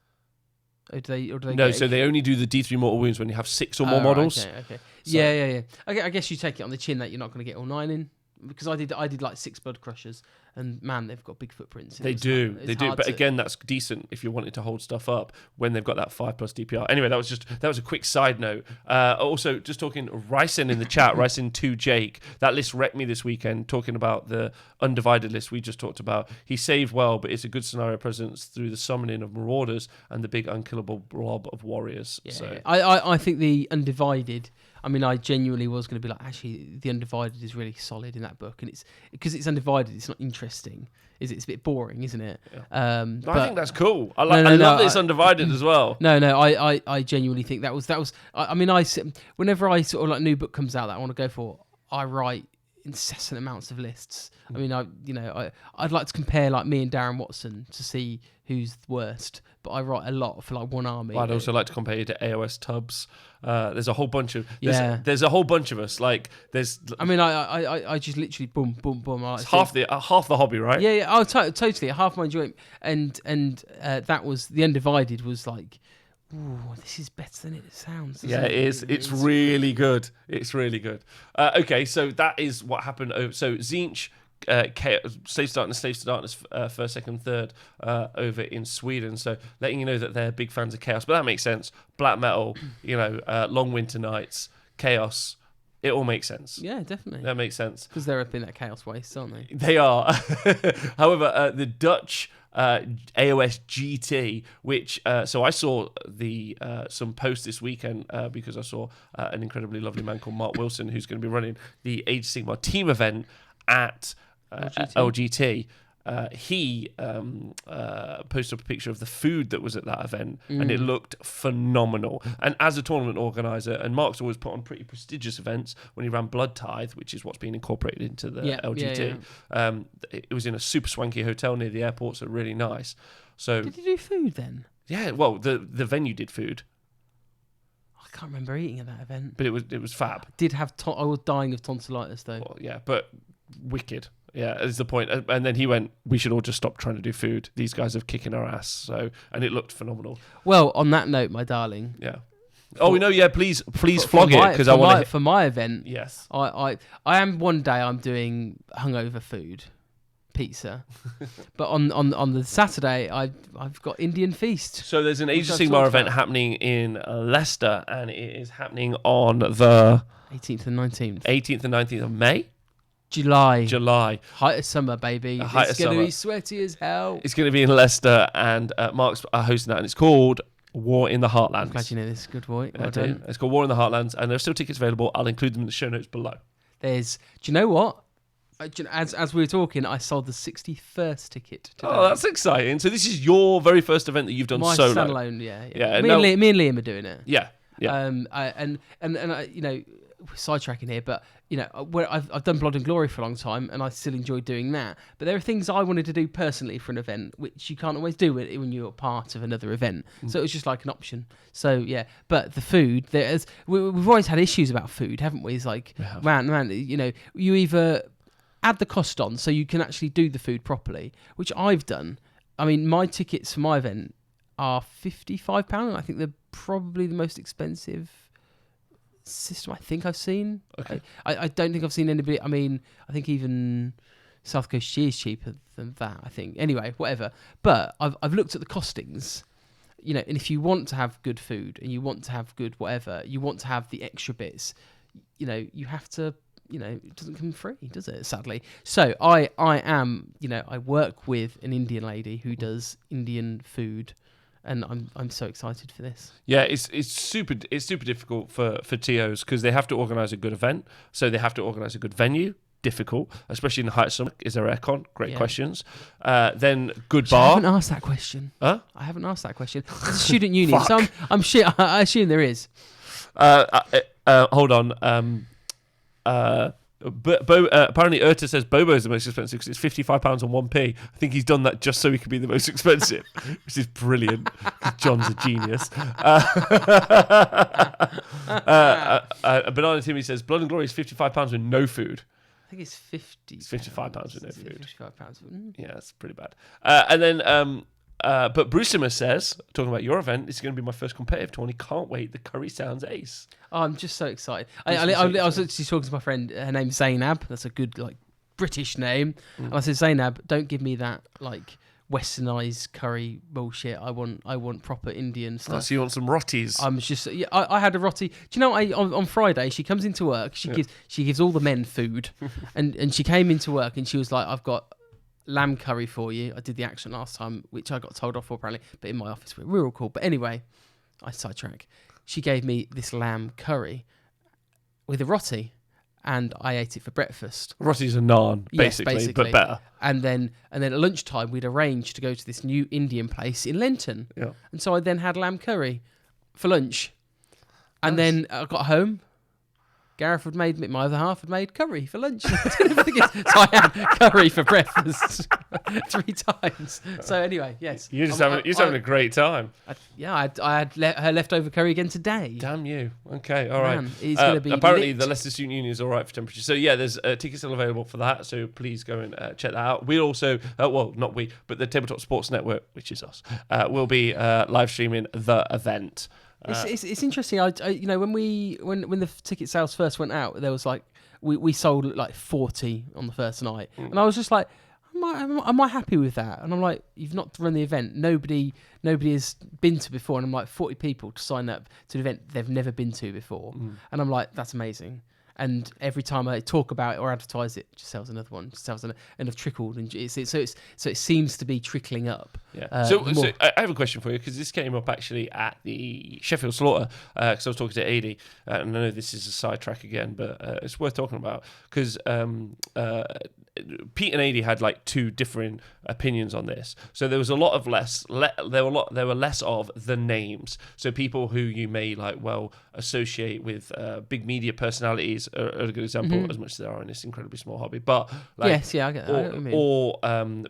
Or do they No, get so they only do the D3 mortal wounds when you have 6 or more right, models. Okay. So- Yeah. I guess you take it on the chin that you're not going to get all 9 in, because I did like 6 blood crushers, and man, they've got big footprints. They do. But again, that's decent if you're wanting to hold stuff up when they've got that 5+ DPR. Anyway, that was a quick side note. Also, just talking, Ryson in the chat, Ryson2 Jake, that list wrecked me this weekend, talking about the undivided list we just talked about. He saved well, but it's a good scenario presence through the summoning of Marauders and the big unkillable blob of warriors. Yeah, So I think the undivided. I mean, I genuinely was going to be like, actually, the undivided is really solid in that book, and it's because it's undivided. It's not interesting, is it? It's a bit boring, isn't it? Yeah. But I think that's cool. I No, love that it's undivided as well. No, I genuinely think that was. I mean, whenever I sort of like new book comes out that I want to go for, I write incessant amounts of lists. I mean, I'd like to compare like me and Darren Watson to see who's the worst, but I write a lot for like one army. I'd also like to compare you to AOS Tubbs. There's a whole bunch of Yeah. there's a whole bunch of us. Like there's I mean, I just literally boom. I it's half the hobby, right? Yeah. Oh, totally. Half my enjoyment, and that was the undivided was like, ooh, this is better than it sounds. Yeah, it is. It's really good. It's really good. Okay, so that is what happened. So Zinch, Slaves to Darkness, first, second, third over in Sweden. So letting you know that they're big fans of Chaos, but that makes sense. Black metal, long winter nights, Chaos. It all makes sense. Yeah, definitely. That makes sense. Because they're up in that Chaos waste, aren't they? They are. However, the Dutch AOS GT, which so I saw the some posts this weekend because I saw an incredibly lovely man called Mark Wilson who's going to be running the Age of Sigmar team event at LGT. He posted up a picture of the food that was at that event, and it looked phenomenal. And as a tournament organizer, and Mark's always put on pretty prestigious events when he ran Blood Tithe, which is what's been incorporated into the LGT. It was in a super swanky hotel near the airport, so really nice. So did he do food then? Yeah, well, the venue did food, I can't remember eating at that event. but it was fab. Did have I was dying of tonsillitis though. Well, yeah, but wicked. Yeah, is the point. And then he went, we should all just stop trying to do food. These guys are kicking our ass. So, and it looked phenomenal. Well, on that note, my darling. Yeah. Oh, no, yeah, please flog it, because I want to... For my event, Yes. I am one day I'm doing hungover food, pizza. But on the Saturday, I've got Indian feast. So there's an Age of I've Sigmar talked event about. happening in Leicester, and it is happening on the 18th and 19th. 18th and 19th of May? July. Height of summer, baby. Height It's of going to summer. be sweaty as hell. It's going to be in Leicester, and Mark's hosting that, and it's called War in the Heartlands. I'm glad you know this. Good boy. Well I do. done. It's called War in the Heartlands, and there's still tickets available. I'll include them in the show notes below. Do you know what? As we were talking, I sold the 61st ticket today. Oh, that's exciting. So this is your very first event that you've done my solo. standalone. Yeah. Yeah, Me and Liam are doing it. Yeah. And we're sidetracking here, but where I've done Blood and Glory for a long time, and I still enjoy doing that. But there are things I wanted to do personally for an event, which you can't always do when you're part of another event. So it was just like an option. So yeah, but the food, we've always had issues about food, haven't we? It's like, man, you either add the cost on so you can actually do the food properly, which I've done. I mean, my tickets for my event are £55, and I think they're probably the most expensive system I think I've seen. Okay. I don't think I've seen anybody. I mean, I think even South Coast G is cheaper than that, I think. Anyway, whatever. But I've looked at the costings, and if you want to have good food and you want to have good whatever, you want to have the extra bits, you have to, it doesn't come free, does it? Sadly. So I am, I work with an Indian lady who does Indian food. And I'm so excited for this. Yeah, it's super difficult for TOs because they have to organise a good event, so they have to organise a good venue. Difficult, especially in the height of summer. Is there aircon? Great questions. Then good bar. I haven't asked that question. Huh? I haven't asked that question. It's a student union, so I assume there is. Hold on. But apparently Urta says Bobo is the most expensive because it's £55 on 1p. I think he's done that just so he can be the most expensive, which is brilliant. John's a genius. Banana Timmy says Blood and Glory is £55 with no food. think it's 50. It's £55 with no food. £55. Yeah, that's pretty bad. And then, but Brucimus says, talking about your event, this is going to be my first competitive tourney. Can't wait. The curry sounds ace. Oh, I'm just so excited. I was actually talking to my friend. Her name's Zainab. That's a good British name. And I said, Zainab, don't give me that westernized curry bullshit. I want proper Indian stuff. Oh, so you want some rotis? I'm just I had a roti. Do you know on Friday she comes into work. She gives all the men food, and she came into work and she was like, I've got lamb curry for you. I did the accent last time, which I got told off for apparently, but in my office we're all cool. But anyway, I sidetrack. She gave me this lamb curry with a roti. And I ate it for breakfast. Roti's a naan, basically, but better. And then at lunchtime, we'd arranged to go to this new Indian place in Lenton. Yeah. And so I then had lamb curry for lunch. And then I got home. Gareth my other half had made curry for lunch. So I had curry for breakfast 3 times. So anyway, yes. You're just having a great time. I had her leftover curry again today. Damn you. Okay, all right. It's going to be apparently lit. the Leicester Student Union is all right for temperature. So yeah, there's tickets still available for that. So please go and check that out. We'll also, not we, but the Tabletop Sports Network, which is us, will be live streaming the event. It's interesting. When the ticket sales first went out, there was we sold 40 on the first night, and I was just like, am I happy with that? And I'm like, you've not run the event. Nobody has been to before, and I'm like 40 people to sign up to an event they've never been to before, and I'm like, that's amazing. And every time I talk about it or advertise it, just sells another one, and have trickled, and so it seems to be trickling up. Yeah. So I have a question for you, because this came up actually at the Sheffield Slaughter, because I was talking to AD, and I know this is a sidetrack again, but it's worth talking about, because Pete and AD had 2 different opinions on this. So there was a lot of there were less of the names. So people who you may associate with big media personalities are a good example, as much as there are in this incredibly small hobby. But yes, yeah, I get that. I know what you mean. Or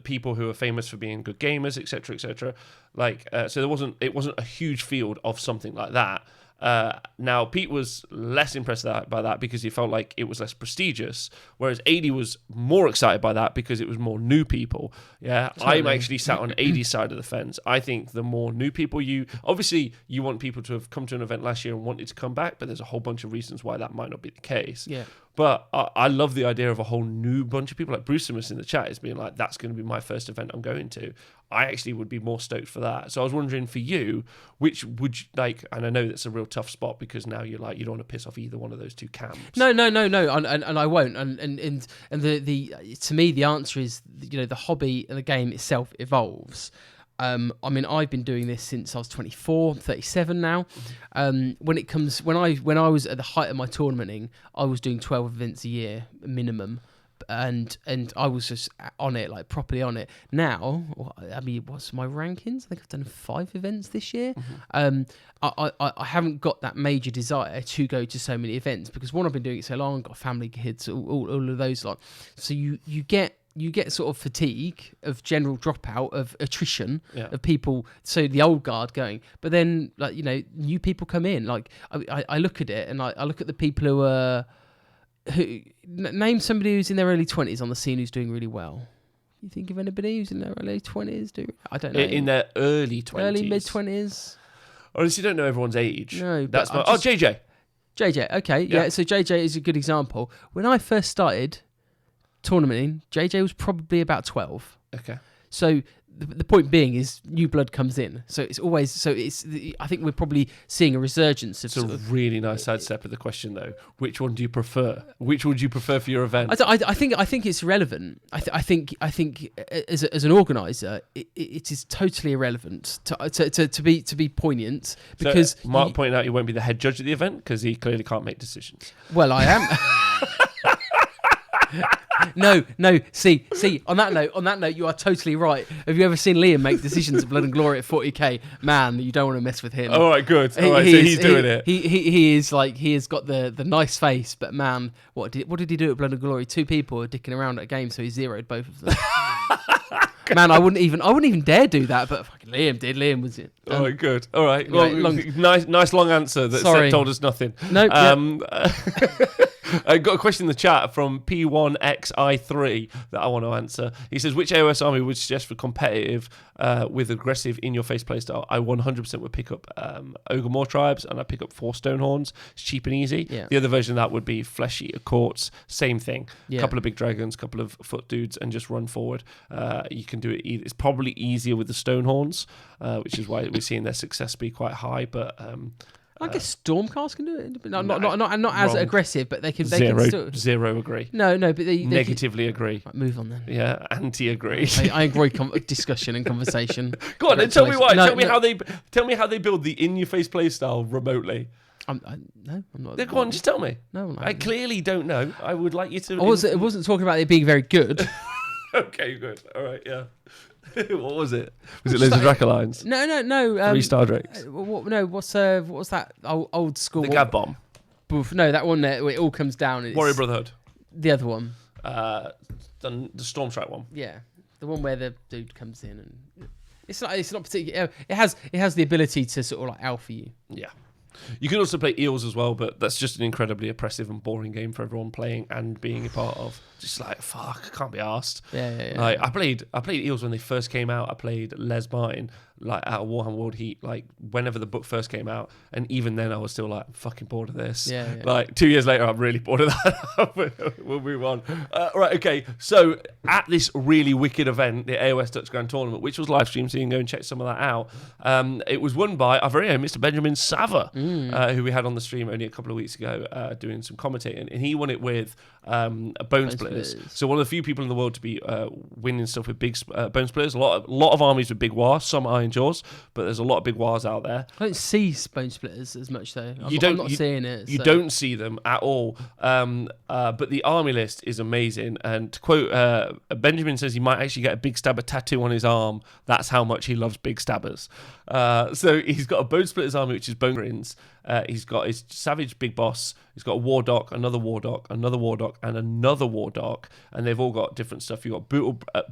people who are famous for being good gamers, etc., etc. So it wasn't a huge field of something like that. Now Pete was less impressed by that because he felt like it was less prestigious, whereas AD was more excited by that because it was more new people. Yeah, totally. I'm actually sat on AD's side of the fence. I think the more new people you want people to have come to an event last year and wanted to come back, but there's a whole bunch of reasons why that might not be the case. Yeah. But I love the idea of a whole new bunch of people, like Brucimus in the chat is being like, that's going to be my first event I'm going to. I actually would be more stoked for that. So I was wondering for you, which would you like? And I know that's a real tough spot because now you're like, you don't want to piss off either one of those 2 camps. No, and I won't. And the to me the answer is, the hobby and the game itself evolves. I've been doing this since I was 24, 37 now. When I was at the height of my tournamenting, I was doing 12 events a year minimum, and I was just on it, properly on it. Now, what's my rankings? I think I've done 5 events this year. I haven't got that major desire to go to so many events because one, I've been doing it so long, I've got family, kids, all of those lot. So you get sort of fatigue of general dropout, of attrition of people. So the old guard going, but then new people come in. I look at it and I look at the people who name somebody who's in their early 20s on the scene who's doing really well. You think of anybody who's in their early 20s? I don't know. In their early 20s, early mid 20s. Honestly, you don't know everyone's age. No, that's JJ. JJ, okay, yeah. So JJ is a good example. When I first started tournamenting, JJ was probably about 12. Okay. So the point being is new blood comes in. So it's always I think we're probably seeing a resurgence of. It's a really nice sidestep of the question though. Which one do you prefer? Which would you prefer for your event? I think it's relevant. I think as an organizer, it is totally irrelevant to be poignant because so Mark pointed out he won't be the head judge at the event because he clearly can't make decisions. Well, I am. No. See. On that note, you are totally right. Have you ever seen Liam make decisions at Blood and Glory at 40k? Man, you don't want to mess with him. All right, good. All right, so he's doing it. He is he has got the nice face, but man, what did he do at Blood and Glory? 2 people were dicking around at a game, so he zeroed both of them. Man, I wouldn't even dare do that, but fucking Liam did. Liam was it. All right, good. All right. Well, nice long answer that told us nothing. No. I got a question in the chat from P1XI3 that I want to answer. He says, which AOS army would suggest for competitive with aggressive in-your-face playstyle? I 100% would pick up Ogre Moor Tribes, and I'd pick up 4 Stonehorns. It's cheap and easy. Yeah. The other version of that would be Flesh Eater Courts. Same thing. A Yeah. couple of big dragons, couple of foot dudes, and just run forward. You can do it. It's probably easier with the Stonehorns, which is why we're seeing their success be quite high. But I guess Stormcast can do it. Not as wrong. aggressive, but they can Zero agree. No, but they Negatively agree. Right, move on then. Yeah, anti-agree. I enjoy discussion and conversation. Go on, then tell me why. No, tell me how they build the in-your-face playstyle remotely. No, I'm not. Yeah, go on, just tell me. No, I clearly don't know. I would like you to. I wasn't talking about it being very good. Okay, good. All right, yeah. What was it? Was it loads of Dracolines? No. 3-star Drakes. What's that old school? The Gab Bomb. No, that one there where it all comes down. It's Warrior Brotherhood. The other one. The Stormstrike one. Yeah, the one where the dude comes in and it's not particularly. It has the ability to sort of like alpha you. Yeah. You can also play Eels as well, but that's just an incredibly oppressive and boring game for everyone playing and being a part of. Just like, fuck, I can't be arsed. Yeah. Like, I played Eels when they first came out. I played Les Martin, like, out of Warhammer World Heat, like, whenever the book first came out. And even then, I was still like, I'm fucking bored of this. Yeah. Like, 2 years later, I'm really bored of that. We'll move on. Right, okay. So, at this really wicked event, the AOS Dutch Grand Tournament, which was live streamed, so you can go and check some of that out. It was won by our very own Mr. Benjamin Sava, who we had on the stream only a couple of weeks ago, doing some commentating. And he won it with Bone Splitters. So one of the few people in the world to be winning stuff with big Bone Splitters. A lot of armies with big wars, some Iron Jaws, but there's a lot of big wars out there. I don't see Bone Splitters as much though. I'm not seeing it. You don't see them at all. But the army list is amazing. And to quote, Benjamin says he might actually get a big stabber tattoo on his arm. That's how much he loves big stabbers. So he's got a Bone Splitters army, which is Bone Grins. He's got his Savage Big Boss. He's got a War Doc, another War Doc, another War Doc, and another War Doc. And they've all got different stuff. You've got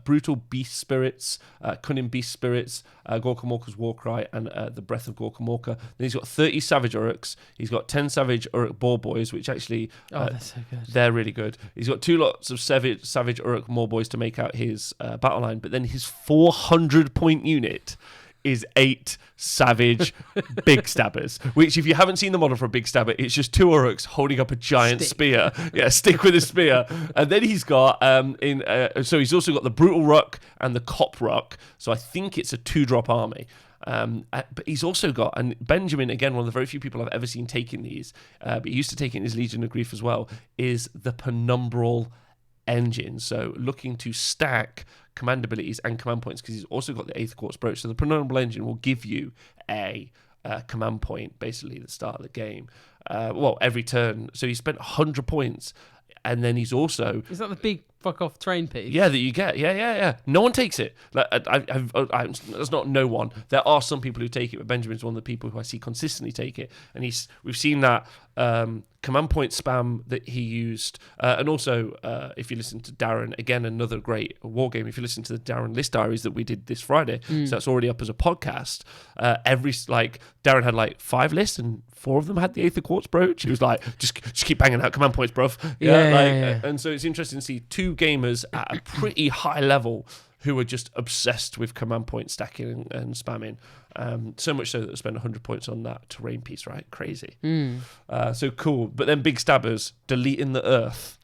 Brutal Beast Spirits, Cunning Beast Spirits, Gorka Morka's War Cry, and the Breath of Gorka Morka. Then he's got 30 Savage Uruks. He's got 10 Savage Uruk Boar Boys, which actually... they're so good. They're really good. He's got 2 lots of Savage Uruk Moor Boys to make out his battle line. But then his 400-point unit is 8 Savage Big Stabbers, which if you haven't seen the model for a Big Stabber, it's just 2 Uruks holding up a giant spear. Yeah, stick with a spear. And then he's got, so he's also got the Brutal Ruck and the Cop Ruck. So I think it's a 2-drop army. But he's also got, and Benjamin, again, one of the very few people I've ever seen taking these, but he used to take it in his Legion of Grief as well, is the Penumbral Engine. So looking to stack command abilities and command points, because he's also got the 8th Quartz Brooch. So the Penumbral Engine will give you a command point basically at the start of the game. Every turn. So he spent 100 points. And then he's also... Is that the big fuck off train piece? Yeah, that you get. Yeah. No one takes it. Like, there's not no one. There are some people who take it, but Benjamin's one of the people who I see consistently take it. And we've seen that command point spam that he used. And also, if you listen to Darren, again, another great war game. If you listen to the Darren List Diaries that we did this Friday, so that's already up as a podcast. Darren had 5 lists and 4 of them had the 8th Quartz Brooch. He was like, just keep banging out command points, bruv. Yeah. And so it's interesting to see 2 gamers at a pretty high level who are just obsessed with command point stacking and spamming. So much so that they spend 100 points on that terrain piece, right? Crazy. So cool. But then Big Stabbers deleting the earth.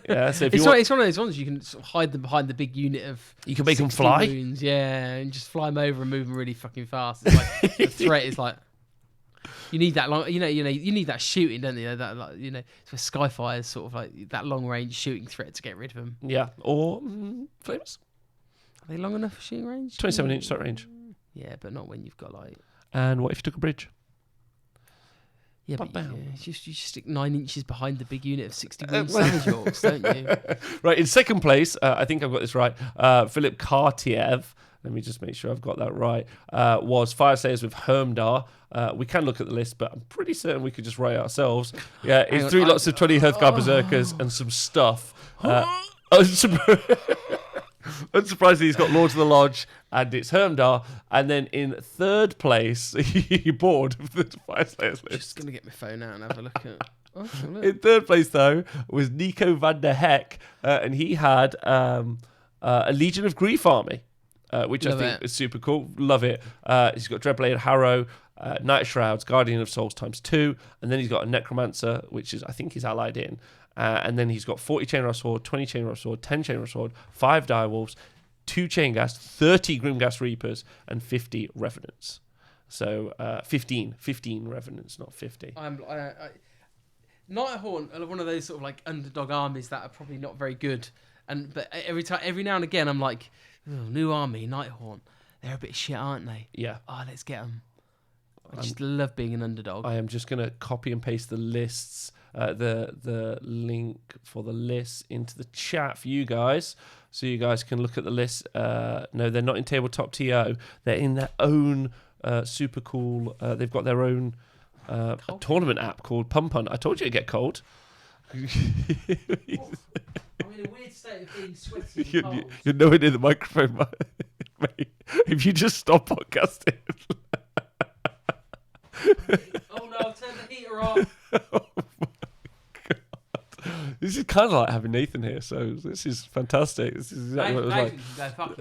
Yeah, so it's one of those ones you can sort of hide them behind the big unit of... You can make them fly? Moons, yeah, and just fly them over and move them really fucking fast. It's like the threat is like... You need that long, you need that shooting, don't you? That so Skyfire is sort of like that long range shooting threat to get rid of them. Yeah, or flames. Are they long enough for shooting range? 27-inch shot range. Yeah, but not when you've got like. And what if you took a bridge? Yeah, but you just stick 9 inches behind the big unit of 60 Savage Orcs, don't you? Right, in second place, I think I've got this right. Philip Kartiev. Let me just make sure I've got that right. Was Fire Slayers with Hermdar. We can look at the list, but I'm pretty certain we could just write it ourselves. Yeah, it's 3 lots of 20 Hearthguard Berserkers and some stuff. Unsurprisingly, he's got Lords of the Lodge and it's Hermdar. And then in third place, you're bored of the Fire Slayers list. Just going to get my phone out and have a look at Oh, look. In third place, though, was Nico van der Heck, and he had a Legion of Grief army, which Love I think it. is super cool. Love it. He's got Dreadblade Harrow, Night Shrouds, Guardian of Souls ×2, and then he's got a Necromancer, which is I think he's allied in. And then he's got 40 Chainmail Sword, 20 Chainmail Sword, 10 Chainmail Sword, 5 Direwolves, 2 Chainghast, 30 Grimghast Reapers, and 50 Revenants. So 15 Revenants, not 50. Nighthorn are one of those sort of like underdog armies that are probably not very good. But every now and again, I'm like, new army, Nighthorn. They're a bit shit, aren't they? Yeah. Oh, let's get them. I just love being an underdog. I am just going to copy and paste the lists, the link for the lists into the chat for you guys, so you guys can look at the list. No, they're not in Tabletop TO. They're in their own super cool. They've got their own tournament app called Pump Hunt. I told you it'd get cold. I'm in a weird state of being sweaty and cold. You're nowhere near the microphone, mate. If you just stop podcasting. Oh no, I've turned the heater off. Oh my God. This is kind of like having Nathan here, so this is fantastic. This is exactly what it was like. Go fuck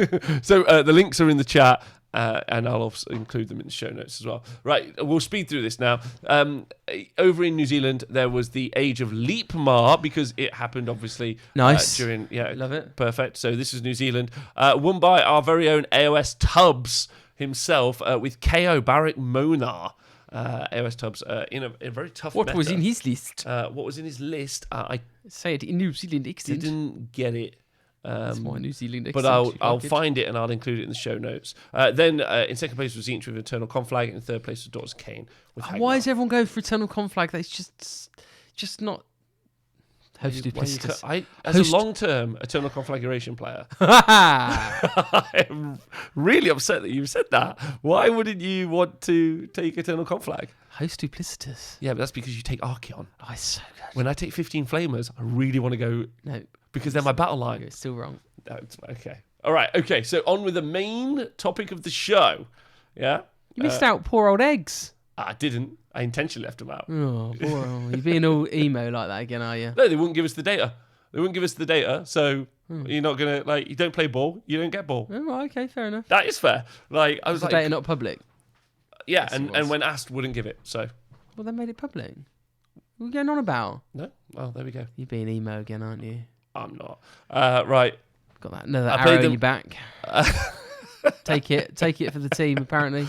himself. So the links are in the chat, and I'll also include them in the show notes as well. Right, we'll speed through this now. Over in New Zealand, there was the Age of Leapmar, because it happened, obviously, Nice. during... Yeah, Love it. Perfect. So this is New Zealand. Won by our very own AOS Tubbs himself, with KO Barrick Monar. AOS Tubbs in a very tough What meta. was in his list? What was in his list? I Say it in New Zealand accent. didn't get it. That's my New Zealand accent. But I'll find it and I'll include it in the show notes. Then in second place was Zinch with Eternal Conflag, and in third place was Daughters of Cain with Why Hagnar. is everyone going for Eternal Conflag? That's just not host duplicitous. As a long-term Eternal Conflagration player, Host I am really upset that you said that. Why wouldn't you want to take Eternal Conflag? duplicitous. Yeah, but that's because you take Archaon. Oh, it's so good. When I take 15 Flamers, I really want to go No, because they're my battle line. you're still wrong. Okay. All right. Okay. So on with the main topic of the show. Yeah. You missed out poor old eggs. I didn't. I intentionally left them out. Oh, poor old. You're being all emo like that again, are you? No, they wouldn't give us the data. So you're not gonna you don't play ball, you don't get ball. Oh, right, okay, fair enough. That is fair. I was The like, data not public. yeah, Yes, it and was. when asked, wouldn't give it. So Well, they made it public. What are you going on about? no. Well, there we go. You're being emo again, aren't you? I'm not. Right. Got that another I played arrow in them- your back. Take it for the team. Apparently,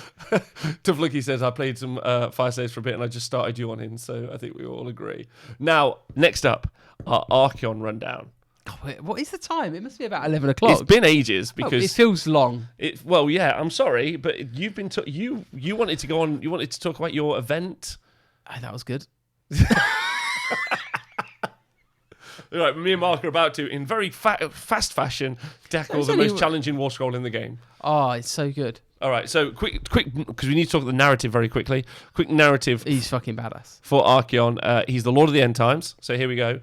Tough Lucky says I played some Fire Slaves for a bit and I just started you on in, so I think we all agree. Now, next up, our Archaon rundown. God, wait, what is the time? It must be about 11 o'clock. It's been ages Oh, because it feels long. well, yeah. I'm sorry, but you've been you wanted to go on. You wanted to talk about your event. Oh, that was good. All right, me and Mark are about to, in very fast fashion, tackle It's the only- most challenging war scroll in the game. Oh, it's so good. All right, so quick, because we need to talk the narrative very quickly. Quick narrative He's fucking badass. for Archaon. He's the Lord of the End Times. So here we go.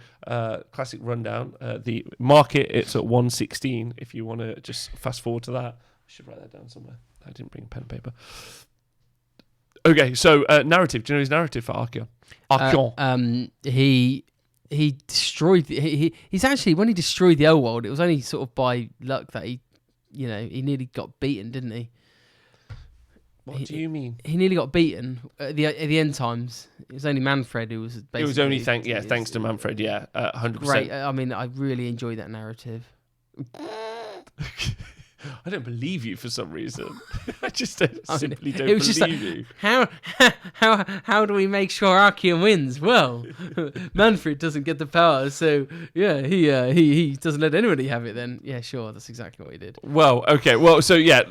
Classic rundown. The market, it's at 116. If you want to just fast forward to that, I should write that down somewhere. I didn't bring pen and paper. Okay, so narrative. Do you know his narrative for Archaon? Archaon. He destroyed. He's actually, when he destroyed the old world, it was only sort of by luck that he nearly got beaten, didn't he? What do you mean? He nearly got beaten at the end times. It was only Manfred who was basically... It was only thanks to Manfred. Yeah, 100%. Great. I mean, I really enjoyed that narrative. I don't believe you for some reason. I just simply don't it was just believe like, you. how do we make sure Archaon wins? Well, Manfred doesn't get the power, so yeah, he doesn't let anybody have it. Then yeah, sure, that's exactly what he did. Well, okay. Well, so yeah,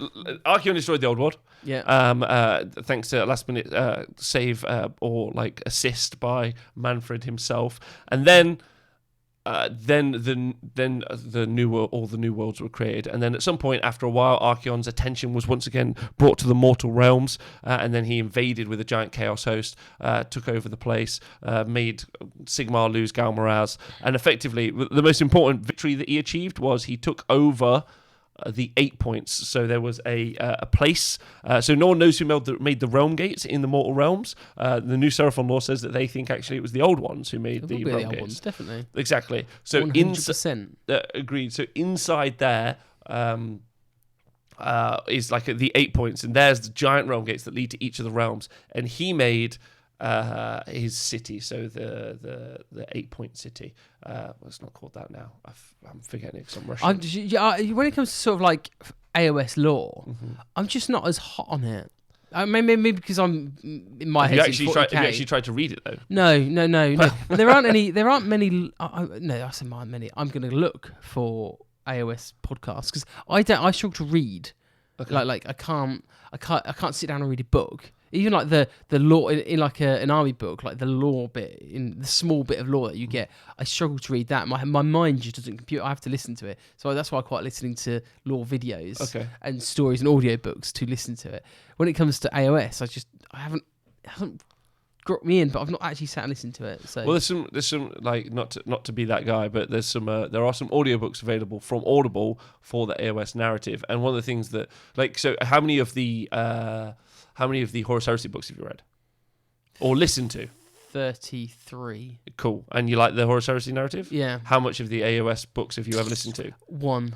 Archaon destroyed the old world. Yeah. Thanks to a last minute save or assist by Manfred himself, and then the new world, all the new worlds were created, and then at some point after a while, Archaon's attention was once again brought to the mortal realms, and then he invaded with a giant chaos host, took over the place, made Sigmar lose Galmaraz, and effectively the most important victory that he achieved was he took over the 8 points. So there was a place. So no one knows who made the realm gates in the mortal realms. The new Seraphon lore says that they think actually it was the old ones who made the realm gates. Ones, definitely. Exactly. So 100%. Agreed. So inside there is like the 8 points, and there's the giant realm gates that lead to each of the realms. And he made his city, so the 8-point city. Well, it's not called that now. I'm forgetting it because I'm Russian. When it comes to sort of like AOS lore, I'm just not as hot on it. Maybe because I'm in my head. Have you actually tried to read it though? No. There aren't any. There aren't many. No, I say many. I'm going to look for AOS podcasts because I struggle to read. Okay. Like I can't sit down and read a book. Even like the lore in like an army book, like the lore bit, in the small bit of lore that you get, I struggle to read that. My mind just doesn't compute. I have to listen to it. So that's why I quite listening to lore videos and stories and audiobooks to listen to it. When it comes to AOS, it hasn't got me in, but I've not actually sat and listened to it. So well, there's some like not to be that guy, but there are some audiobooks available from Audible for the AOS narrative. And one of the things that so how many of the Horus Heresy books have you read or listened to? 33. Cool. And you like the Horus Heresy narrative? Yeah. How much of the AOS books have you ever listened to? One.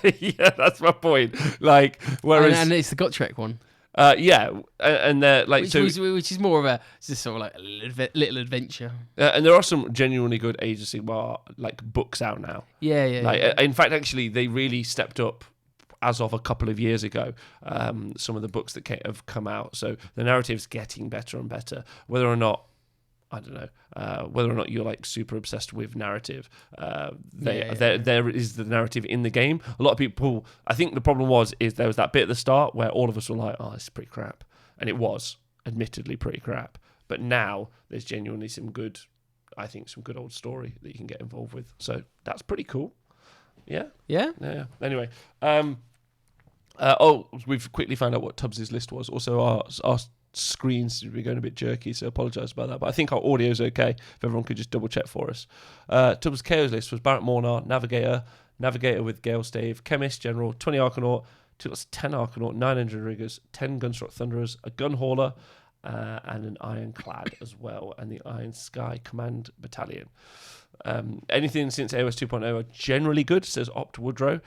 Yeah, that's my point. Like, whereas and it's the Gotrek one. Yeah, and they're like which is more of a just sort of like a little adventure. And there are some genuinely good Age of Sigmar like books out now. Yeah. In fact, actually, they really stepped up as of a couple of years ago, some of the books that have come out. So the narrative's getting better and better. Whether or not, I don't know, whether or not you're like super obsessed with narrative, there is the narrative in the game. A lot of people, I think the problem is there was that bit at the start where all of us were like, oh, this is pretty crap. And it was, admittedly, pretty crap. But now there's genuinely some good old story that you can get involved with. So that's pretty cool. Yeah. Anyway, we've quickly found out what Tubbs' list was. Also, our screens seem to be going a bit jerky, so I apologise about that. But I think our audio's okay. If everyone could just double check for us. Tubbs' KO's list was Barrett Mornar, Navigator with Gale Stave, Chemist, General, 20 Archanaut, 10 Archanaut, 900 Riggers, 10 Gunstruck Thunderers, a Gun Hauler, and an Ironclad as well, and the Iron Sky Command Battalion. Anything since AOS 2.0 are generally good, says Opt Woodrow.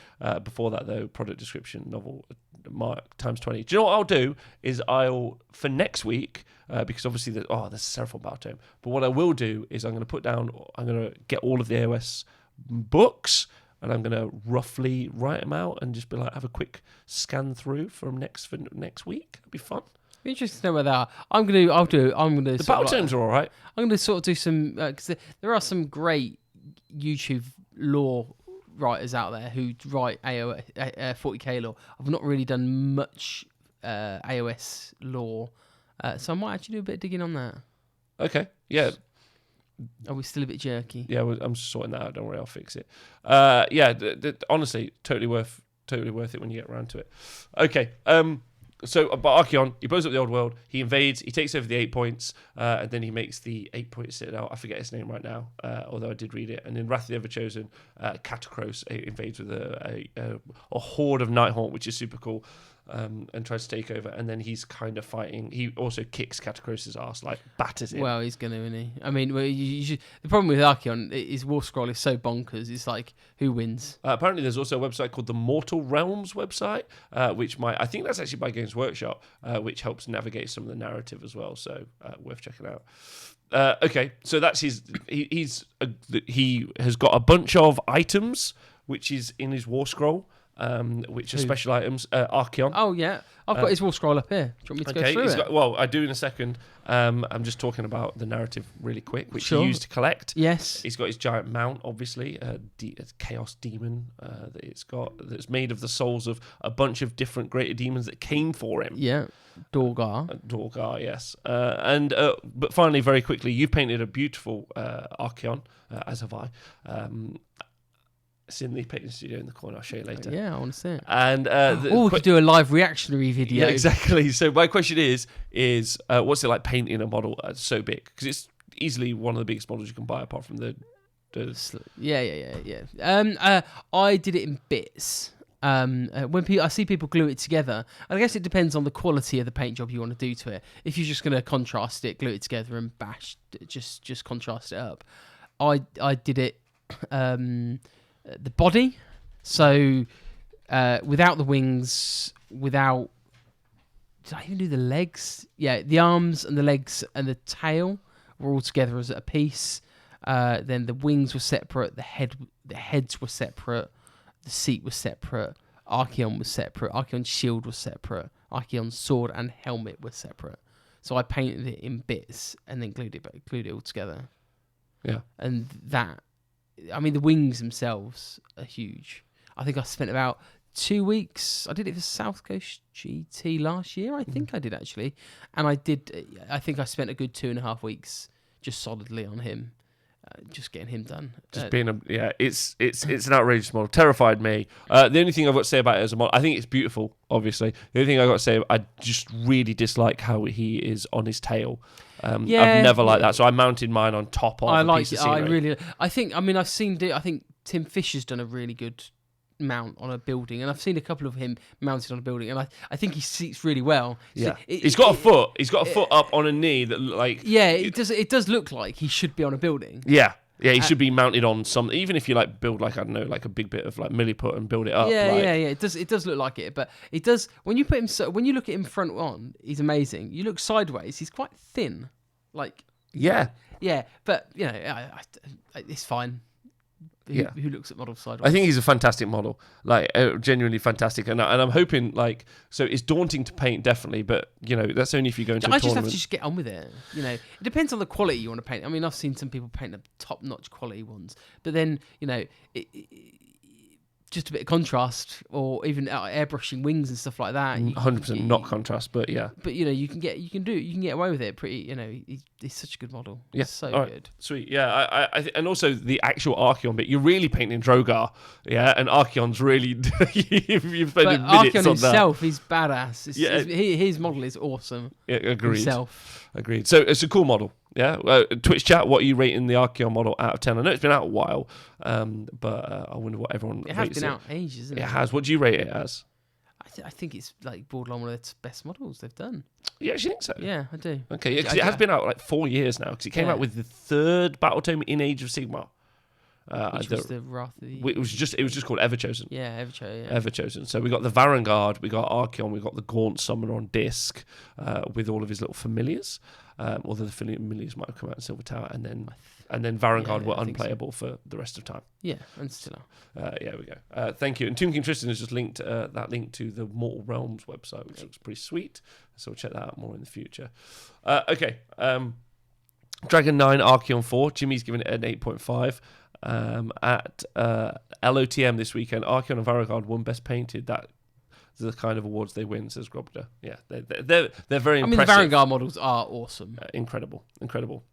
Before that, though, product description, novel, mark, times 20. Do you know what I'll do? Is for next week, because obviously there's several about him, but what I will do is I'm going to get all of the AOS books, and I'm going to roughly write them out and just be like, have a quick scan through for next week. It'd be fun. Interesting to know where they are. I'm gonna. The battle tomes are all right. I'm gonna sort of do some because there are some great YouTube lore writers out there who write AOS 40k lore. I've not really done much AOS lore, so I might actually do a bit of digging on that. Okay. Yeah. Are we still a bit jerky? Yeah, I'm sorting that out. Don't worry, I'll fix it. Honestly, totally worth it when you get around to it. Okay. So, about Archaon, he blows up the old world, he invades, he takes over the 8 points, and then he makes the 8-point citadel. I forget his name right now, although I did read it. And in Wrath of the Everchosen, Catacross invades with a horde of Nighthaunt, which is super cool, and tries to take over. And then he's kind of fighting. He also kicks Catacross's ass, like batters him. Well, he's going to, isn't he? I mean, the problem with Archaon is War Scroll is so bonkers. It's like, who wins? Apparently, there's also a website called the Mortal Realms website, which I think that's actually by Games Workshop, which helps navigate some of the narrative as well. So worth checking out. Okay, so that's his. He has got a bunch of items, which is in his War Scroll. Which are special items, Archaon. Oh, yeah. I've got his War Scroll up here. Do you want me to go through it? I do in a second. I'm just talking about the narrative really quick, which he used to collect. Yes. He's got his giant mount, obviously, a Chaos Demon that it's got, that's made of the souls of a bunch of different greater demons that came for him. Yeah. Dorgar. Dorgar, yes. But finally, very quickly, you painted a beautiful Archaon, as have I. It's in the painting studio in the corner. I'll show you later. Yeah, I want to see it. And we could do a live reactionary video. Yeah, exactly. So my question is what's it like painting a model so big? Because it's easily one of the biggest models you can buy, apart from the. Yeah. I did it in bits. I see people glue it together, I guess it depends on the quality of the paint job you want to do to it. If you're just going to contrast it, glue it together and bash, just contrast it up. I did it the body, so without the wings, without. Did I even do the legs? Yeah, the arms and the legs and the tail were all together as a piece. Then the wings were separate, the heads were separate, the seat was separate, Archaon was separate, Archaon's shield was separate, Archaon's sword and helmet were separate. So I painted it in bits and then glued it all together. Yeah. And that, I mean, the wings themselves are huge. I think I spent about 2 weeks. I did it for South Coast GT last year. I think I did actually, and I think I spent a good 2.5 weeks just solidly on him, just getting him done. Just being it's an outrageous model. Terrified me. The only thing I've got to say about it as a model, I think it's beautiful. Obviously, the only thing I've got to say, I just really dislike how he is on his tail. I've never liked that, so I mounted mine on top of. A piece of scenery. I mean, I've seen. I think Tim Fisher's done a really good mount on a building, and I've seen a couple of him mounted on a building, and I think he seats really well. Yeah, he's got a foot up on a knee that it does look like he should be on a building. Yeah, he should be mounted on some. Even if you build I don't know, a big bit of milliput and build it up. Yeah. It does look like it, but it does when you look at him front on, he's amazing. You look sideways, he's quite thin. Yeah, but it's fine. Who looks at models sideways? I think he's a fantastic model, genuinely fantastic, and I'm hoping so it's daunting to paint definitely, but that's only if you go into a tournament. I just have to just get on with it. It depends on the quality you want to paint. I mean, I've seen some people paint the top-notch quality ones, but then just a bit of contrast, or even airbrushing wings and stuff like that. 100% not contrast, but yeah. But you can get away with it. Pretty, he's such a good model. Yeah, so right. good. Sweet. Yeah, and also the actual Archaon bit. You're really painting Drogar, yeah, and Archaon's really you've spent minutes Archaon on himself, that. He's badass. His model is awesome. Yeah, agreed. Himself. Agreed. So it's a cool model. Yeah. Twitch chat, what are you rating the Archaon model out of 10? I know it's been out a while, but I wonder what everyone rates it. It has been out ages, isn't it? It has. What do you rate it as? I think it's borderline one of the best models they've done. You actually think so? Yeah, I do. Okay, because it has been out 4 years now, because it came out with the third battle tome in Age of Sigmar. Which was the Wrath of the... It was just called Everchosen. Yeah, Everchosen. Yeah. Everchosen. So we got the Varangard, we got Archaon, we got the Gaunt Summoner on disc with all of his little familiars. Although the familiars might have come out in Silver Tower, and then Varangard were unplayable for the rest of time. Yeah, and still are. Yeah, we go. Thank you. And Tomb King Tristan has just linked that link to the Mortal Realms website, which looks pretty sweet. So we'll check that out more in the future. Okay. Dragon 9, Archaon 4. Jimmy's given it an 8.5. At LOTM this weekend, Archaon and Varangard won Best Painted. That's the kind of awards they win, says Grobda. Yeah, they're very impressive. I mean, the Varangard models are awesome. Incredible.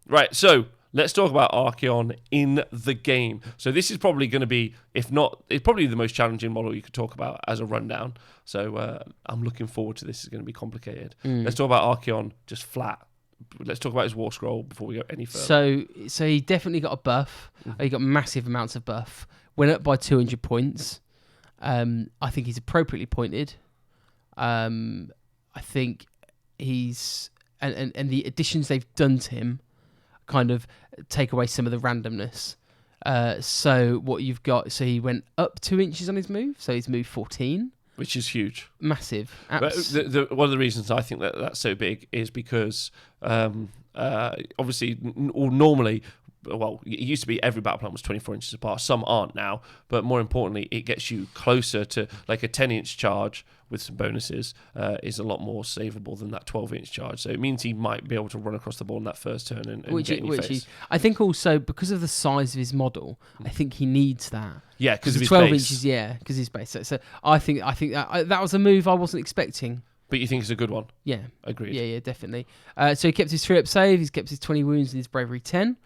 Right, so let's talk about Archaon in the game. So this is probably going to be, if not, it's probably the most challenging model you could talk about as a rundown. So I'm looking forward to this. It's going to be complicated. Let's talk about Archaon just flat. Let's talk about his war scroll before we go any further. So he definitely got a buff. He got massive amounts of buff. Went up by 200 points. I think he's appropriately pointed. I think he's and the additions they've done to him kind of take away some of the randomness. So what you've got, so he went up 2 inches on his move. So he's moved 14. Which is huge. Massive. But one of the reasons I think that's so big is because obviously normally, well, it used to be every battle plan was 24 inches apart. Some aren't now, but more importantly, it gets you closer to a 10-inch charge with some bonuses is a lot more savable than that 12-inch charge. So it means he might be able to run across the ball in that first turn and get in your face. I think also because of the size of his model, I think he needs that. Yeah, because of his 12 base. Inches. Yeah, because his base. So I think that was a move I wasn't expecting. But you think it's a good one? Yeah, agreed. Yeah, definitely. So he kept his 3-up save. He's kept his 20 wounds and his bravery 10.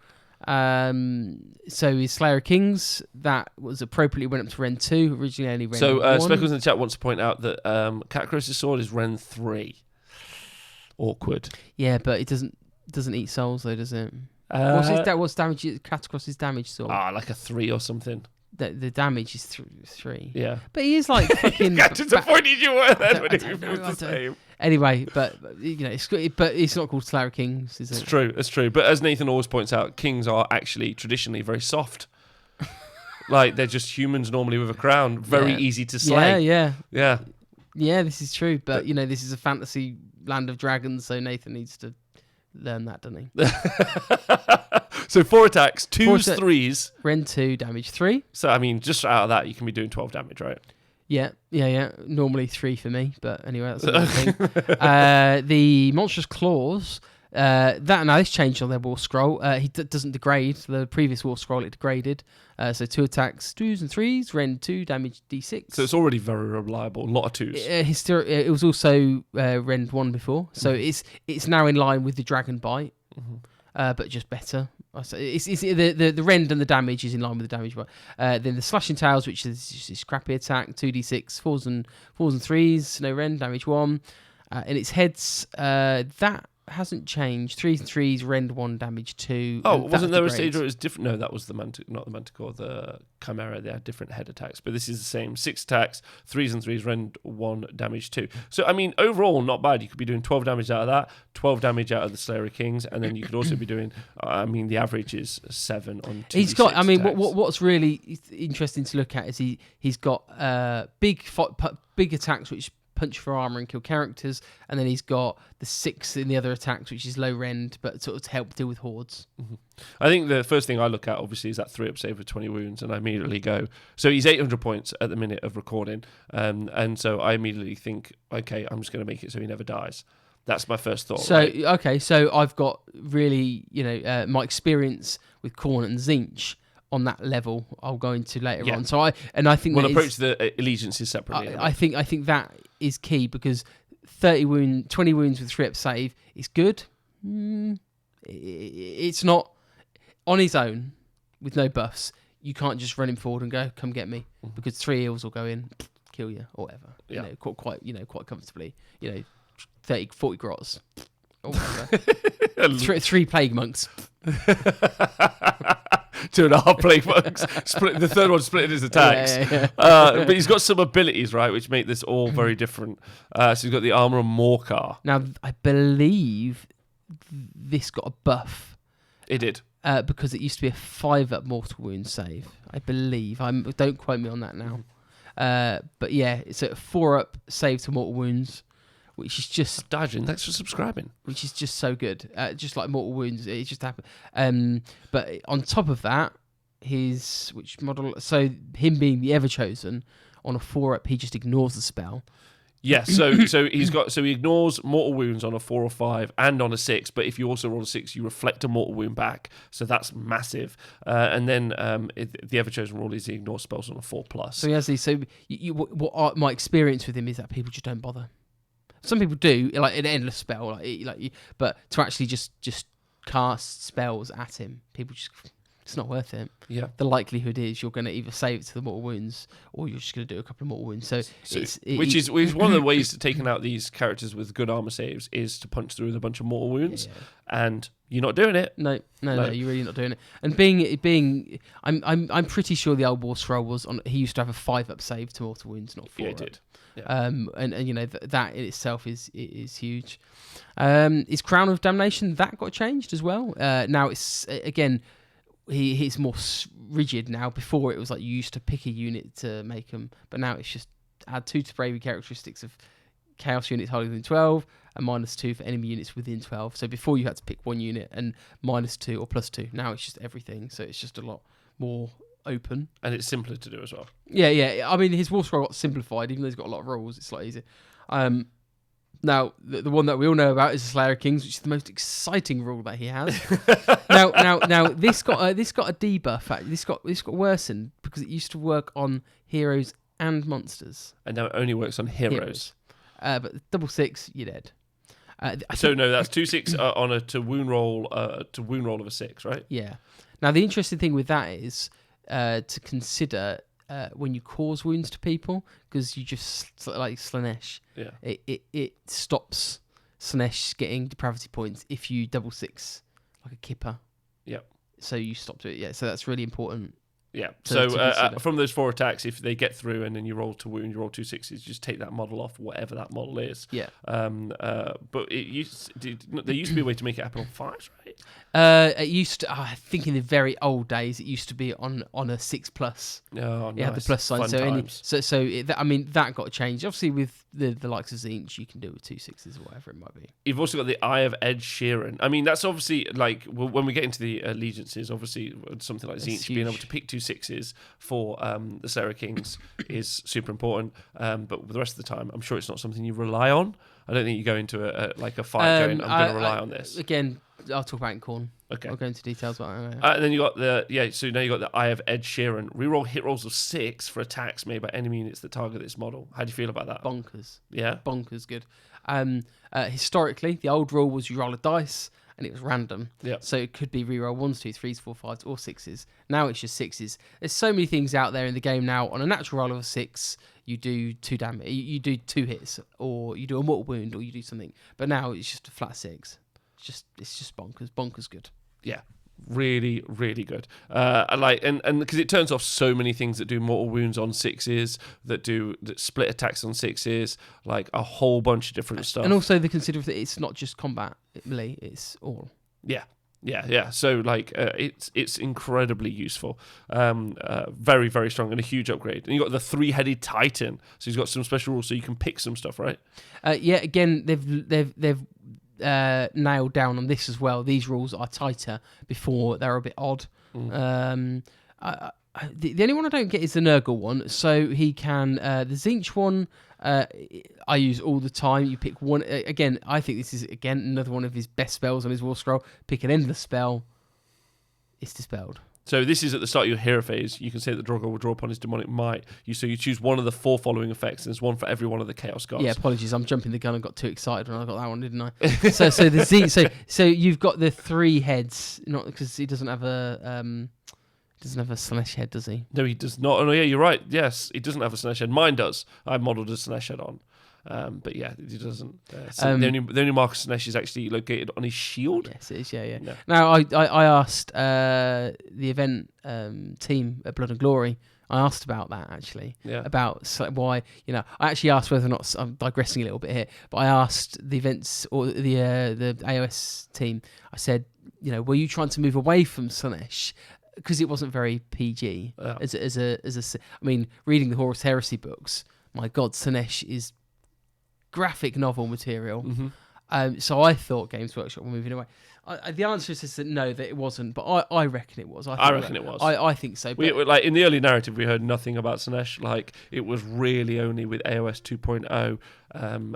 So his Slayer of Kings, that was appropriately went up to Ren 2, originally only Ren 1. Speckles in the chat wants to point out that Catacross's sword is Ren 3. Awkward. Yeah, but it doesn't eat souls though, does it? What's damage? Catacross's damage sword? Like a 3 or something. The damage is 3. Yeah. But he is like fucking. How disappointed you were then I when don't it know, was I the don't- same. Anyway, but it's not called Slayer Kings, is It's it? true. It's true. But as Nathan always points out, kings are actually traditionally very soft. Like they're just humans normally with a crown, very Yeah. easy to slay. Yeah. Yeah. This is true. But this is a fantasy land of dragons, so Nathan needs to learn that, doesn't he? So 4 attacks, 2s, Four atta- 3s. Rend 2, damage 3. So I mean, just out of that, you can be doing 12 damage, right? Yeah. Normally 3 for me, but anyway, that's another thing. The monstrous claws. This changed on their war scroll. He doesn't degrade. The previous war scroll it degraded. So 2 attacks, 2s and 3s. Rend 2, damage D6. So it's already very reliable. A lot of 2s. It was also Rend 1 before, so it's now in line with the Dragon Bite, but just better. It's the Rend and the damage is in line with the damage. Then the Slashing Tails, which is just this crappy attack, 2d6, 4s and 3s, no Rend, damage 1. And its heads, that hasn't changed. 3s and 3s, Rend 1, damage 2. Oh, wasn't there a stage where it was different? No, that was the not the Manticore, the Chimera. They had different head attacks, but this is the same. 6 attacks, 3s and 3s, Rend 1, damage 2. So, I mean, overall, not bad. You could be doing 12 damage out of that, 12 damage out of the Slayer of Kings, and then you could also be doing, the average is 7 on 2. He's got, what's really interesting to look at is he's got big attacks which punch for armor and kill characters, and then he's got the 6 in the other attacks, which is low rend, but sort of to help deal with hordes. I think the first thing I look at, obviously, is that 3-up save with 20 wounds, and I immediately go, so he's 800 points at the minute of recording, and so I immediately think, okay, I'm just going to make it so he never dies. That's my first thought. So, right? okay, so I've got really, my experience with Khorne and Tzeentch on that level I'll go into later on. So I think we'll that approach the allegiances separately. I think that is key because 20 wounds with 3-up save is good. It's not on his own with no buffs. You can't just run him forward and go, come get me, because 3 heals will go in, kill you or whatever. Yeah. Quite comfortably. 30, 40 grots. Or whatever. 3 plague monks. 2.5 plague monks. The third one split his attacks. Yeah. But he's got some abilities, right, which make this all very different. So he's got the armor of Morcar. Now, I believe this got a buff. It did. Because it used to be a 5-up mortal wound save. I believe. Don't quote me on that now. But yeah, it's a 4-up save to mortal wounds, which is just Dajin, thanks for subscribing. which is just so good. Just like mortal wounds, it just happened. But on top of that, which model? So him being the Everchosen on a 4-up, he just ignores the spell. Yeah, so he ignores mortal wounds on a 4 or 5 and on a 6, but if you also roll a 6, you reflect a mortal wound back, so that's massive. And then the Everchosen rule is he ignores spells on a 4+. So yes, my experience with him is that people just don't bother. Some people do, like an endless spell, but to actually just cast spells at him, people just, it's not worth it. Yeah. The likelihood is you're going to either save it to the mortal wounds, or you're just going to do a couple of mortal wounds. So which is one of the ways of taking out these characters with good armor saves is to punch through with a bunch of mortal wounds, and you're not doing it. No, you're really not doing it. And being, I'm pretty sure the old war scroll was on. He used to have a 5-up save to mortal wounds, not 4. Yeah, it did. Yeah. And that in itself is huge. His Crown of Damnation, that got changed as well. Now it's again, he's more rigid now. Before it was like you used to pick a unit to make them, but now it's just add 2 to bravery characteristics of chaos units higher than 12 and -2 for enemy units within 12. So before you had to pick one unit and -2 or +2. Now it's just everything. So it's just a lot more open, and it's simpler to do as well. Yeah. I mean, his war scroll got simplified, even though he's got a lot of rules. It's a lot easier. Now, the one that we all know about is the Slayer of Kings, which is the most exciting rule that he has. now, this got a debuff. This got worsened because it used to work on heroes and monsters, and now it only works on heroes. But 6, you're dead. That's 2/6 on a to wound roll of a 6, right? Yeah. Now the interesting thing with that is to consider when you cause wounds to people, because you just like Slanesh. Yeah. It stops Slanesh getting depravity points if you 6 like a kipper. Yep. So you stopped it. Yeah. So that's really important. Yeah. to So consider. from those 4 attacks, if they get through and then you roll to wound, you roll 2 6s, just take that model off, whatever that model is. Yeah. But there used to be a way to make it happen on 5s, right? It used to. I think in the very old days, it used to be on a 6+. Oh, Yeah, the nice. plus sign. Fun So times. that got changed. Obviously, with the likes of Zinch, you can do it with 2 6s or whatever it might be. You've also got the Eye of Ed Sheeran. I mean, that's obviously like when we get into the allegiances, obviously something like That's Zinch being huge. able to pick 2 6s for the Sarah Kings is super important. But the rest of the time, I'm sure it's not something you rely on. I don't think you go into a fight going, I'm going to rely on this. Again, I'll talk about it in Corn. Okay. I'll go into details about it. And then you got so now you got the Eye of Ed Sheeran. Reroll hit rolls of 6 for attacks made by enemy units that target this model. How do you feel about that? Bonkers. Yeah. Bonkers good. Historically, the old rule was you roll a dice and it was random. Yeah. So it could be reroll 1s, 2s, 3s, 4s, 5s, or 6s. Now it's just 6s. There's so many things out there in the game now. On a natural roll of a 6, you do 2 damage. You do 2 hits, or you do a mortal wound, or you do something. But now it's just a flat 6. It's just bonkers good. Yeah. Really, really good. And because it turns off so many things that do mortal wounds on 6s, that split attacks on 6s, like a whole bunch of different stuff. And also the consider that it's not just combat melee, it's all. Yeah. So it's incredibly useful. Very, very strong and a huge upgrade. And you got the 3-headed Titan, so he's got some special rules, so you can pick some stuff, right? Again, they've nailed down on this as well. These rules are tighter. Before they're a bit odd. The only one I don't get is the Nurgle one. So he can the Zinch one. I use all the time. You pick one. Again, I think this is another one of his best spells on his War Scroll. Pick an endless spell. It's dispelled. So this is at the start of your hero phase. You can say that Drogo will draw upon his demonic might. You choose one of the 4 following effects, and there's one for every one of the Chaos Gods. Yeah, apologies. I'm jumping the gun and got too excited when I got that one, didn't I? so the so you've got the 3 heads, not because he doesn't have a Slanesh head, does he? No, he does not. Oh, yeah, you're right. Yes, he doesn't have a Slanesh head. Mine does. I modelled a Slanesh head on. But yeah, he doesn't. So the only mark of Slanesh is actually located on his shield. Yes, it is. Yeah. No. Now, I asked the event team at Blood and Glory. I asked about that actually. Yeah. About why, I actually asked whether or not, I'm digressing a little bit here, but I asked the events or the AOS team. I said, were you trying to move away from Slanesh? Because it wasn't very PG. Yeah. I mean, reading the Horus Heresy books, my God, Slanesh is graphic novel material. Mm-hmm. So I thought Games Workshop were moving away. The answer is that no, that it wasn't, but I reckon it was. I reckon it was. I think so. But Like in the early narrative, we heard nothing about Slanesh. Like it was really only with AOS 2.0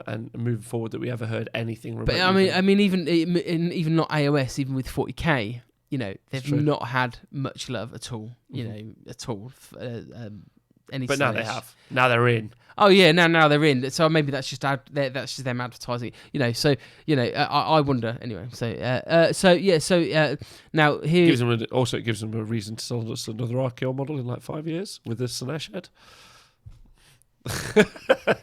and moving forward that we ever heard anything. But I mean, even not AOS, even with 40k, they've true. not had much love at all. At all. Any but now they Slanesh. have. Now they're in. Oh yeah, now they're in. So maybe that's just them advertising. I wonder anyway. So now here It gives them a reason to sell us another Archaon model in like 5 years with this Slanesh head.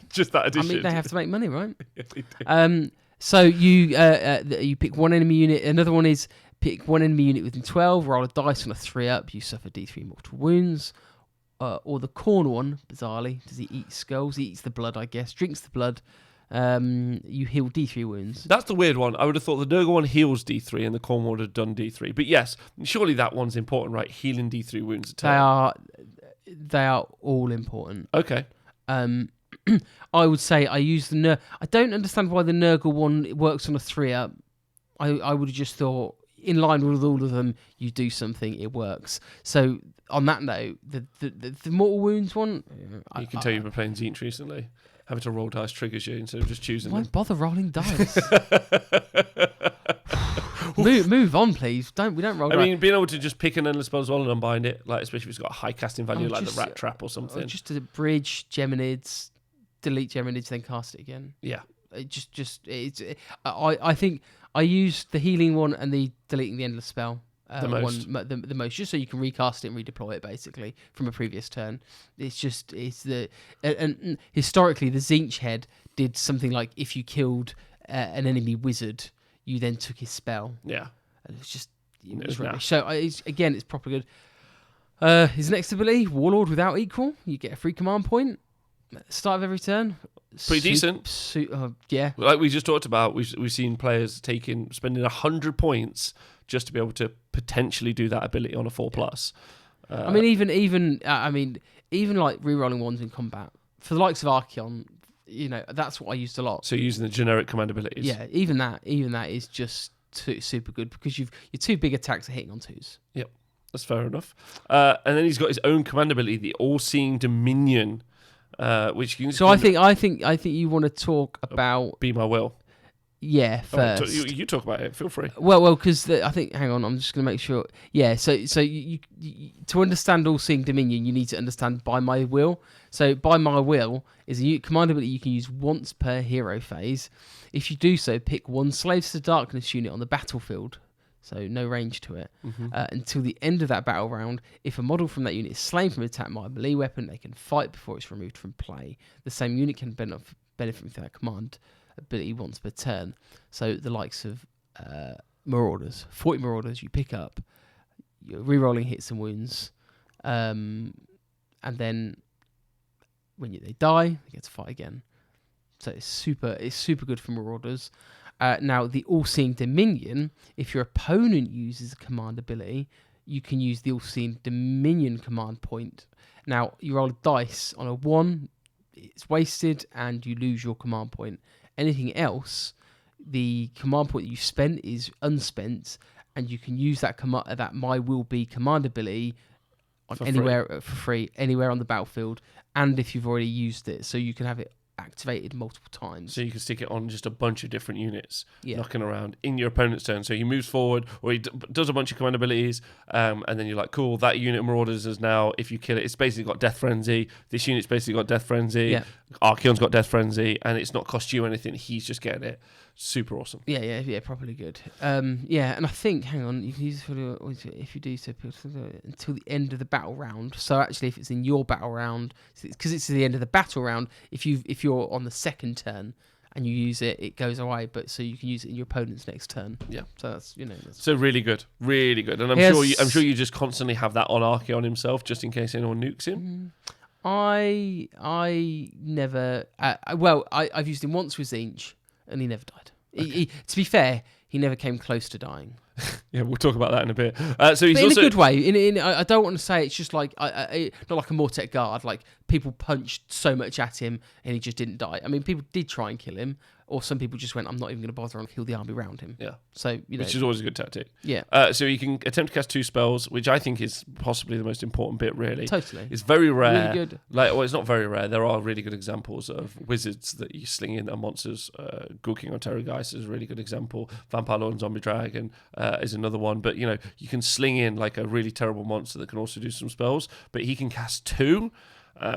Just that addition. I mean, they have to make money, right? Yeah, they do. So you pick one enemy unit. Another one is pick one enemy unit within 12. Roll a dice on a 3-up. You suffer D3 mortal wounds. Or the corn one, bizarrely, does he eat skulls? He eats the blood, I guess. Drinks the blood. You heal D3 wounds. That's the weird one. I would have thought the Nurgle one heals D3 and the corn one would have done D3. But yes, surely that one's important, right? Healing D3 wounds a turn. They are all important. Okay. I would say I use the I don't understand why the Nurgle one works on a 3-up. I would have just thought, in line with all of them, you do something, it works. So on that note, the mortal wounds one, You can tell you've been playing Zinch recently. Having to roll dice triggers you instead of just choosing why them. bother rolling dice? move on, please. We don't roll. I mean, being able to just pick an endless spell as well and unbind it, like especially if it's got a high casting value, like the Rat Trap or something. Just a bridge Geminids, delete Geminids, then cast it again. Yeah. I think I used the healing one and the deleting the endless spell. The most. The most, just so you can recast it and redeploy it basically from a previous turn. And historically the Zinch head did something like if you killed an enemy wizard, you then took his spell. Yeah. And it was just It was rubbish. So it's proper good. His next ability, Warlord without equal. You get a free command point at the start of every turn. Pretty decent. Yeah. Like we just talked about, we've seen players spending 100 points just to be able to potentially do that ability on a 4+. I mean, even like rerolling ones in combat for the likes of Archaon. That's what I used a lot. So using the generic command abilities. Yeah, even that is just super good because your two big attacks are hitting on 2s. Yep, that's fair enough. And then he's got his own command ability, the All-Seeing Dominion, which you can. So I think you want to talk about Be My Will. Yeah, first. You talk about it. Feel free. Well, because I think. Hang on, I'm just going to make sure. Yeah, so you to understand All-Seeing Dominion, you need to understand By My Will. So By My Will is a command ability you can use once per hero phase. If you do so, pick one Slaves to Darkness unit on the battlefield. So no range to it. Mm-hmm. Until the end of that battle round, if a model from that unit is slain from an attack by a melee weapon, they can fight before it's removed from play. The same unit can benefit from that command ability once per turn. So the likes of Marauders, 40 Marauders you pick up, you're re-rolling hits and wounds, and then when they die, they get to fight again. So it's super good for Marauders. Now the All-Seeing Dominion, if your opponent uses a command ability, you can use the All-Seeing Dominion command point. Now you roll a dice on a 1, it's wasted, and you lose your command point. Anything else, the command point that you spent is unspent, and you can use that My Will Be command ability for free anywhere on the battlefield, and if you've already used it, so you can have it activated multiple times. So you can stick it on just a bunch of different units, yeah, knocking around in your opponent's turn. So he moves forward, or he does a bunch of command abilities, and then you're like, cool, that unit of Marauders is now, if you kill it, it's basically got Death Frenzy. This unit's basically got Death Frenzy. Yeah. Archaon's got Death Frenzy, and it's not cost you anything. He's just getting it. Super awesome. Yeah, properly good. Yeah, and I think, hang on, you can use it if you do so until the end of the battle round. So actually, if it's in your battle round, because it's the end of the battle round, if you're on the second turn and you use it, it goes away. But so you can use it in your opponent's next turn. Yeah. So that's so really good, and I'm sure you just constantly have that on Archaon himself, just in case anyone nukes him. I never. I've used him once with Zinch, and he never died. Okay. To be fair, he never came close to dying. Yeah, we'll talk about that in a bit. So he's but in also a good way. I don't want to say it's just like not like a Mortek guard. Like people punched so much at him and he just didn't die. I mean, people did try and kill him, or some people just went, "I'm not even going to bother and kill the army around him." Yeah. So which is always a good tactic. Yeah. So you can attempt to cast 2 spells, which I think is possibly the most important bit. Really. Totally. It's very rare. Really good. It's not very rare. There are really good examples of wizards that you sling in on monsters. Ghoul King on Terrorgeist is a really good example. Vampire Lord and Zombie Dragon is another one. But you can sling in like a really terrible monster that can also do some spells. But he can cast 2.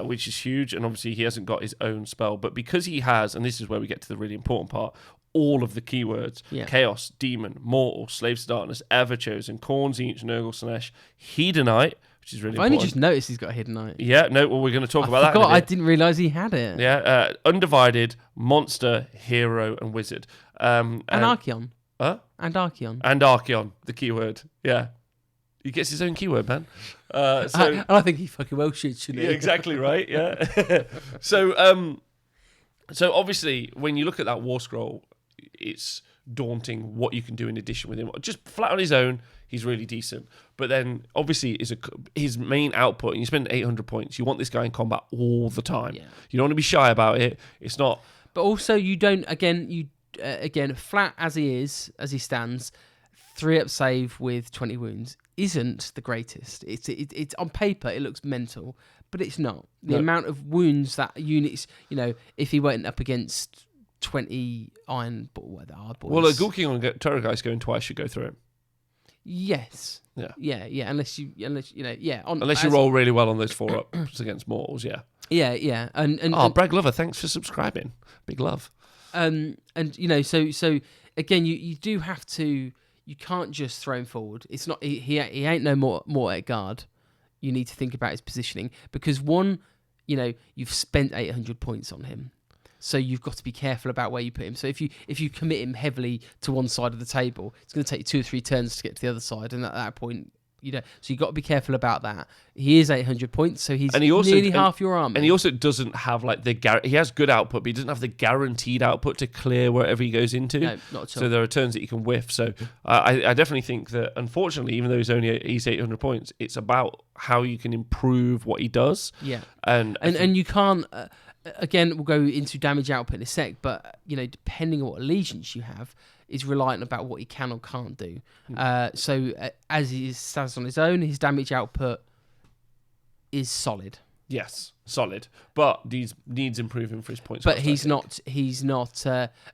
Which is huge, and obviously he hasn't got his own spell, but because he has, and this is where we get to the really important part, all of the keywords, Chaos, Demon, Mortal, Slaves to Darkness, Everchosen, Khorne, Tzeentch, Nurgle, Slanesh, Hedonite, which is really important. I've only just noticed he's got a Hedonite. Yeah, no, well, we're going to talk about that in a bit. I didn't realise he had it. Yeah, Undivided, Monster, Hero, and Wizard. And Archaon. Huh? And Archaon. And Archaon, the keyword, yeah. He gets his own keyword, man. I think he fucking well should, shouldn't he? Yeah, exactly right. Yeah. So obviously, when you look at that War Scroll, it's daunting what you can do in addition with him. Just flat on his own, he's really decent. But then, obviously, his main output, and you spend 800 points. You want this guy in combat all the time. Yeah. You don't want to be shy about it. It's not. But also, you don't. Again, flat as he stands, 3-up save with 20 wounds isn't the greatest. It's on paper it looks mental, but it's not. The amount of wounds that units, if he went up against 20 iron hard boys. Well, a Ghoul King on Terrorgeist going twice should go through him. Yes. Yeah. Unless you roll really well on those 4-ups against mortals. Yeah. Yeah. And Brad Glover, thanks for subscribing. Big love. So again, you do have to. You can't just throw him forward. It's not. He ain't no more at guard. You need to think about his positioning because you've spent 800 points on him, so you've got to be careful about where you put him. So if you commit him heavily to one side of the table, it's going to take you 2 or 3 turns to get to the other side, and at that point, So you got to be careful about that. He is 800 points, so he's also, nearly half your army. And he also doesn't have like he has good output, but he doesn't have the guaranteed output to clear wherever he goes into. No, not at all. So there are turns that you can whiff. So I definitely think that, unfortunately, even though he's 800 points, it's about how you can improve what he does. Yeah, and you can't. Again, we'll go into damage output in a sec, but depending on what allegiance you have, is reliant about what he can or can't do. So as he stands on his own, his damage output is solid. Yes, solid, but needs improving for his points. But he's not.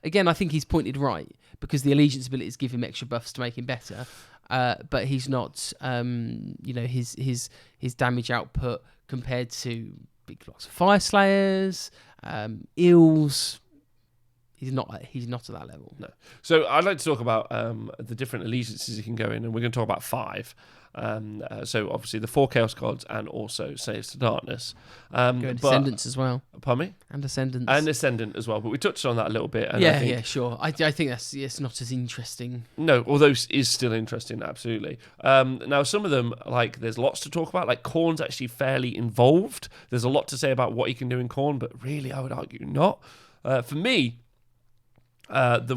Again, I think he's pointed right because the allegiance abilities give him extra buffs to make him better. But he's not. His damage output compared to big blocks of Fire Slayers, Eels. He's not at that level. No. So I'd like to talk about the different allegiances he can go in, and we're going to talk about 5. So obviously the 4 Chaos Gods and also Saves to Darkness. Descendants as well. Pardon me? And Ascendants. And Ascendant as well, but we touched on that a little bit. And sure. I think it's not as interesting. No, although it is still interesting, absolutely. Now, some of them, like, there's lots to talk about. Like, Khorne's actually fairly involved. There's a lot to say about what he can do in Khorne, but really, I would argue not. For me, the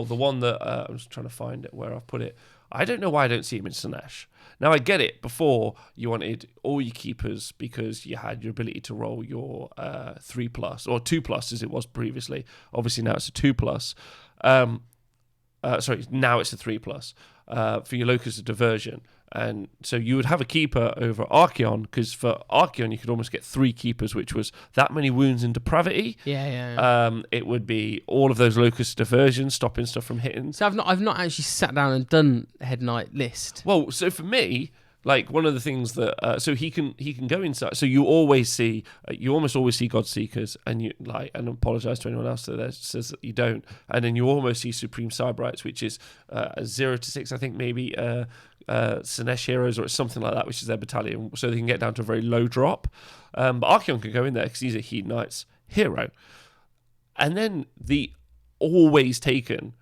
one that I was trying to find it where I've put it. I don't know why I don't see him in Slaanesh. Now I get it. Before you wanted all your keepers because you had your ability to roll your 3+ or 2+ as it was previously. Obviously now it's a 2+. Now it's a 3+ for your locus of diversion. And so you would have a keeper over Archaon, because for Archaon you could almost get 3 keepers, which was that many wounds and depravity. Yeah. It would be all of those locus diversions, stopping stuff from hitting. So I've not actually sat down and done a Head Knight list. Well, so for me, like one of the things that so he can go inside. So you almost always see Godseekers, and you and apologise to anyone else that says that you don't. And then you almost see Supreme Cyberites, which is 0 to 6, I think maybe. Slaanesh Heroes or something like that, which is their battalion, so they can get down to a very low drop. But Archaon can go in there because he's a Heat Knight's hero. And then the always taken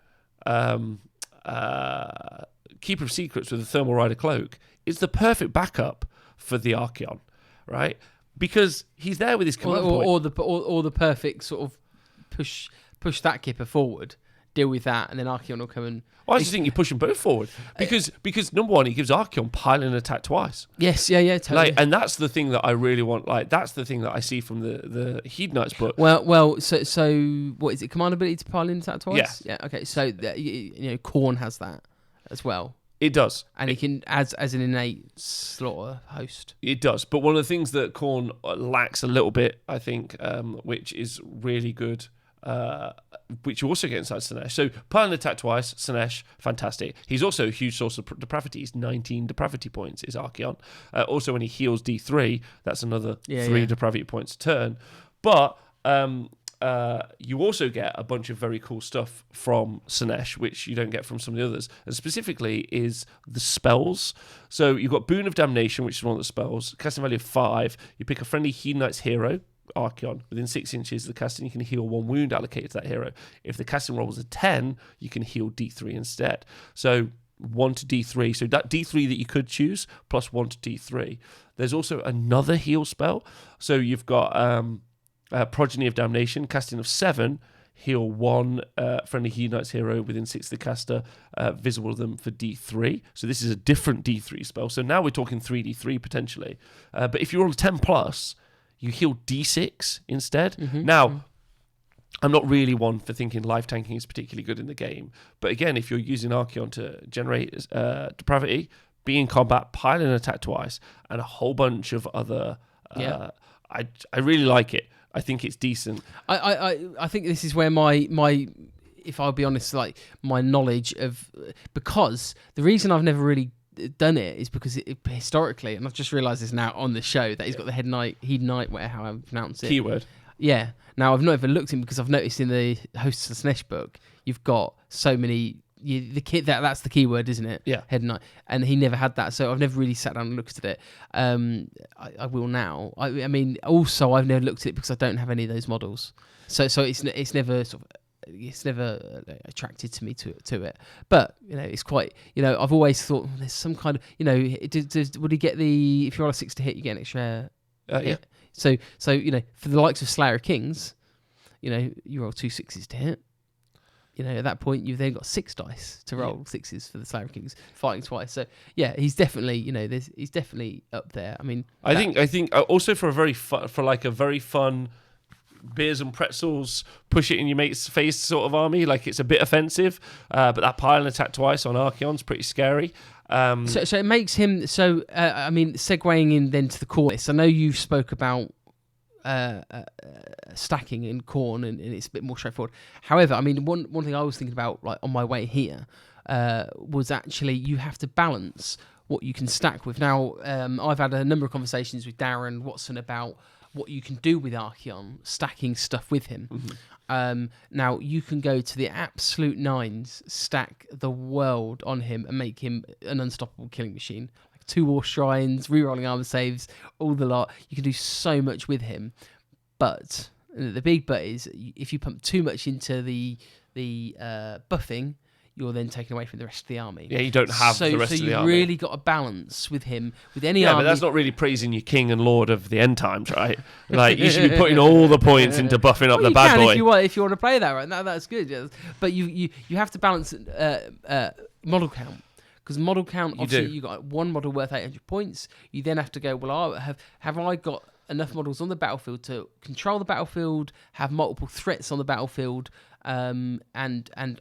Keeper of Secrets with the Thermal Rider Cloak is the perfect backup for the Archaon, right? Because he's there with his command point. Or the perfect sort of push that keeper forward, deal with that, and then Archaon will come and... Well, I just think you push them both forward because number one, he gives Archaon piling attack twice. Yes, yeah, totally. And that's the thing that I really want. Like, that's the thing that I see from the Heat Knights book. Well, so what is it? Command ability to pile in attack twice? Yeah. Okay. So Khorne has that as well. It does, and he can as an innate slaughter host. It does, but one of the things that Khorne lacks a little bit, I think, which is really good. Which you also get inside Slaanesh. So piling attack twice, Slaanesh, fantastic. He's also a huge source of depravity. He's 19 depravity points, is Archaon. Also, when he heals D3, that's another 3 depravity points a turn. But you also get a bunch of very cool stuff from Slaanesh, which you don't get from some of the others. And specifically is the spells. So you've got Boon of Damnation, which is one of the spells. Casting value of 5. You pick a friendly Heat Knight's hero, Archaon, within 6 inches of the casting, you can heal 1 wound allocated to that hero. If the casting roll was a 10, you can heal D3 instead. So 1 to D3. So that D3 that you could choose, plus 1 to D3. There's also another heal spell. So you've got Progeny of Damnation, casting of 7, heal 1 friendly Heat Knight's hero within 6 of the caster, visible to them for D3. So this is a different D3 spell. So now we're talking 3D3 potentially. But if you roll a 10 plus, you heal D6 instead. Mm-hmm. Now, I'm not really one for thinking life tanking is particularly good in the game. But again, if you're using Archaon to generate depravity, be in combat, pile an attack twice, and a whole bunch of other... I really like it. I think it's decent. I think this is where my if I'll be honest, like my knowledge of... Because the reason I've never really done it is because historically, and I've just realised this now on the show, that he's got the Head Knight, whatever how I pronounce it. Keyword. Yeah. Now I've not ever looked in because I've noticed in the Hosts of Slaanesh book you've got so many. That's the keyword, isn't it? Yeah. Head Knight, and he never had that, so I've never really sat down and looked at it. I will now. I mean, also I've never looked at it because I don't have any of those models, so it's never sort of it's never attracted to me to it. But it's quite. I've always thought there's some kind of. Would he get the? If you roll a 6 to hit, you get an extra. Yeah. So for the likes of Slayer of Kings, you roll 2 6s to hit. At that point, you've then got 6 dice to roll 6s for the Slayer of Kings, fighting twice. So yeah, he's definitely, he's definitely up there. I mean, I think also for a very fun beers and pretzels, push it in your mate's face sort of army. Like it's a bit offensive, but that pile and attack twice on Archaon's pretty scary. So it makes him. So I mean, segueing in then to the core list. I know you spoke about stacking in Khorne, and it's a bit more straightforward. However, I mean, one thing I was thinking about, like on my way here, was actually you have to balance what you can stack with. Now, I've had a number of conversations with Darren Watson about what you can do with Archaon, stacking stuff with him. Mm-hmm. Now, you can go to the absolute nines, stack the world on him, and make him an unstoppable killing machine. 2 war shrines, rerolling armor saves, all the lot. You can do so much with him. But the big but is if you pump too much into the buffing, you're then taken away from the rest of the army. Yeah, you don't have the rest of the army. So you really got a balance with him, with any army. army. Yeah, but that's not really praising your king and lord of the end times, right? Like, you should be putting all the points into buffing up the bad boy. If you want to play that, right? That's good. Yes. But you have to balance model count. Because model count, obviously, you got one model worth 800 points. You then have to go, well, have I got enough models on the battlefield to control the battlefield, have multiple threats on the battlefield, and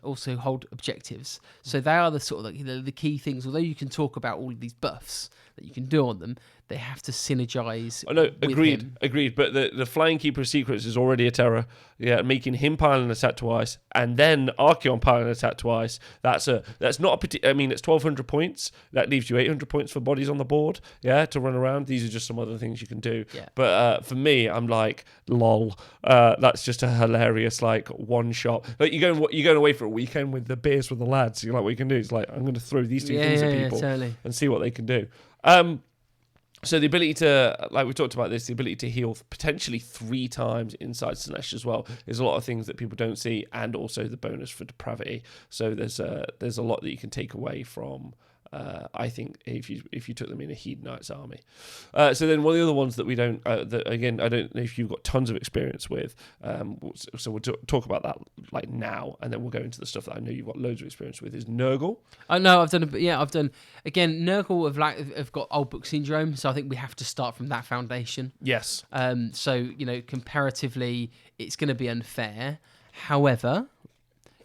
also hold objectives. So they are the sort of the key things. Although you can talk about all of these buffs that you can do on them, they have to synergize. Oh, no, agreed. But the Flying Keeper of Secrets is already a terror. Yeah, making him pile and attack twice, and then Archaon pile and attack twice. That's not a particular. I mean, it's 1,200 points. That leaves you 800 points for bodies on the board. Yeah, to run around. These are just some other things you can do. Yeah. But for me, I'm like, lol. That's just a hilarious one shot. Like you're going away for a weekend with the beers with the lads. You're like, what you can do is like, I'm going to throw these two things at people and see what they can do. So the ability to, like we talked about this, the ability to heal potentially 3 times inside Slanesh as well is a lot of things that people don't see, and also the bonus for depravity. So there's a lot that you can take away from. I think if you took them in a Hedonite's army. So then one of the other ones that we don't, that again, I don't know if you've got tons of experience with. So we'll talk about that like now, and then we'll go into the stuff that I know you've got loads of experience with. Is Nurgle? I know I've done. Again, Nurgle have got old book syndrome, so I think we have to start from that foundation. Yes. So comparatively, it's going to be unfair. However,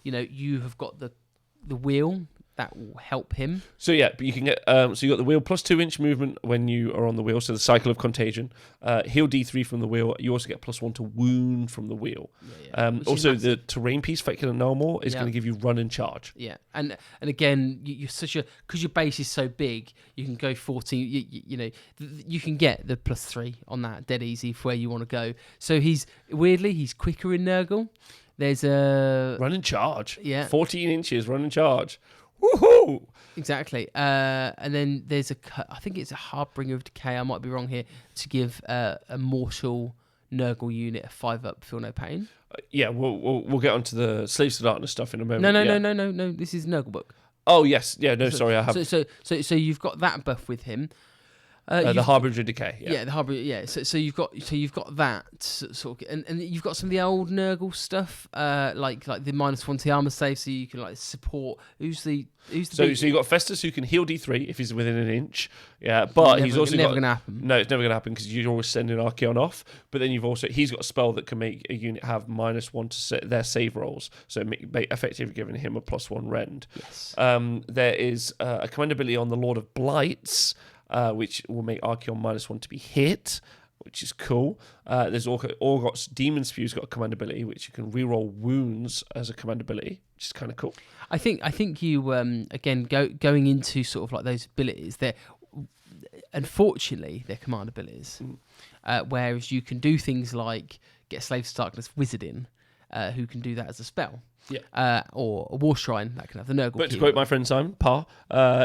you have got the wheel. That will help him. So yeah, but you can get so you got the wheel plus 2-inch movement when you are on the wheel. So the cycle of contagion, heal D3 from the wheel. You also get +1 to wound from the wheel. Also, the terrain piece, Feculent Nullmaw, is going to give you run and charge. Yeah, and again, you're because your base is so big, you can go 14. You can get the +3 on that dead easy for where you want to go. So he's quicker in Nurgle. There's a run and charge. Yeah, 14 inches run and charge. Woohoo! Exactly. And then there's I think it's a Harbinger of Decay, I might be wrong here, to give a mortal Nurgle unit a 5-up, feel no pain. Yeah, we'll get onto the Slaves to Darkness stuff in a moment. No. This is Nurgle book. Oh yes, yeah. No, sorry, I have. So you've got that buff with him. The Harbinger of Decay. Yeah, the Harbinger. Yeah, so you've got that sort of, and you've got some of the old Nurgle stuff, like the -1 to armor save, so you can support. Who's the so you've got Festus who can heal D3 if he's within an inch. Yeah, but he's also never going to happen. No, it's never going to happen because you're always sending Archaon off. But then he's got a spell that can make a unit have -1 to their save rolls, so effectively giving him a +1 rend. Yes. There is a command ability on the Lord of Blights. Which will make Archaon -1 to be hit, which is cool. There's Orgot's Demon Spew's got a command ability, which you can reroll wounds as a command ability, which is kind of cool. I think you again going into sort of like those abilities. Unfortunately, they're command abilities, whereas you can do things like get Slaves to Darkness Wizard in, who can do that as a spell. Yeah. Or a War Shrine that can have the Nurgle. But to quote my friend Simon Parr,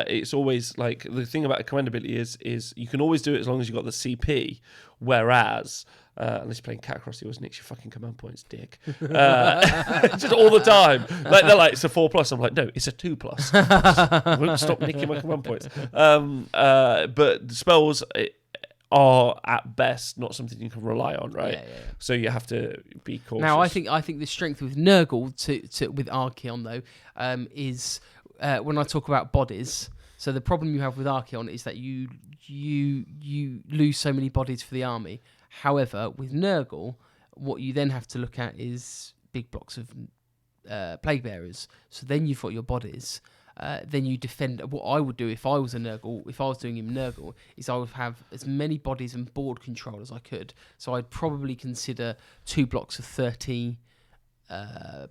it's always like the thing about a command ability is you can always do it as long as you've got the CP, whereas Unless you're playing Catacross, he always nicks your fucking command points, dick. Just all the time. Like they're like, it's a 4+. I'm like, no, it's a 2+. I won't stop nicking my command points. But spells are at best not something you can rely on, right? Yeah. So you have to be cautious. Now, I think the strength with Nurgle to with Archaon though is when I talk about bodies. So the problem you have with Archaon is that you lose so many bodies for the army. However, with Nurgle, what you then have to look at is big blocks of plague bearers. So then you've got your bodies. Then you defend. What I would do if I was a Nurgle, if I was doing him Nurgle, is I would have as many bodies and board control as I could. So I'd probably consider 2 blocks of 30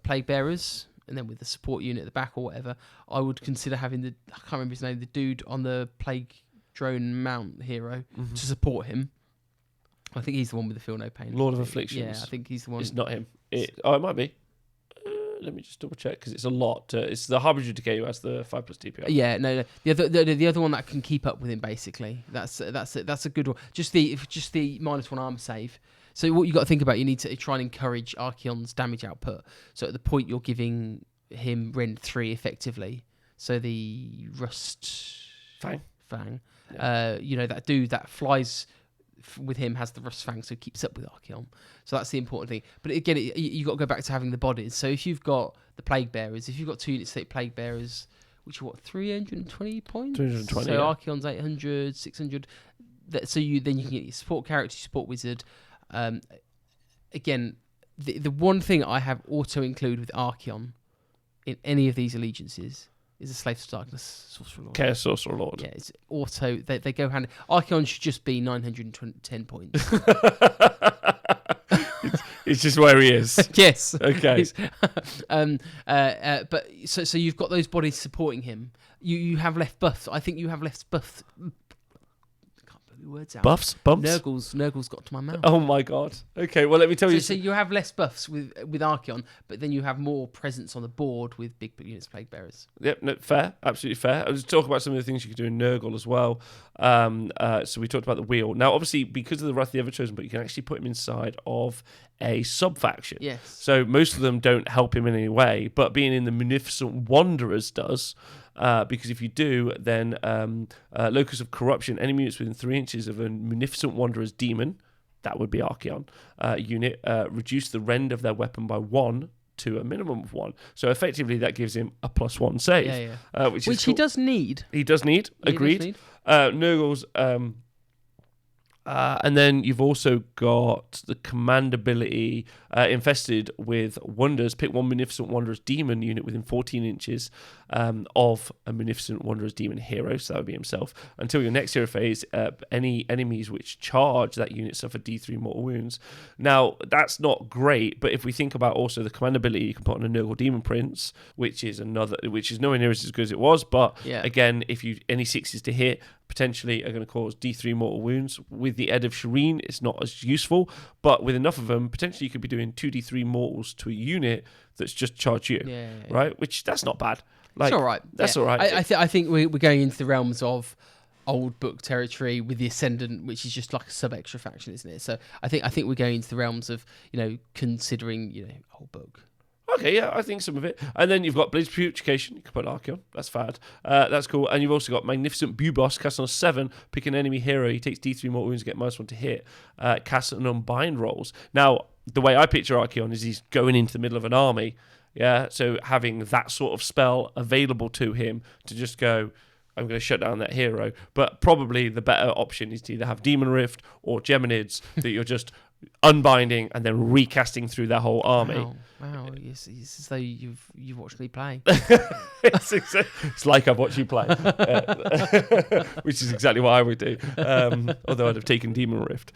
plague bearers, and then with the support unit at the back or whatever, I would consider having I can't remember his name, the dude on the plague drone mount hero to support him. I think he's the one with the feel no pain. Lord of Afflictions. Yeah, I think he's the one. It's not him. It might be. Let me just double check because it's a lot. It's the Harbinger Decay who has the 5+ DPI. Yeah, no. The other one that can keep up with him basically. That's a good one. Just the -1 armor save. So what you got to think about, you need to try and encourage Archaon's damage output. So at the point you're giving him Rend 3 effectively. So the Rust Fang. Yeah. That dude that flies with him has the Rust Fang, so it keeps up with Archaon. So that's the important thing. But again, you got to go back to having the bodies. So if you've got the Plague Bearers, if you've got 2 units of Plague Bearers, which are 320 points? 320, So yeah. Archaon's 800, 600. So you can get your support character, your support wizard. Again, the one thing I have auto-include with Archaon in any of these allegiances is a Slave to Darkness Sorcerer Lord. Chaos Sorcerer Lord. Yeah, it's auto. They go hand. Archaon should just be 910 points. It's just where he is. Yes. Okay. But so you've got those bodies supporting him. You have left buffs. I think you have left buffs. I can't put the words out. Buffs? Bumps? Nurgle's got to my mouth. Oh my god. Okay, well let me tell you. So you have less buffs with Archaon, but then you have more presence on the board with big units of Plague Bearers. Yep, no, fair, absolutely fair. I was talking about some of the things you could do in Nurgle as well. So we talked about the wheel. Now, obviously, because of the Wrath of the Everchosen, but you can actually put him inside of a sub-faction. Yes. So most of them don't help him in any way, but being in the Munificent Wanderers does. Because if you do, then Locus of Corruption, enemy units within 3 inches of a Munificent Wanderer's demon, that would be Archaon, unit, reduce the rend of their weapon by 1 to a minimum of 1. So effectively that gives him a +1 save. Yeah. Which he does need. He does need, agreed. Nurgle's... and then you've also got the command ability infested with wonders. Pick 1 Munificent Wanderer's Demon unit within 14 inches of a Munificent Wanderer's Demon hero, so that would be himself. Until your next hero phase, any enemies which charge that unit suffer D3 mortal wounds. Now, that's not great, but if we think about also the command ability you can put on a Nurgle Demon Prince, which is nowhere near as good as it was, but again, if you any 6s to hit, potentially are going to cause D3 mortal wounds. With the Ed of Shireen, it's not as useful, but with enough of them, potentially you could be doing 2d3 mortals to a unit that's just charged you, right? Which, that's not bad. It's all right. That's all right. I think we're going into the realms of old book territory with the Ascendant, which is just like a sub-extra faction, isn't it? So I think we're going into the realms of, considering, old book. Okay, yeah, I think some of it. And then you've got Blaze Purification. You can put Archaon. That's fad. That's cool. And you've also got Magnificent Bubos. Cast on a 7. Pick an enemy hero. He takes D3 mortal wounds and get -1 to hit. Cast and unbind rolls. Now, the way I picture Archaon is he's going into the middle of an army. Yeah, so having that sort of spell available to him to just go, I'm going to shut down that hero. But probably the better option is to either have Demon Rift or Geminids that you're just unbinding and then recasting through their whole army. Wow. It's as though you've watched me play. It's like I've watched you play, which is exactly what I would do. Although I'd have taken Demon Rift.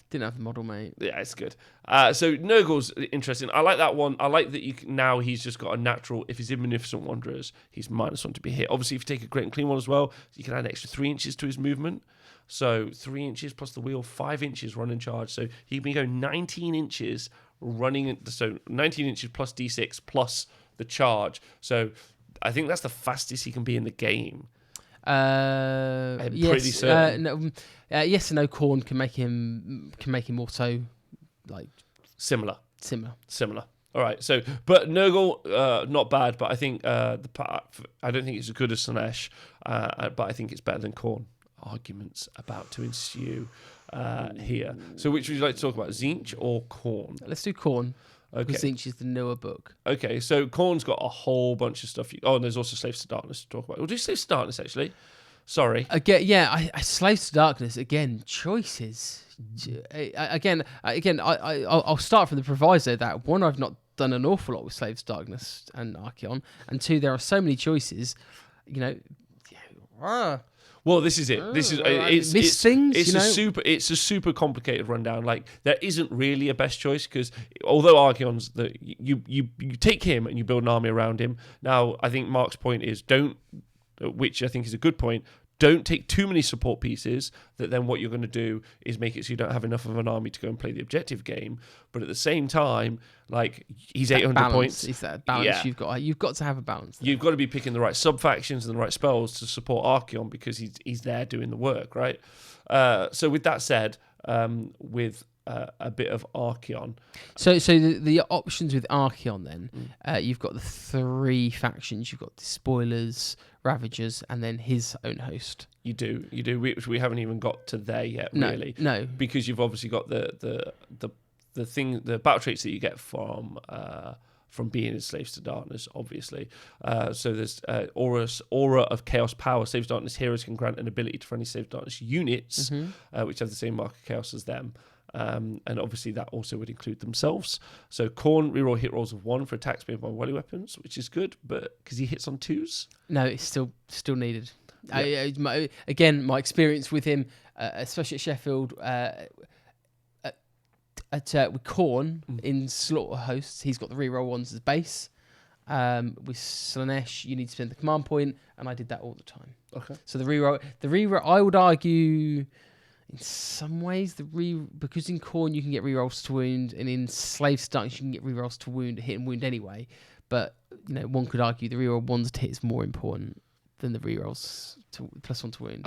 Didn't have the model, mate. Yeah, it's good. So Nurgle's interesting. I like that one. I like that now he's just got a natural. If he's in Munificent Wanderers, he's -1 to be hit. Obviously, if you take a Great and Clean one as well, you can add an extra 3 inches to his movement. So 3 inches plus the wheel, 5 inches run and charge. So he can go 19 inches running. So 19 inches plus D6 plus the charge. So I think that's the fastest he can be in the game. Yes, pretty certain. yes and no. Corn can make him also like Similar. similar. All right. So, but Nurgle, not bad, but I think I don't think it's as good as Slanesh, but I think it's better than Khorne. Arguments about to ensue here. So, which would you like to talk about, Tzeentch or Khorne? Let's do Khorne. Okay. Because Tzeentch is the newer book. Okay. So Khorne's got a whole bunch of stuff. And there's also Slaves to Darkness to talk about. We'll do Slaves to Darkness actually. Sorry. Again, yeah, I Slaves to Darkness. Again, choices. I'll start from the proviso that one, I've not done an awful lot with Slaves to Darkness and Archaon, and two, there are so many choices. Well, this is it. This is it's a super complicated rundown. Like there isn't really a best choice because although Archaon's you take him and you build an army around him. Now I think Mark's point is which I think is a good point. Don't take too many support pieces that then what you're going to do is make it so you don't have enough of an army to go and play the objective game. But at the same time, like he's 800 points. Is that balance you've got to have a balance there. You've got to be picking the right sub-factions and the right spells to support Archaon because he's there doing the work, right? So with that said, with a bit of Archaon. So the options with Archaon then, you've got the 3 factions. You've got the Spoilers, Ravagers, and then his own host. You do. We haven't even got to there yet, really. No. Because you've obviously got the battle traits that you get from being in Slaves to Darkness, obviously. So there's Aura of Chaos Power. Slaves to Darkness heroes can grant an ability to friendly Slaves to Darkness units, which have the same mark of Chaos as them. And obviously that also would include themselves. So Khorne reroll hit rolls of 1 for attacks made by melee weapons, which is good, but because he hits on 2s. No, it's still needed. Yeah. My experience with him, especially at Sheffield, with Khorne in Slaughter Hosts, he's got the reroll 1s as base. With Slanesh, you need to spend the command point, and I did that all the time. Okay. So the reroll, I would argue. In some ways, because in Khorne you can get rerolls to wound, and in Slave Darkness you can get rerolls to wound, hit and wound anyway. But one could argue the reroll 1s to hit is more important than the rerolls to +1 to wound.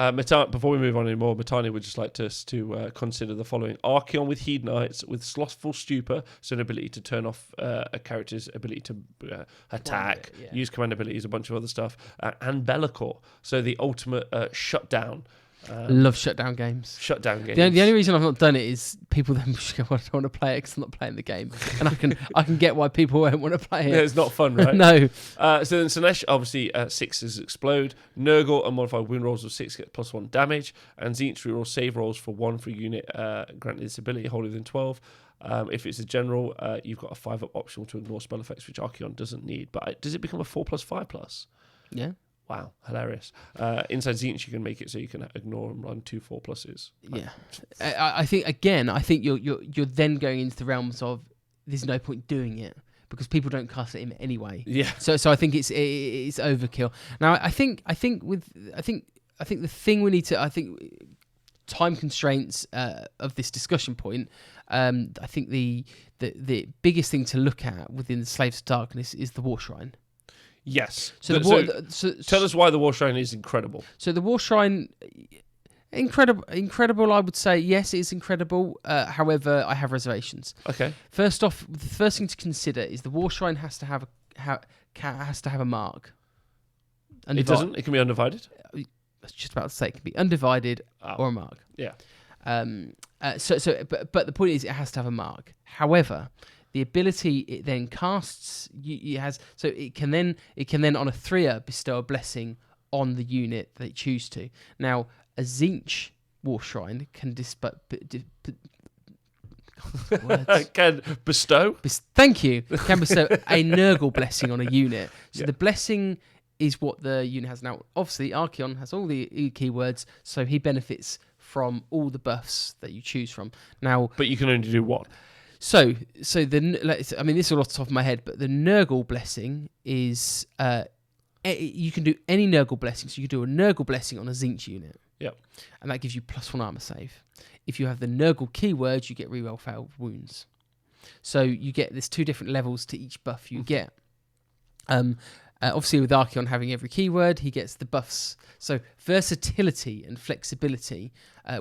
Before we move on anymore, Matani would just like us to consider the following: Archaon with Hedonites with Slothful Stupor, so an ability to turn off a character's ability to attack, use command abilities, a bunch of other stuff, and Be'lakor, so the ultimate shutdown. Love shutdown games. The only reason I've not done it is people then go, I don't want to play it because I'm not playing the game, and I can get why people won't want to play it. Yeah, it's not fun, right? No. So then Slanesh, obviously 6s explode. Nurgle and modified wound rolls of 6 get +1 damage, and Tzeentch reroll save rolls for 1 for a unit granted this ability wholly within 12. If it's a general, you've got a 5-up optional to ignore spell effects, which Archaon doesn't need. But does it become a 4+5+? Yeah. Wow, hilarious. Inside Tzeentch, you can make it so you can ignore and run 2 4+s. Yeah. I think you're then going into the realms of there's no point doing it because people don't cast it in anyway. Yeah. So I think it's overkill. Now I think the thing we need to time constraints of this discussion point. I think the biggest thing to look at within the Slaves to Darkness is the War Shrine. Yes. So tell us why the War Shrine is incredible. So the War Shrine, incredible. I would say yes, it is incredible. However, I have reservations. Okay. First off, the first thing to consider is the War Shrine has to have a mark. It doesn't. It can be undivided. I was just about to say it can be undivided or a mark. Yeah. But the point is, it has to have a mark. However, the ability it then casts, it can then on a 3er bestow a blessing on the unit they choose to. Now, a Tzeentch War Shrine can can bestow. Thank you. Can bestow a Nurgle blessing on a unit. So the blessing is what the unit has now. Obviously, Archaon has all the keywords, so he benefits from all the buffs that you choose from. Now, but you can only do one. So this is all off the top of my head, but the Nurgle blessing is you can do any Nurgle blessing. So you can do a Nurgle blessing on a Tzeentch unit. Yep. And that gives you +1 armor save. If you have the Nurgle keywords, you get reroll failed wounds. So there's 2 different levels to each buff you get. Obviously, with Archaon having every keyword, he gets the buffs. So versatility and flexibility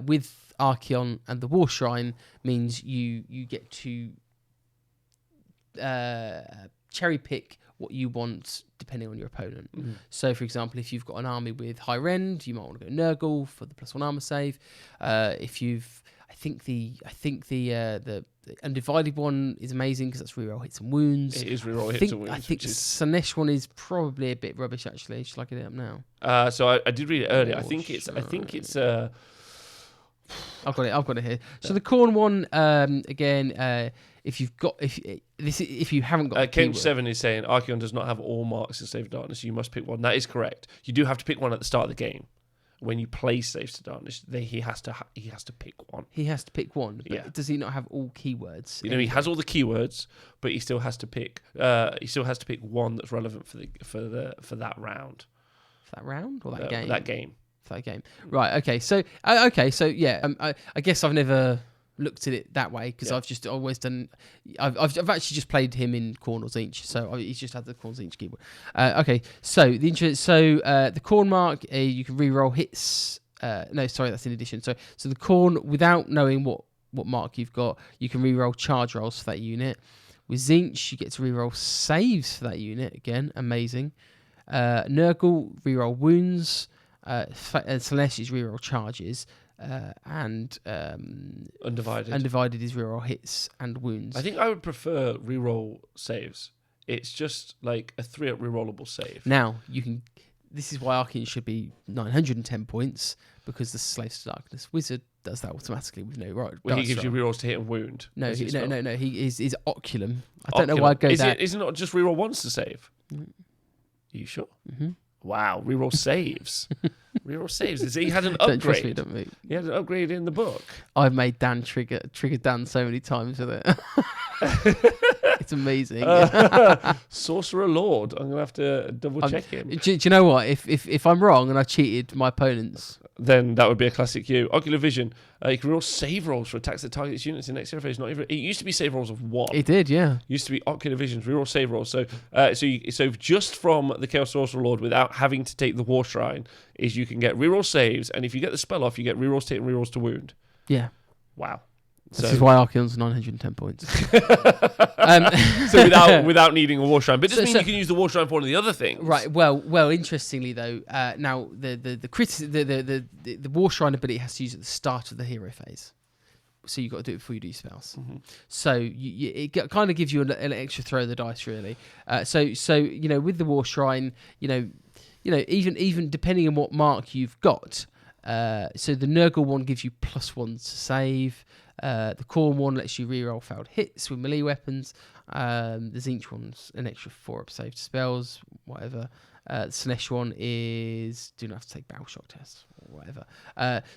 with Archaon and the War Shrine means you get to cherry pick what you want depending on your opponent. So, for example, if you've got an army with high rend, you might want to go Nurgle for the +1 armor save. If you've, I think the Undivided one is amazing because that's reroll hits and wounds. It is reroll hits and wounds. I think the Slanesh one is probably a bit rubbish actually. Just looking it up now. So I did read it earlier. Oh, I think it's. I've got it here. So the Khorne one, again, if you haven't got Kench 7 is saying Archaon does not have all marks in Save Darkness. You must pick one. That is correct. You do have to pick one at the start of the game. When you play Saves to Darkness, he has to pick one. He has to pick one. But does he not have all keywords? He has all the keywords, but he still has to pick. He still has to pick one that's relevant for that round. For that round or that game? That game. For that game. Right. Okay. So yeah. I guess I've never looked at it that way because I've just always done. I've actually just played him in Khorne or Tzeentch, so he's just had the Khorne Tzeentch keyword. Okay, so the Khorne mark, you can reroll hits. No, sorry, that's in addition. So the Khorne, without knowing what mark you've got, you can reroll charge rolls for that unit. With Tzeentch, you get to reroll saves for that unit. Again, amazing. Nurgle reroll wounds. Slanesh is reroll charges. And Undivided is reroll hits and wounds. I think I would prefer reroll saves. It's just like a 3-up rerollable save. Now you can. This is why Archaon should be 910 points because the Slaves to Darkness wizard does that automatically with no right. Well, he gives you rerolls to hit and wound. No. He is Oculum. I don't know why I'd go that. Is it not just reroll once to save? Are you sure? Mm-hmm. Wow, reroll saves. Reroll saves. He had an upgrade. Don't trust me, don't we? He had an upgrade in the book. I've made Dan trigger Dan so many times with it. It's amazing. Sorcerer Lord. I'm gonna have to double check him. Do you know what? If I'm wrong and I cheated my opponents, then that would be a classic you. Ocular Vision. You can roll save rolls for attacks that target its units in next zero phase. Not even. It used to be save rolls of 1. It did, yeah. It used to be Ocular Visions, reroll save rolls. So just from the Chaos Sorcerer Lord, without having to take the War Shrine, is you can get reroll saves, and if you get the spell off, you get rerolls to hit and rerolls to wound. Yeah. Wow. This is why Archaon's 910 points. So without needing a War Shrine, but it doesn't mean you can use the War Shrine for one of the other things. Right. Well. Interestingly though, now the War Shrine ability has to use at the start of the hero phase, so you've got to do it before you do spells. Mm-hmm. So it kind of gives you an extra throw of the dice, really. So with the War Shrine, even depending on what mark you've got. So the Nurgle one gives you +1 to save. The Khorne one lets you reroll failed hits with melee weapons. The Tzeentch one's an extra 4-up save to spells, whatever. The Slanesh one is do not have to take battle shock tests or whatever.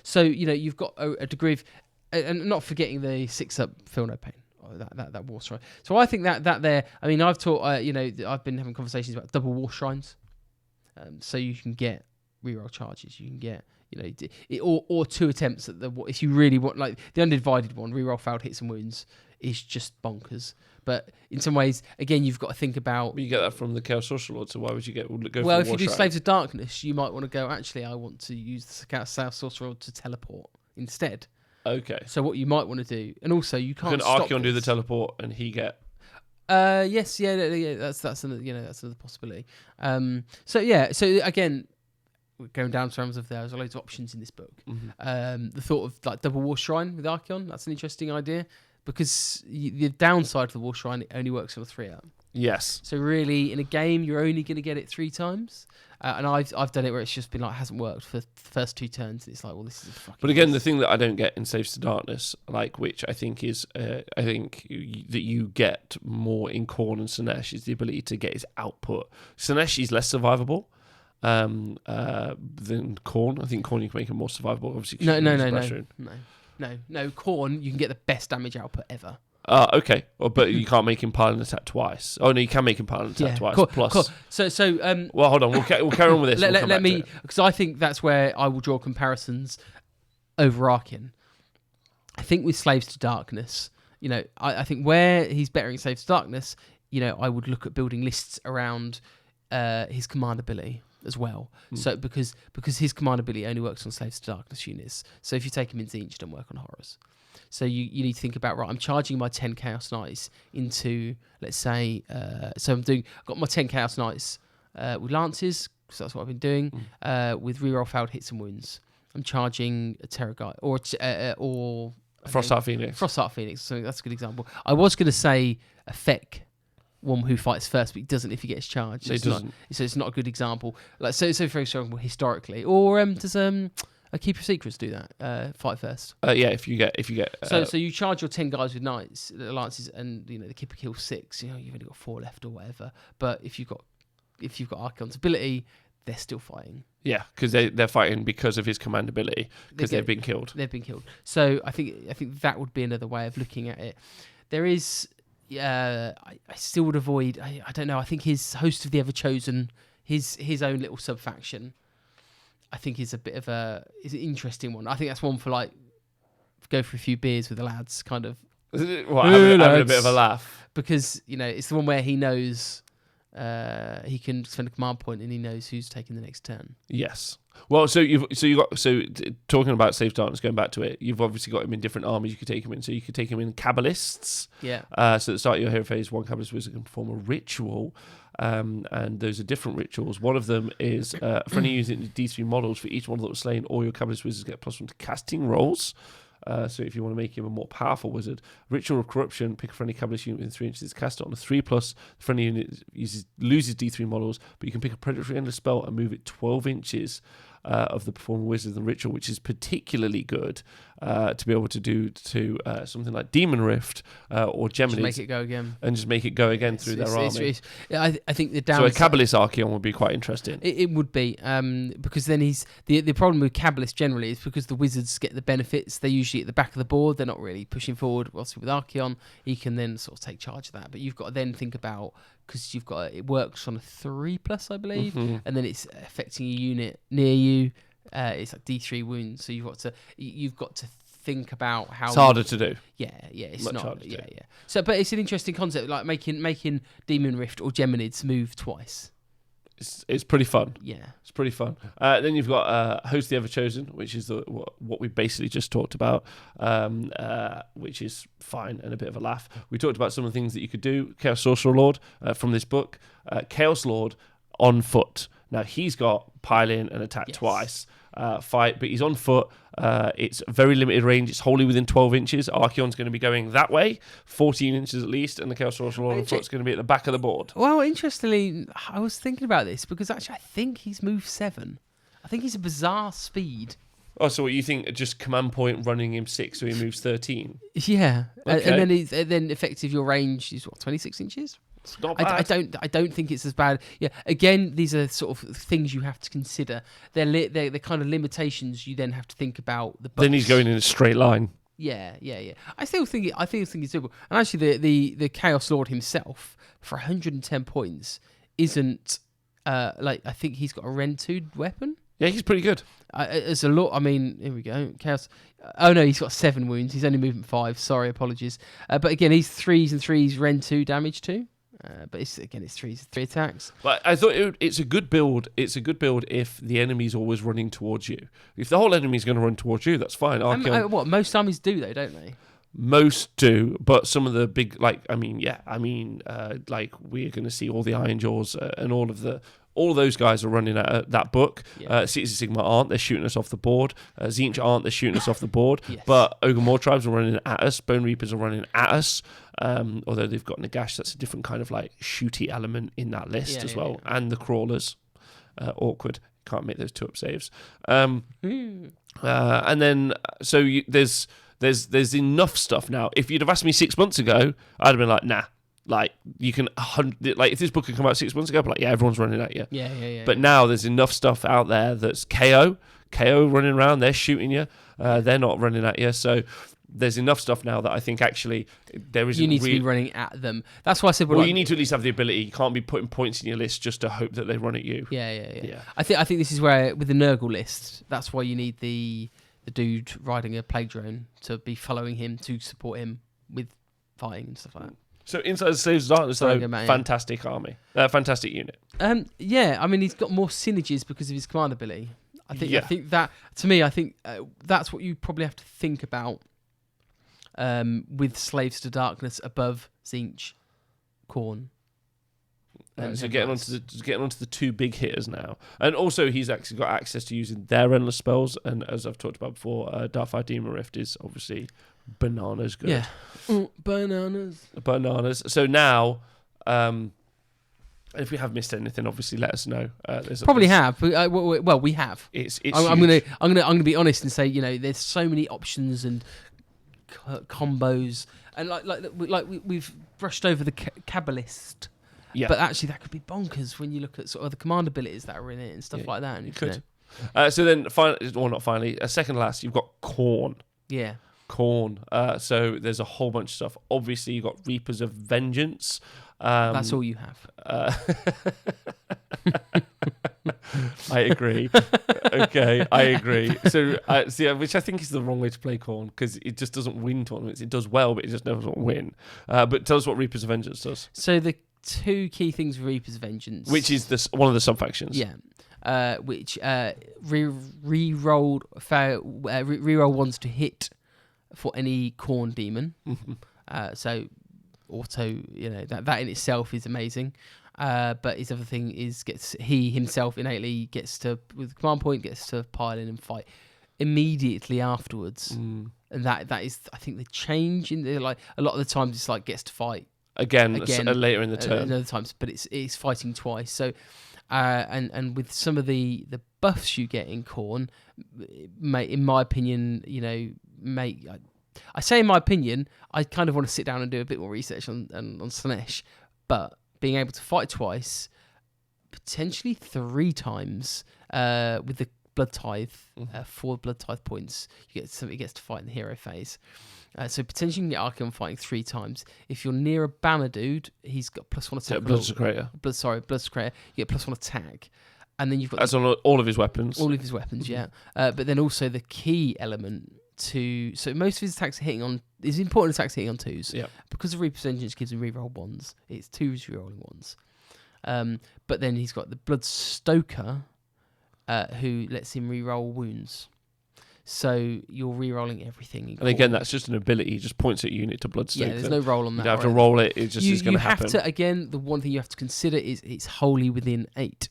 So you've got a degree of, and not forgetting the 6-up feel no pain. That War Shrine. So I think that there. I mean, I've taught. I've been having conversations about double War Shrines. So you can get reroll charges. You can get. Or 2 attempts at if you really want, like the Undivided one, reroll failed hits and wounds is just bonkers. But in some ways, again, you've got to think about. You get that from the Chaos Sorcerer Lord, so why would you go? Well, for if you do Shrine? Slaves of Darkness, you might want to go. Actually, I want to use the Chaos Sorcerer Lord to teleport instead. Okay. So what you might want to do, and also you can't. Can Archaon do the teleport and he get? Yes, yeah. That's another possibility. So again. Going down terms of there's loads of options in this book. Mm-hmm. The thought of like double War Shrine with Archaon, that's an interesting idea because the downside of the War Shrine, it only works on a 3-up. Yes. So really, in a game, you're only going to get it 3 times. And I've done it where it's just been like hasn't worked for the first 2 turns. And it's like, well, this is a fucking. But again, the thing that I don't get in Saves to Darkness, like which I think is, that you get more in Khorne and Slanesh is the ability to get his output. Slanesh is less survivable. Than Khorne. I think Khorne you can make him more survivable. Obviously, no. Khorne, you can get the best damage output ever. Okay. Well, but you can't make him pile and attack twice. Oh no, you can make him pile and attack twice. Plus. So. Well, hold on. We'll carry on with this. Let me, because I think that's where I will draw comparisons over Archaon. I think with Slaves to Darkness, I think where he's better in Slaves to Darkness, I would look at building lists around. his command ability as well. So because his command ability only works on Slaves to Darkness units. So if you take him in Tzeentch, don't work on horrors. So you need to think about, right, I'm charging my 10 Chaos Knights into, let's say, I've got my 10 Chaos Knights with Lances, because that's what I've been doing, with reroll failed hits and wounds. I'm charging a Terror Guy, or Frostheart Phoenix. Frostheart Phoenix, so that's a good example. I was going to say a Feck, one who fights first, but he doesn't if he gets charged. So it's not a good example. Like so for example, historically, or does Keeper of Secrets do that? Fight first. Yeah, if you get. So you charge your 10 guys with knights, lances, and the Keeper kills 6. You've only got 4 left or whatever. But if you've got Archaon's ability, they're still fighting. Yeah, because they're fighting because of his command ability, because they've been killed. They've been killed. So I think that would be another way of looking at it. There is. I still would avoid. I don't know. I think his Host of the Everchosen, his own little sub faction, I think is an interesting one. I think that's one for like go for a few beers with the lads, kind of. Having a bit of a laugh, because it's the one where he knows he can spend a command point and he knows who's taking the next turn. Yes. Well, talking about Slaves to Darkness, going back to it, you've obviously got him in different armies you could take him in. So you could take him in Kabbalists. Yeah. So at the start of your hero phase, one Kabbalist wizard can perform a ritual, and those are different rituals. One of them is for any using D3 models, for each model that was slain, all your Kabbalist wizards get +1 to casting rolls. So if you want to make him a more powerful wizard, Ritual of Corruption, pick a friendly Kabbalist unit within 3 inches, cast it on a 3+. The friendly unit loses D3 models, but you can pick a predatory endless spell and move it 12 inches of the performing wizard and ritual, which is particularly good to be able to do to something like Demon Rift or Geminids. Just make it go again. And just make it go again through their army. I think the downside... So a Kabbalist Archaon would be quite interesting. It would be, because then the problem with Kabbalists generally is because the wizards get the benefits, they're usually at the back of the board, they're not really pushing forward. Obviously with Archaon, he can then sort of take charge of that. But you've got to then think about, because it works on a 3+, I believe, and then it's affecting a unit near you. It's like D3 wounds, so you've got to think about how it's harder to do. Yeah, it's much not. Harder to do. So, but it's an interesting concept, like making Demon Rift or Geminids move twice. It's pretty fun. Yeah, it's pretty fun. Then you've got Host of the Everchosen, which is what we basically just talked about, which is fine and a bit of a laugh. We talked about some of the things that you could do. Chaos Sorcerer Lord from this book. Chaos Lord on foot. Now he's got pile in and attack twice. Fight, but he's on foot. It's very limited range. It's wholly within 12 inches. Archaon's going to be going that way, 14 inches at least, and the Chaos Sorcerer Lord on foot's going to be at the back of the board. Well, interestingly, I was thinking about this because actually I think he's moved 7. I think he's a bizarre speed. Oh, so what you think? Just command point running him 6, so he moves 13. Yeah, okay. And then effective your range is 26 inches. It's not bad. I don't think it's as bad. Yeah. Again, these are sort of things you have to consider. They're kind of limitations you then have to think about. Then he's going in a straight line. Yeah. I still think it's doable. And actually, the Chaos Lord himself for 110 points isn't I think he's got a Rend 2 weapon. Yeah, he's pretty good. It's a lot. I mean, here we go. Chaos. Oh no, he's got 7 wounds. He's only movement 5. Sorry, apologies. But again, he's 3s and 3s, Rend 2 damage too. But it's 3 attacks. But I thought it's a good build. It's a good build if the enemy's always running towards you. If the whole enemy's going to run towards you, that's fine. What most armies do though, don't they? Most do, but some of the big, like we're going to see all the Iron Jaws and all those guys are running at that book. Yeah. Cities of Sigma aren't. They're shooting us off the board. Tzeentch aren't. They're shooting us off the board. Yes. But Ogre tribes are running at us. Bone Reapers are running at us. Although they've got Nagash, that's a different kind of like shooty element in that list as well. Yeah. And the Crawlers. Awkward. Can't make those 2-up saves. And then, so there's enough stuff now. If you'd have asked me 6 months ago, I'd have been like, nah. Like you can, if this book had come out 6 months ago, I'd be like, yeah, everyone's running at you. Yeah. But now there's enough stuff out there that's KO running around. They're shooting you. They're not running at you. So there's enough stuff now that I think actually there isn't. You need to be running at them. That's why I said. Well, you need to at least have the ability. You can't be putting points in your list just to hope that they run at you. Yeah. I think this is where with the Nurgle list, that's why you need the dude riding a plague drone to be following him to support him with fighting and stuff like that. So inside the Slaves of Darkness, Sorry, though, go back, yeah. fantastic army, fantastic unit. Yeah, I mean, he's got more synergies because of his command ability. I think that, to me, that's what you probably have to think about with Slaves to Darkness above Tzeentch, Khorne. So getting onto the two big hitters now, and also he's actually got access to using their endless spells. And as I've talked about before, Darkfire Demon Rift is obviously bananas good. Yeah, Bananas. So now, if we have missed anything, obviously let us know. Probably have. But, well, we have. It's I'm gonna be honest and say, there's so many options and combos, and like we've brushed over the Kabbalist. Yeah. But actually, that could be bonkers when you look at sort of the command abilities that are in it and stuff like that. And you could. So then, not finally, second last, you've got Khorne. Yeah. Khorne. So there's a whole bunch of stuff. Obviously, you've got Reapers of Vengeance. That's all you have. I agree. Okay, I agree. So, which I think is the wrong way to play Khorne, because it just doesn't win tournaments. It does well, but it just never win. But tell us what Reapers of Vengeance does. So the two key things with Reaper's Vengeance, which is one of the sub factions, which re-roll ones to hit for any Khorne demon. So auto, that in itself is amazing. But his other thing is he himself innately gets to, with command point, gets to pile in and fight immediately afterwards. And that is, I think, the change in the, like, a lot of the times it's like gets to fight again later in the turn. Other times, but it's fighting twice. So, and with some of the buffs you get in Khorne, in my opinion, I say in my opinion, I kind of want to sit down and do a bit more research on Slaanesh, but being able to fight twice, potentially 3 times, with the Blood Tithe, 4 Blood Tithe points, he gets to fight in the hero phase. So potentially you can get Archaon fighting 3 times. If you're near a banner dude, he's got +1 attack. Blood Secretor. Blood Secretor. You get +1 attack. And then you've got... That's on all of his weapons. All of his weapons, yeah. But then also the key element to... So most of his attacks are hitting on... His important attacks hitting on 2s. Yeah. Because of Reaper's Vengeance gives him reroll 1s. It's 2s rerolling 1s. But then he's got the Blood Stoker, who lets him reroll wounds. So you're re-rolling everything. And again, that's just an ability. He just points at unit to Bloodstoker. Yeah, there's no roll on that. You don't have to roll it. It just is going to happen. You have to, again, the one thing you have to consider is it's wholly within 8.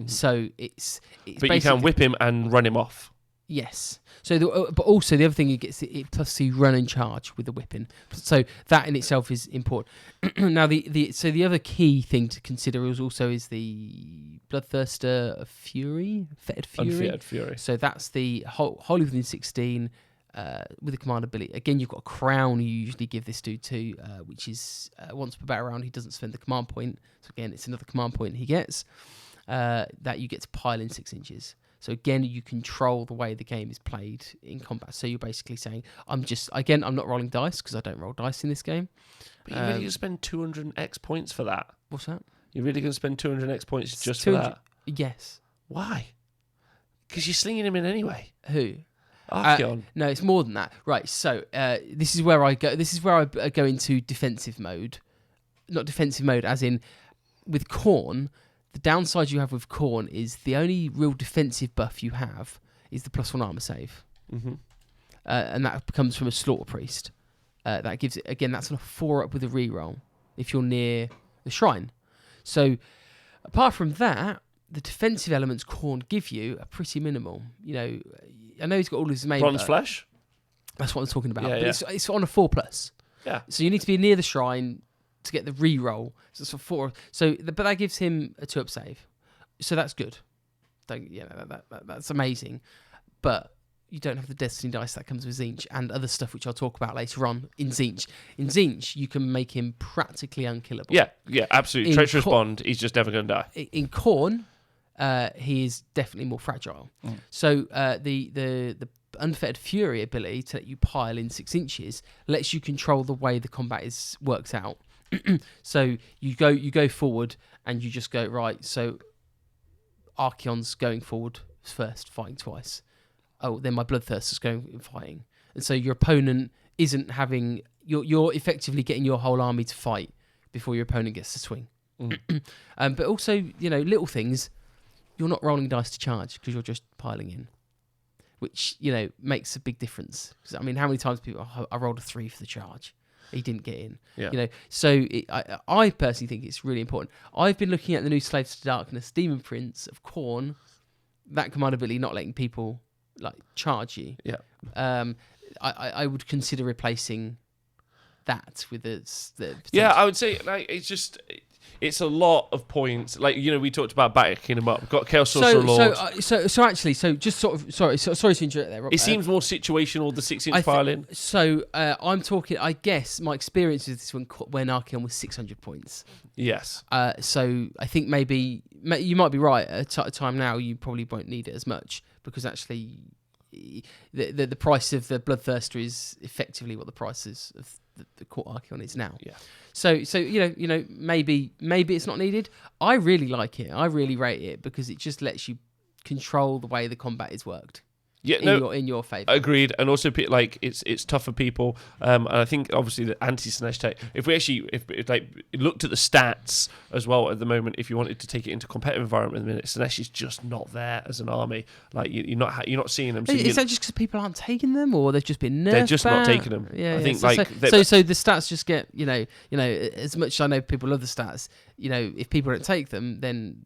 So it's but you can whip him and run him off. Yes. So, but also the other thing he gets it plus the run and charge with the whipping. So that in itself is important. Now the other key thing to consider is the Bloodthirster of Fury, Fetid Fury. Unfettered Fury. So that's the wholly within 16 with the command ability. Again, you've got a crown you usually give this dude to, which is once per battle round he doesn't spend the command point. So again, it's another command point he gets that you get to pile in 6 inches. So again, you control the way the game is played in combat. So you're basically saying, I'm not rolling dice because I don't roll dice in this game. But you're really going to spend 200 X points for that? What's that? You're really going to spend 200 X points just for that? Yes. Why? Because you're slinging him in anyway. Who? Archaon. No, it's more than that. Right. So this is where I go. This is where I go into defensive mode. Not defensive mode, as in with Khorne. The downside you have with Khorne is the only real defensive buff you have is the +1 armor save. And that comes from a Slaughter Priest. That gives it, again, that's on a 4-up with a reroll if you're near the shrine. So apart from that, the defensive elements Khorne give you are pretty minimal. I know he's got all his main... Bronze Flesh? That's what I'm talking about. Yeah, but it's on a 4+. Yeah. So you need to be near the shrine to get the re-roll. So it's a 4. But that gives him a 2-up save. So that's good. That's amazing. But you don't have the Destiny dice that comes with Tzeentch and other stuff which I'll talk about later on in Tzeentch. In Tzeentch, you can make him practically unkillable. Yeah, absolutely. Treacherous Bond, he's just never going to die. In Khorne, he is definitely more fragile. So the Unfettered Fury ability to let you pile in 6 inches lets you control the way the combat works out. So you go forward and you just go, right, so Archaon's going forward first, fighting twice. Oh, then my Bloodthirster's going and fighting. And so your opponent isn't having you're effectively getting your whole army to fight before your opponent gets to swing. But also, little things, you're not rolling dice to charge because you're just piling in, which makes a big difference. 'Cause, I mean, how many times people I rolled a 3 for the charge, he didn't get in. Yeah. So I personally think it's really important. I've been looking at the new Slaves to Darkness Demon Prince of Khorne, that command ability not letting people charge you. Yeah. I would consider replacing that with the Yeah, I would say it's a lot of points. We talked about backing him up. We've got Chaos Sorcerer Lord. So actually, just sort of sorry to interrupt there, Rob. It seems more situational, the 6-inch piling. So I'm talking. I guess my experience with this when Archaon was 600 points. Yes. So I think maybe you might be right. At a time now, you probably won't need it as much because actually, the price of the Bloodthirster is effectively what the price is of the Court Archaon is now. Yeah. So maybe it's not needed. I really like it. I really rate it because it just lets you control the way the combat is worked. Yeah, in your favour. Agreed, and also it's tough for people, and I think obviously the anti-Slanesh tech. If we actually looked at the stats as well at the moment, if you wanted to take it into competitive environment, at the minute Slanesh is just not there as an army. You're not seeing them. Is that just because people aren't taking them, or they've just been nerfed? They're just not taking them. Yeah, I think so the stats just get as much as I know people love the stats. If people don't take them, then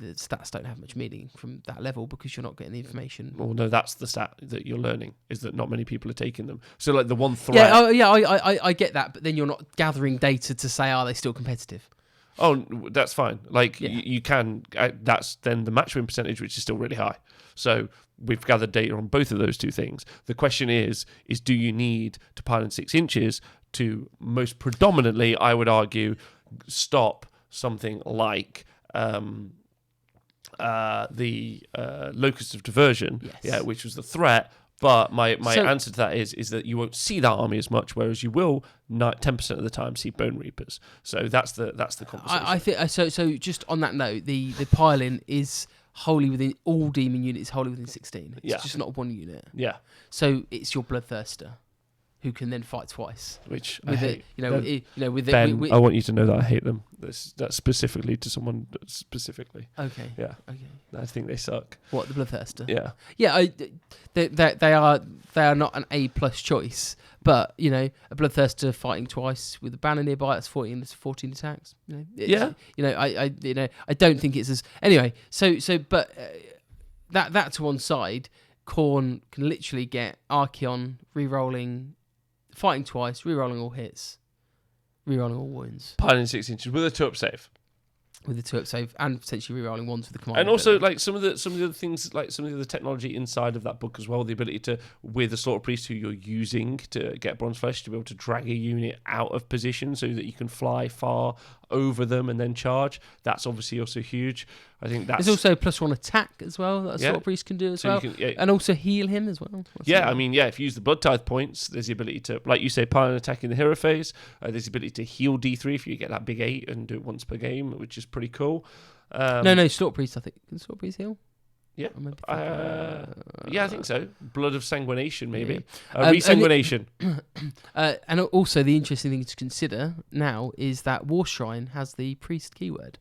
the stats don't have much meaning from that level because you're not getting the information. Well, no, that's the stat that you're learning, is that not many people are taking them. So the one threat... I get that, but then you're not gathering data to say, are they still competitive? Oh, that's fine. You can... that's then the match win percentage, which is still really high. So we've gathered data on both of those two things. The question is do you need to pile in 6 inches to most predominantly, I would argue, stop something like... the Locust of Diversion, which was the threat. But my answer to that is that you won't see that army as much, whereas you will 10% of the time see Bone Reapers. So that's the conversation. I think so. Just on that note, the pile-in is wholly within all demon units, wholly within 16. It's just not one unit. Yeah. So it's your Bloodthirster, who can then fight twice. Which with I hate. Ben, I want you to know that I hate them. That's specifically to someone specifically. Okay. Yeah. Okay. I think they suck. What, the Bloodthirster? Yeah. Yeah. They are not an A+ choice, but a Bloodthirster fighting twice with a banner nearby, that's 14 attacks. I don't think it's as anyway. But that to one side, Khorne can literally get Archaon re-rolling. Fighting twice, re-rolling all hits, re-rolling all wounds. Piling 6 inches with a 2-up save. With the 2-up save and potentially re-rolling ones with the command. And also, some of the other things, some of the other technology inside of that book as well, the ability to, with a Slaughter Priest who you're using to get Bronze Flesh, to be able to drag a unit out of position so that you can fly far over them and then charge. That's obviously also huge. I think that's... There's also +1 attack as well that a Slaughter Priest can do as well. And also heal him as well. If you use the Blood Tithe points, there's the ability to, like you say, pile an attack in the hero phase. There's the ability to heal D3 if you get that big 8 and do it once per game, which is pretty cool. No, Slaughter Priest, I think. Can Slaughter Priest heal? Yeah. I think so. Blood of Sanguination, maybe. Resanguination. And also, the interesting thing to consider now is that War Shrine has the priest keyword.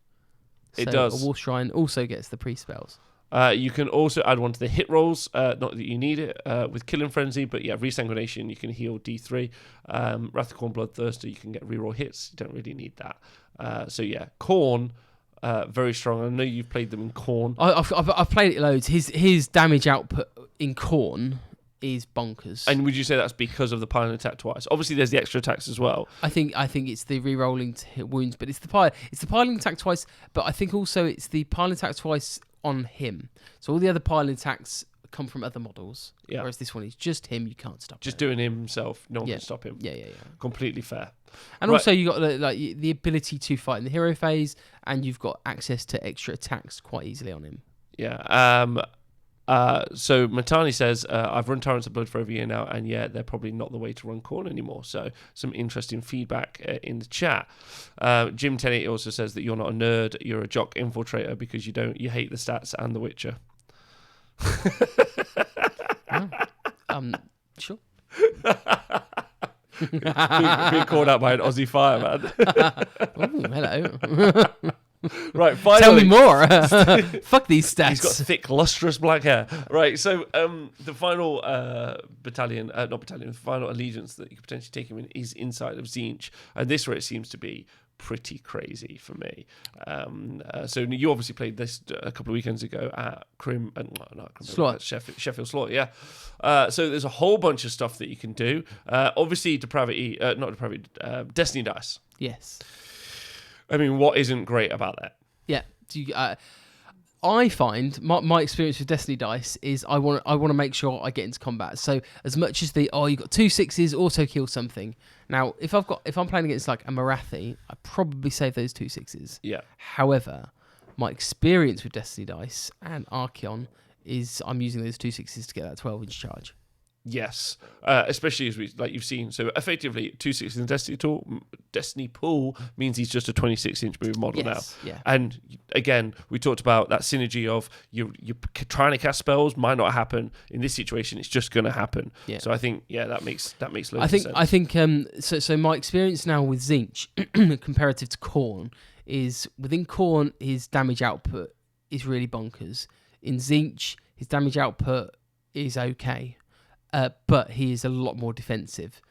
It does. A War Shrine also gets the priest spells. You can also add one to the hit rolls, not that you need it, with Killing Frenzy, but Resanguination, you can heal D3. Wrath of Khorne Bloodthirster, you can get reroll hits. You don't really need that. Khorne... very strong. I know you've played them in Khorne. I've played it loads. His damage output in Khorne is bonkers. And would you say that's because of the piling attack twice? Obviously, there's the extra attacks as well. I think it's the re-rolling to hit wounds, but it's the piling attack twice. But I think also it's the piling attack twice on him. So all the other piling attacks come from other models. Yeah. Whereas this one is just him. You can't stop. Just doing him himself. No one can stop him. Yeah. Completely fair. And also you got the ability to fight in the hero phase, and you've got access to extra attacks quite easily on him. Yeah. So Matani says, I've run Tyrants of Blood for over a year now, and they're probably not the way to run Khorne anymore. So some interesting feedback in the chat. Jim Tenney also says that you're not a nerd, you're a jock infiltrator because you hate the stats and The Witcher. Sure. being called out by an Aussie fireman. Ooh, hello. Right, Tell me finally. more. Fuck these stats. He's got thick, lustrous black hair. Right, so the final final allegiance that you could potentially take him in is inside of Tzeentch. And this race seems to be pretty crazy for me. So you obviously played this a couple of weekends ago at Slaughter. Sheffield Slaughter, yeah. So there's a whole bunch of stuff that you can do. Obviously, Destiny Dice. Yes. I mean, what isn't great about that? Yeah. I find my experience with Destiny Dice is I want to make sure I get into combat. So as much as you got 2 6s, auto kill something. Now, if I'm playing against like a Marathi, I probably save those 2 6s. Yeah. However, my experience with Destiny Dice and Archaon is I'm using those 2 6s to get that 12-inch charge. Yes, especially as you've seen. So effectively, 2 6s in the Destiny pool means he's just a 26-inch move model now. Yeah. And again, we talked about that synergy of you're trying to cast spells might not happen in this situation. It's just going to happen. Yeah. So I think that makes loads of sense. I think so my experience now with Tzeentch comparative to Khorne is within Khorne his damage output is really bonkers. In Tzeentch his damage output is okay. But he is a lot more defensive.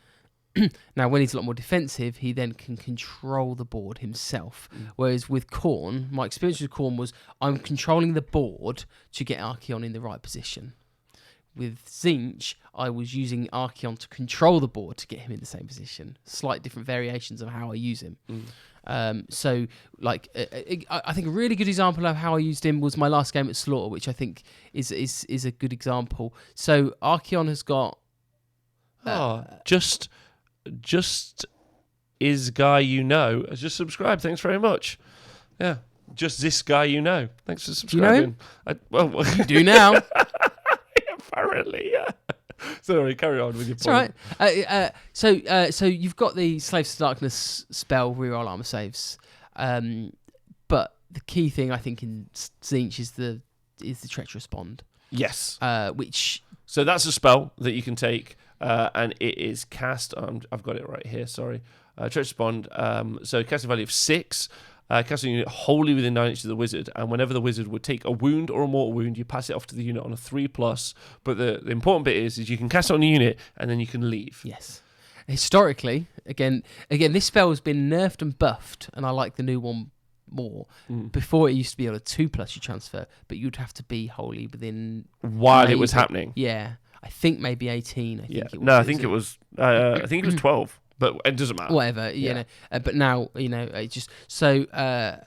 Now, when he's a lot more defensive, he then can control the board himself. Whereas with Khorne, my experience with Khorne was I'm controlling the board to get Archaon in the right position. With Tzeentch, I was using Archaon to control the board to get him in the same position. Slight different variations of how I use him. So, like, I think a really good example of how I used him was my last game at Slaughter, which I think is a good example. So, Archaon has got... just is guy you know has just subscribed. Thanks very much. Yeah, just this guy you know. Thanks for subscribing. Do you know him? You do now. Apparently, yeah. Sorry, carry on with your point. It's all right. So you've got the Slaves to Darkness spell reroll armor saves, but the key thing I think in Tzeentch is the treacherous bond. Yes. So that's a spell that you can take, and it is cast. I've got it right here. Sorry, treacherous bond. So casting value of 6. Casting unit wholly within 9 inches of the wizard, and whenever the wizard would take a wound or a mortal wound, you pass it off to the unit on a 3+. But the important bit is you can cast it on the unit and then you can leave. Yes. Historically, again, this spell has been nerfed and buffed, and I like the new one more. Before it used to be on a 2+ you transfer, but you'd have to be wholly within while it was happening. Yeah, I think maybe 18. I think it was 12. But it doesn't matter. Whatever, you know. But now, it just a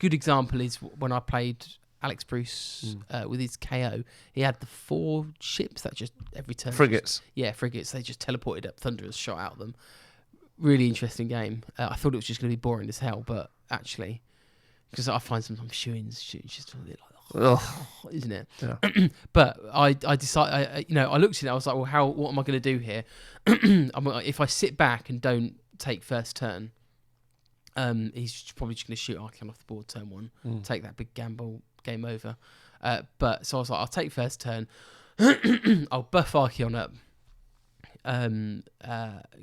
good example is when I played Alex Bruce with his KO. He had the 4 ships that just every turn. Frigates. Frigates. They just teleported up, thunderers shot out of them. Really interesting game. I thought it was just going to be boring as hell, but actually, because I find sometimes shooting's just a bit like, isn't it? Yeah. But I decided, I looked at it. I was like, well, what am I going to do here? If I sit back and don't take first turn, he's probably just going to shoot Archaon off the board turn 1, take that big gamble, game over. But so I was like, I'll take first turn. I'll buff Archaon up,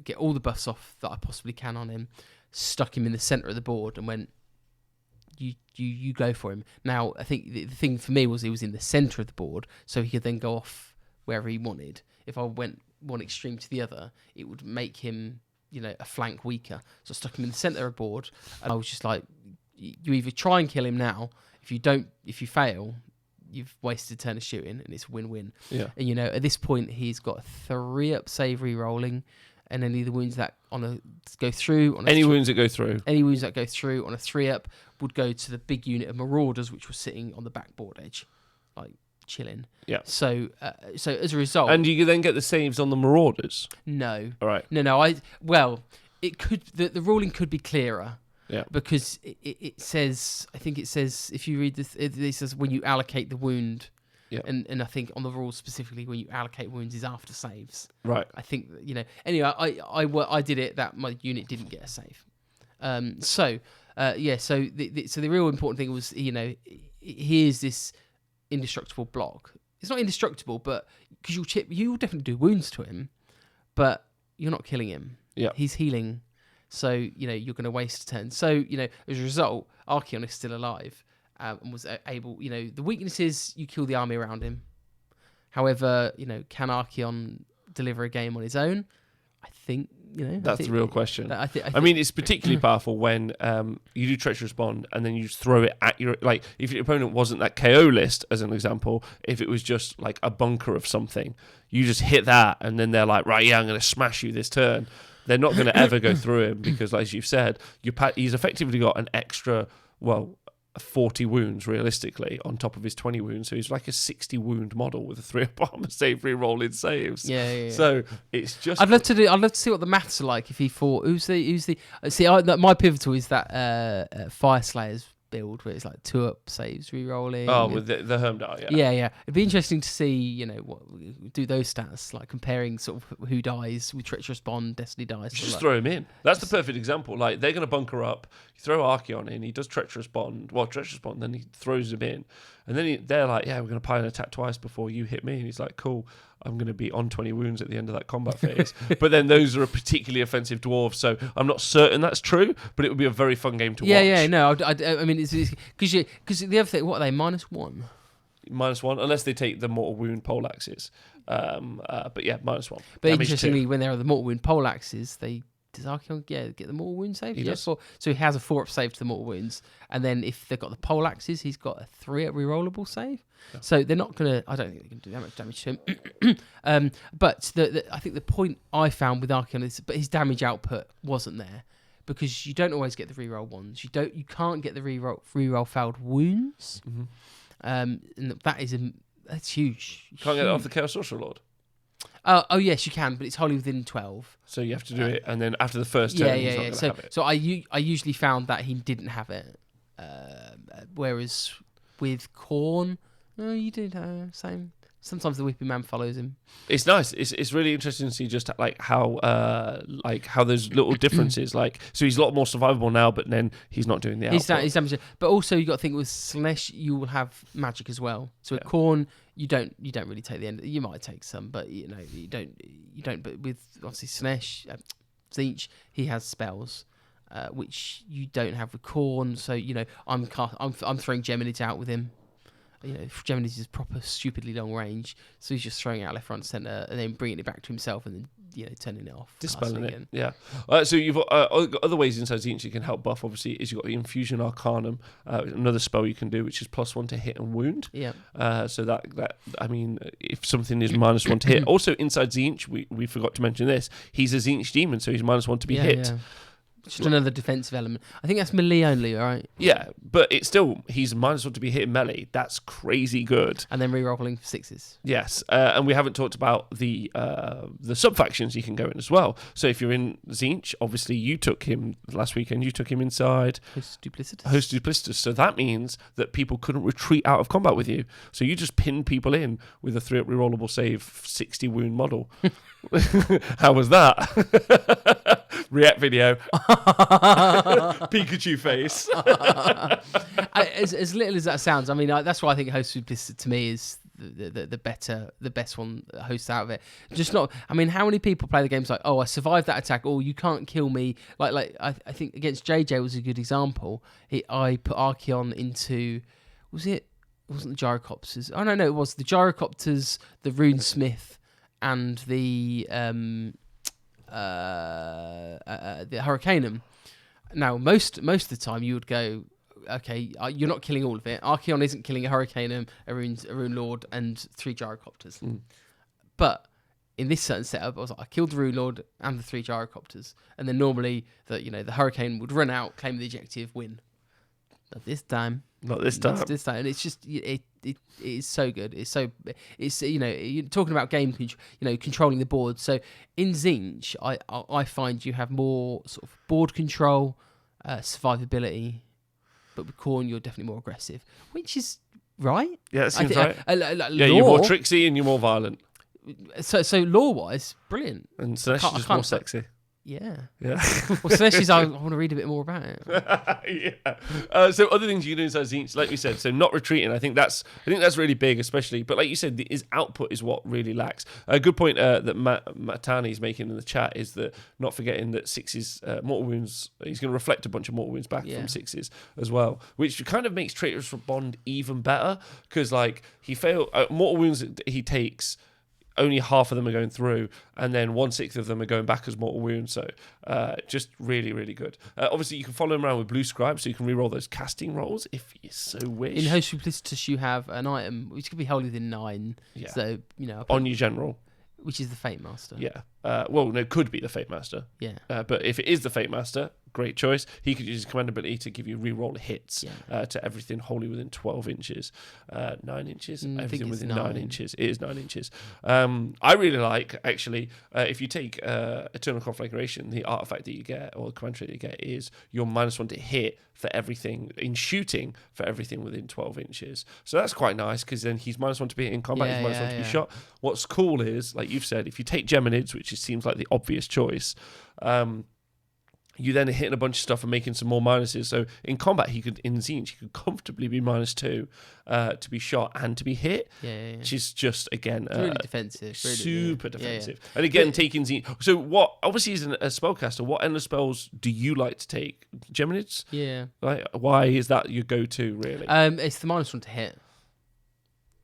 get all the buffs off that I possibly can on him, stuck him in the center of the board, and went, You go for him. Now, I think the thing for me was he was in the centre of the board, so he could then go off wherever he wanted. If I went one extreme to the other, it would make him, a flank weaker. So I stuck him in the centre of the board, and I was just like, you either try and kill him now. If you fail, you've wasted a turn of shooting, and it's a win-win. Yeah. And, at this point, he's got a 3-up save re-rolling, and any of the wounds that go through... Any wounds that go through on a 3-up would go to the big unit of Marauders, which was sitting on the backboard edge, like chilling. Yeah. So as a result... And you then get the saves on the Marauders? No. All right. No. It could... The ruling could be clearer. Yeah. Because it says... I think it says... If you read this... It says when you allocate the wound... Yeah. And I think on the rules specifically, when you allocate wounds is after saves. Right. I think, anyway, I did it that my unit didn't get a save. So the real important thing was, here's this indestructible block. It's not indestructible, but because you'll definitely do wounds to him, but you're not killing him. Yeah. He's healing. So, you're going to waste a turn. So, as a result, Archaon is still alive and was able, the weakness is you kill the army around him. However, can Archaon deliver a game on his own? I think, That's the real question. I mean, it's particularly powerful when you do Treacherous Bond and then you just throw it at your... Like, if your opponent wasn't that KO list, as an example, if it was just like a bunker of something, you just hit that and then they're like, right, yeah, I'm going to smash you this turn. They're not going to ever go through him because, as you've said, he's effectively got an extra, 40 wounds realistically on top of his 20 wounds. So he's like a 60 wound model with a 3-up armor save, re-roll in saves. Yeah. So it's just... I'd love to see what the maths are like if he fought... my pivotal is that Fire Slayer's build where it's like 2-up saves, re-rolling. Oh, with the Hermdar, Yeah. It'd be interesting to see, do those stats, like comparing sort of who dies with Treacherous Bond, Destiny dice. Just throw him in. That's the perfect example. Like, they're going to bunker up, you throw Archaon in, he does Treacherous Bond, then he throws him in. And then they're like, yeah, we're going to pile an attack twice before you hit me. And he's like, cool, I'm going to be on 20 wounds at the end of that combat phase. But then those are a particularly offensive dwarf, so I'm not certain that's true, but it would be a very fun game to watch. Yeah, no, I mean, it's because the other thing, what are they, -1? -1, unless they take the mortal wound poleaxes. But yeah, -1. But interestingly, when there are the mortal wound poleaxes, does Archaon get the mortal wound save? He does. So he has a 4-up save to the mortal wounds, and then if they've got the poleaxes, he's got a 3-up rerollable save. Yeah. So they're not gonna. I don't think they can do that much damage to him. But I think the point I found with Archaon is, but his damage output wasn't there because you don't always get the reroll ones. You can't get the reroll failed wounds. Mm-hmm. And that's huge. You can't get it off the Chaos Sorcerer Lord. Oh yes, you can, but it's wholly within 12. So you have to do it, and then after the first turn, he's not going to have it. So I usually found that he didn't have it, whereas with Khorne, no, you did same. Sometimes the Whipping Man follows him. It's nice. It's really interesting to see just how those little differences. So he's a lot more survivable now, but then he's not doing the output. He's damaged. But also you got to think with Slanesh, you will have magic as well. So with Khorne, you don't really take the end. You might take some, but you don't. But with obviously Slanesh, Tzeentch, he has spells. Which you don't have with Khorne. So I'm throwing Geminids out with him. Geminids is proper stupidly long range, so he's just throwing out left, right, and centre, and then bringing it back to himself, and then turning it off, dispelling it. Yeah. So you've got other ways inside Tzeentch you can help buff. Obviously, is you've got the Infusion Arcanum, another spell you can do, which is +1 to hit and wound. Yeah. So that I mean, if something is -1 to hit, also inside Tzeentch, we forgot to mention this. He's a Tzeentch demon, so he's -1 to be hit. Yeah. Just another defensive element. I think that's melee only, right? Yeah, but it's still, he's -1 to be hit in melee. That's crazy good. And then rerolling for 6s. Yes, and we haven't talked about the sub-factions you can go in as well. So if you're in Tzeentch, obviously you took him last weekend, you took him inside Host Duplicitous. So that means that people couldn't retreat out of combat with you. So you just pin people in with a 3-up rerollable save, 60 wound model. How was that? React video. Pikachu face. As little as that sounds, I mean, that's why I think Host Duplicitous to me is the best one host out of it. Just not. I mean, how many people play the games like, oh, I survived that attack, oh, you can't kill me. Like I think against JJ was a good example. I put Archaon into, it wasn't the Gyrocopters. Oh no, it was the Gyrocopters, the Runesmith, and the Hurricanum. Now, most of the time, you would go, okay, you're not killing all of it. Archaon isn't killing a Hurricanum, a Rune Lord, and 3 Gyrocopters. But in this certain setup, I was like, I killed the Rune Lord and the 3 Gyrocopters, and then normally the Hurricane would run out, claim the objective, win. Not this time. Not this time. And it's just it is so good. It's you're talking about game controlling the board. So in Tzeentch, I find you have more sort of board control, survivability, but with Khorne you're definitely more aggressive, which is right. Yeah, that seems right. Lore, you're more tricksy and you're more violent. So lore wise, brilliant. And Slanesh is just more sexy. Yeah. Yeah. Well, especially I want to read a bit more about it. Yeah. So other things you can do inside Tzeentch, like we said, so not retreating. I think that's really big, especially. But like you said, his output is what really lacks. A good point that Matani is making in the chat is that not forgetting that sixes mortal wounds. He's going to reflect a bunch of mortal wounds back from sixes as well, which kind of makes Traitorous Bond even better because like he failed mortal wounds that he takes. Only half of them are going through, and then 1/6 of them are going back as mortal wounds. So, just really, really good. Obviously, you can follow him around with Blue Scribe, so you can reroll those casting rolls if you so wish. In Host Duplicitous, you have an item which could be held within 9. Yeah. So On your general, which is the Fate Master. Yeah. Well, no, it could be the Fate Master. Yeah. But if it is the Fate Master, great choice. He could use his command ability to give you reroll hits to everything wholly within 12 inches. 9 inches? Everything within 9 inches. It is 9 inches. I really like, actually, if you take Eternal Conflagration, the artifact that you get, or the command trait that you get, is your -1 to hit for everything, in shooting, for everything within 12 inches. So that's quite nice, because then he's -1 to be hit in combat, he's -1 to be shot. What's cool is, like you've said, if you take Geminids, which seems like the obvious choice, you then are hitting a bunch of stuff and making some more minuses. So in combat, in Tzeentch, he could comfortably be -2 to be shot and to be hit, which is just, again, really defensive. Super defensive. And again, taking Tzeentch. So what, obviously, as a spellcaster, what endless spells do you like to take? Geminids? Yeah. Like, why is that your go-to, really? It's the -1 to hit.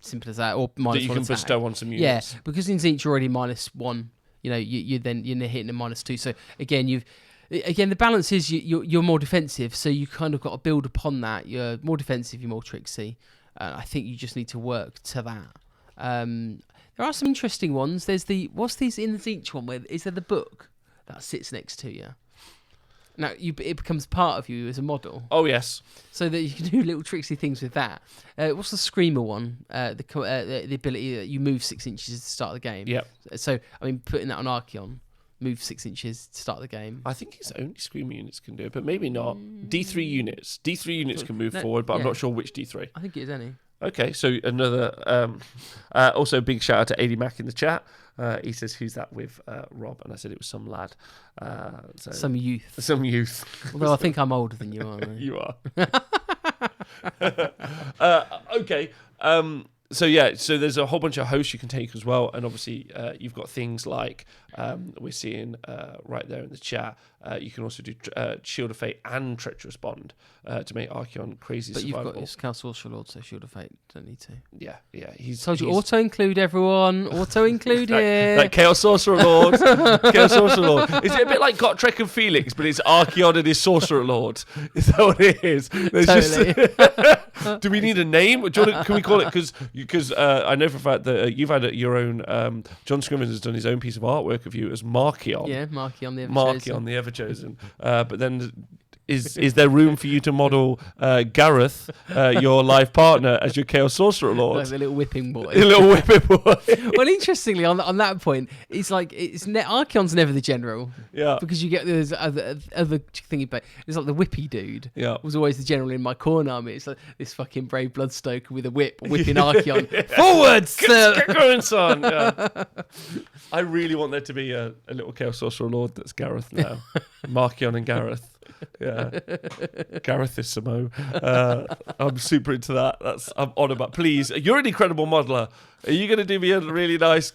Simple as that. Or -1 that you can attack. bestow on some units. Yeah, because in Tzeentch you're already -1. You're hitting a -2. So again, the balance is you're more defensive, so you kind of got to build upon that. You're more defensive, you're more tricksy. I think you just need to work to that. There are some interesting ones. There's what's these in the Tzeentch one? Is there the book that sits next to you? Now it becomes part of you as a model. Oh yes. So that you can do little tricksy things with that. What's the Screamer one? The ability that you move 6 inches to start the game. Yeah. So I mean, putting that on Archaon. Move 6 inches to start the game. I think it's only Screamer units can do it, but maybe not. D3 units. D3 units can move forward, but I'm not sure which D3. I think it is any. Okay, so another... also, big shout out to AD Mac in the chat. He says, who's that with Rob? And I said it was some lad. Some youth. Some youth. Although I think I'm older than you, aren't I? You are. Okay. So there's a whole bunch of hosts you can take as well, and obviously you've got things like we're seeing right there in the chat. You can also do Shield of Fate and Treacherous Bond to make Archaon crazy. But survivable. you've got his Chaos Sorcerer Lord, so Shield of Fate don't need to. Yeah. He's told you auto include everyone. Auto include here. Like Chaos Sorcerer Lord. Chaos Sorcerer Lord. Is it a bit like Gotrek and Felix, but it's Archaon and his Sorcerer Lord? Is that what it is? Totally. Do we need a name? Can we call it because I know for a fact that you've had your own. John Scrimmins has done his own piece of artwork of you as Marchaon. Yeah, Marchaon the Ever Marchaon the Ever Chosen. But then is there room for you to model Gareth, your life partner, as your Chaos Sorcerer Lord? Like the little whipping boy. The little whipping boy. Well, interestingly, on that point, it's like Archaon's never the general. Yeah. Because you get those other thingy, but it's like the whippy dude. Yeah. Was always the general in my corn army. It's like this fucking brave bloodstoker with a whip whipping Archaon forwards. Get going, son. Yeah. I really want there to be a little Chaos Sorcerer Lord that's Gareth now. Marchaon and Gareth. Yeah, Gareth is Samo. I'm super into that. I'm on about. Please, you're an incredible modeler. Are you going to do me a really nice?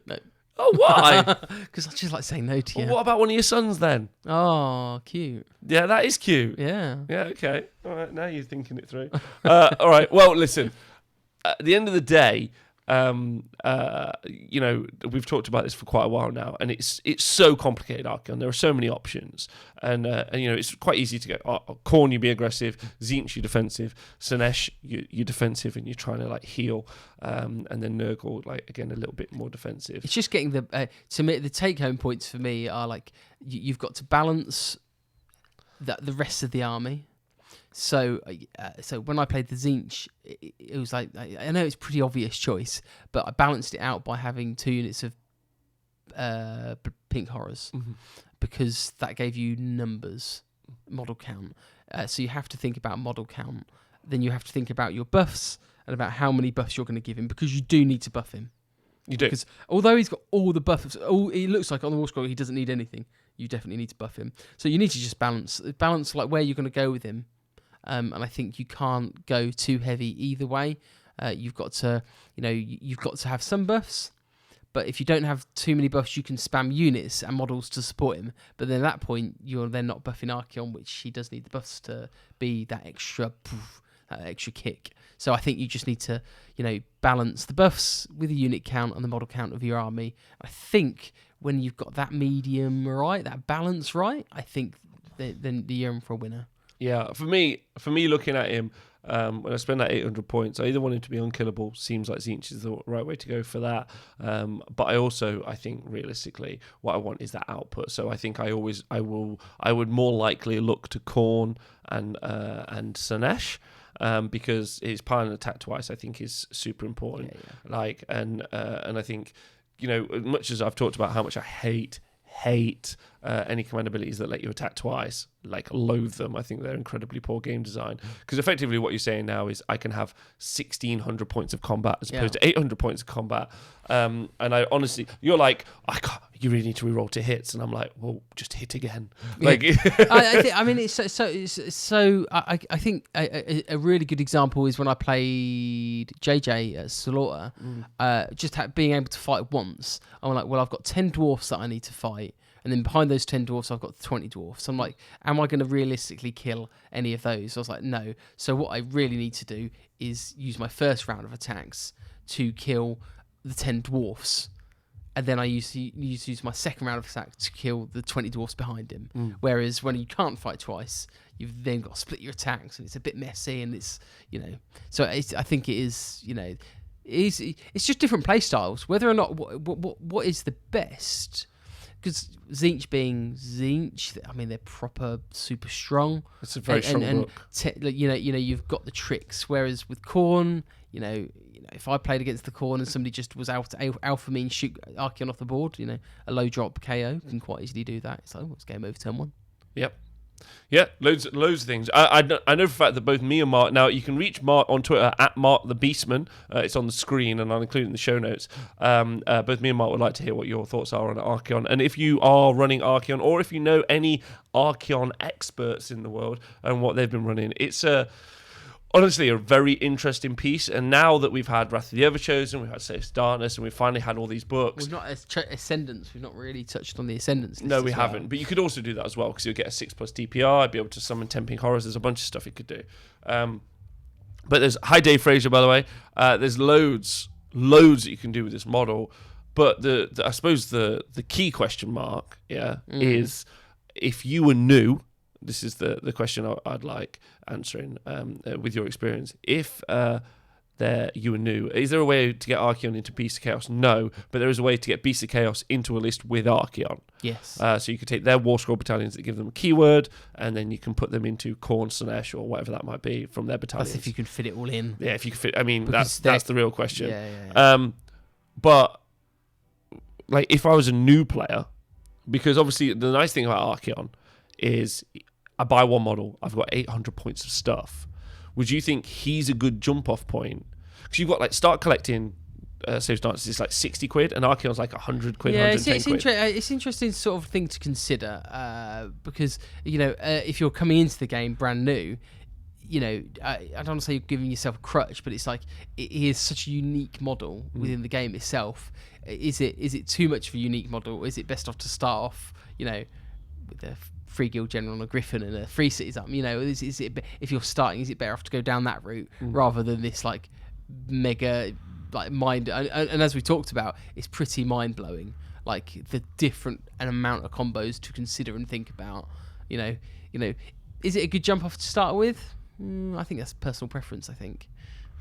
No. Oh, why? Because I just like saying no to you. Well, what about one of your sons then? Oh, cute. Yeah, that is cute. Yeah. Yeah. Okay. All right. Now you're thinking it through. All right. Well, listen. At the end of the day, we've talked about this for quite a while now, and it's so complicated, Archaon. There are so many options, and it's quite easy to go. Khorne, you be aggressive. Tzeentch, you defensive. Slaanesh, you defensive, and you're trying to like heal. And then Nurgle, like again, a little bit more defensive. It's just getting to me the take home points for me are like you've got to balance the rest of the army. So when I played the Tzeentch, it was like, I know it's a pretty obvious choice, but I balanced it out by having 2 units of pink horrors, because that gave you numbers, model count. So you have to think about model count. Then you have to think about your buffs and about how many buffs you're going to give him, because you do need to buff him. You do. Because although he's got all the buffs, he looks like on the war scroll he doesn't need anything. You definitely need to buff him. So you need to just balance like where you're going to go with him. And I think you can't go too heavy either way. You've got to, you've got to have some buffs. But if you don't have too many buffs, you can spam units and models to support him. But then at that point, you're then not buffing Archaon, which he does need the buffs to be that extra kick. So I think you just need to, balance the buffs with the unit count and the model count of your army. I think when you've got that medium right, that balance right, I think then you're in for a winner. Yeah, for me, looking at him, when I spend that 800 points, I either want him to be unkillable. Seems like Tzeentch is the right way to go for that. But I think realistically, what I want is that output. So I think I would more likely look to Khorne and Slaanesh. Because his power and attack twice, I think, is super important. Yeah. And I think, much as I've talked about how much I hate any command abilities that let you attack twice, loathe them. I think they're incredibly poor game design. Because effectively what you're saying now is I can have 1,600 points of combat as opposed to 800 points of combat. And I honestly, you're like, you really need to reroll to hits, and I'm like, well, just hit again. I think a really good example is when I played JJ at Slaughter. Being able to fight once, I'm like, well, I've got 10 dwarfs that I need to fight. And then behind those 10 dwarfs, I've got 20 dwarfs. I'm like, am I going to realistically kill any of those? I was like, no. So what I really need to do is use my first round of attacks to kill the 10 dwarfs. And then I use my second round of attacks to kill the 20 dwarfs behind him. Whereas when you can't fight twice, you've then got to split your attacks, and it's a bit messy, and it's, So I think it is, it's just different play styles. Whether or not what is the best. Because Tzeentch being Tzeentch, I mean, they're proper super strong. It's a very strong book. You've got the tricks. Whereas with Khorne, if I played against the Khorne and somebody just was alpha mean shoot Archaon off the board, a low drop KO can quite easily do that. It's like, it's game over turn 1. Yep. Yeah, loads of things. I know for a fact that both me and Mark. Now you can reach Mark on Twitter at Mark the Beastman. It's on the screen, and I'll include it in the show notes. Both me and Mark would like to hear what your thoughts are on Archaon, and if you are running Archaon, or if you know any Archaon experts in the world and what they've been running. It's honestly a very interesting piece. And now that we've had Wrath of the Everchosen, we've had Safe Darkness, and we've finally had all these books. We've not Ascendants. We've not really touched on the Ascendants. No, we haven't. But you could also do that as well, because you'll get a 6+ DPR. I'd be able to summon 10 pink horrors. There's a bunch of stuff you could do. But there's hi Dave Fraser, by the way. There's loads that you can do with this model. But I suppose the key question mark, is if you were new. This is the question I'd like answering with your experience. If you were new, is there a way to get Archaon into Beast of Chaos? No, but there is a way to get Beast of Chaos into a list with Archaon. Yes. So you could take their War Scroll battalions that give them a keyword, and then you can put them into Khorne, Slaanesh, or whatever that might be from their battalions. That's if you can fit it all in. Yeah, if you can fit. I mean, that's the real question. Yeah. But if I was a new player, because obviously the nice thing about Archaon is I buy one model, I've got 800 points of stuff. Would you think he's a good jump-off point? Because you've got, start collecting Safe Darkness, it's like 60 quid, and Archaon's like 100 quid, 110 quid. It's interesting sort of thing to consider, because, if you're coming into the game brand new, I don't want to say you're giving yourself a crutch, but it's like, it is such a unique model within the game itself. Is it too much of a unique model? Or is it best off to start off, with a 3 guild general and a griffin and a 3 cities up? Is it, if you're starting, is it better off to go down that route rather than this mega mind? And as we talked about, it's pretty mind blowing, the different amount of combos to consider and think about. Is it a good jump off to start with? I think that's personal preference. I think.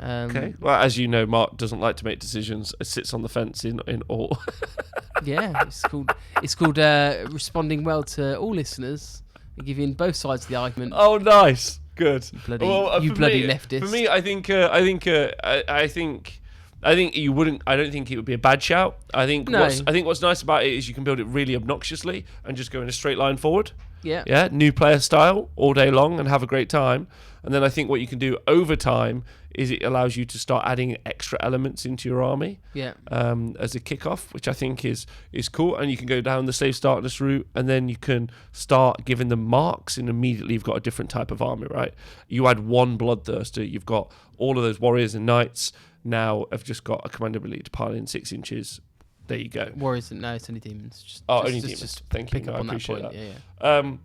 Okay. Well, as you know, Mark doesn't like to make decisions. It sits on the fence in all. Yeah, it's called responding well to all listeners and giving both sides of the argument. Oh, nice, good. You bloody leftist. For me, I think I think you wouldn't. I don't think it would be a bad shout. I think No. what's nice about it is you can build it really obnoxiously and just go in a straight line forward. Yeah. Yeah, new player style all day long and have a great time. And then I think what you can do over time is it allows you to start adding extra elements into your army. Yeah. As a kickoff, which I think is cool. And you can go down the slave starkness route, and then you can start giving them marks, and immediately you've got a different type of army, right? You add one bloodthirster, you've got all of those warriors and knights now have just got a command ability to pile in 6 inches. There you go. Warriors, no, it's only demons. Only demons. Just Thank you. pick up I on that appreciate point. that. Yeah.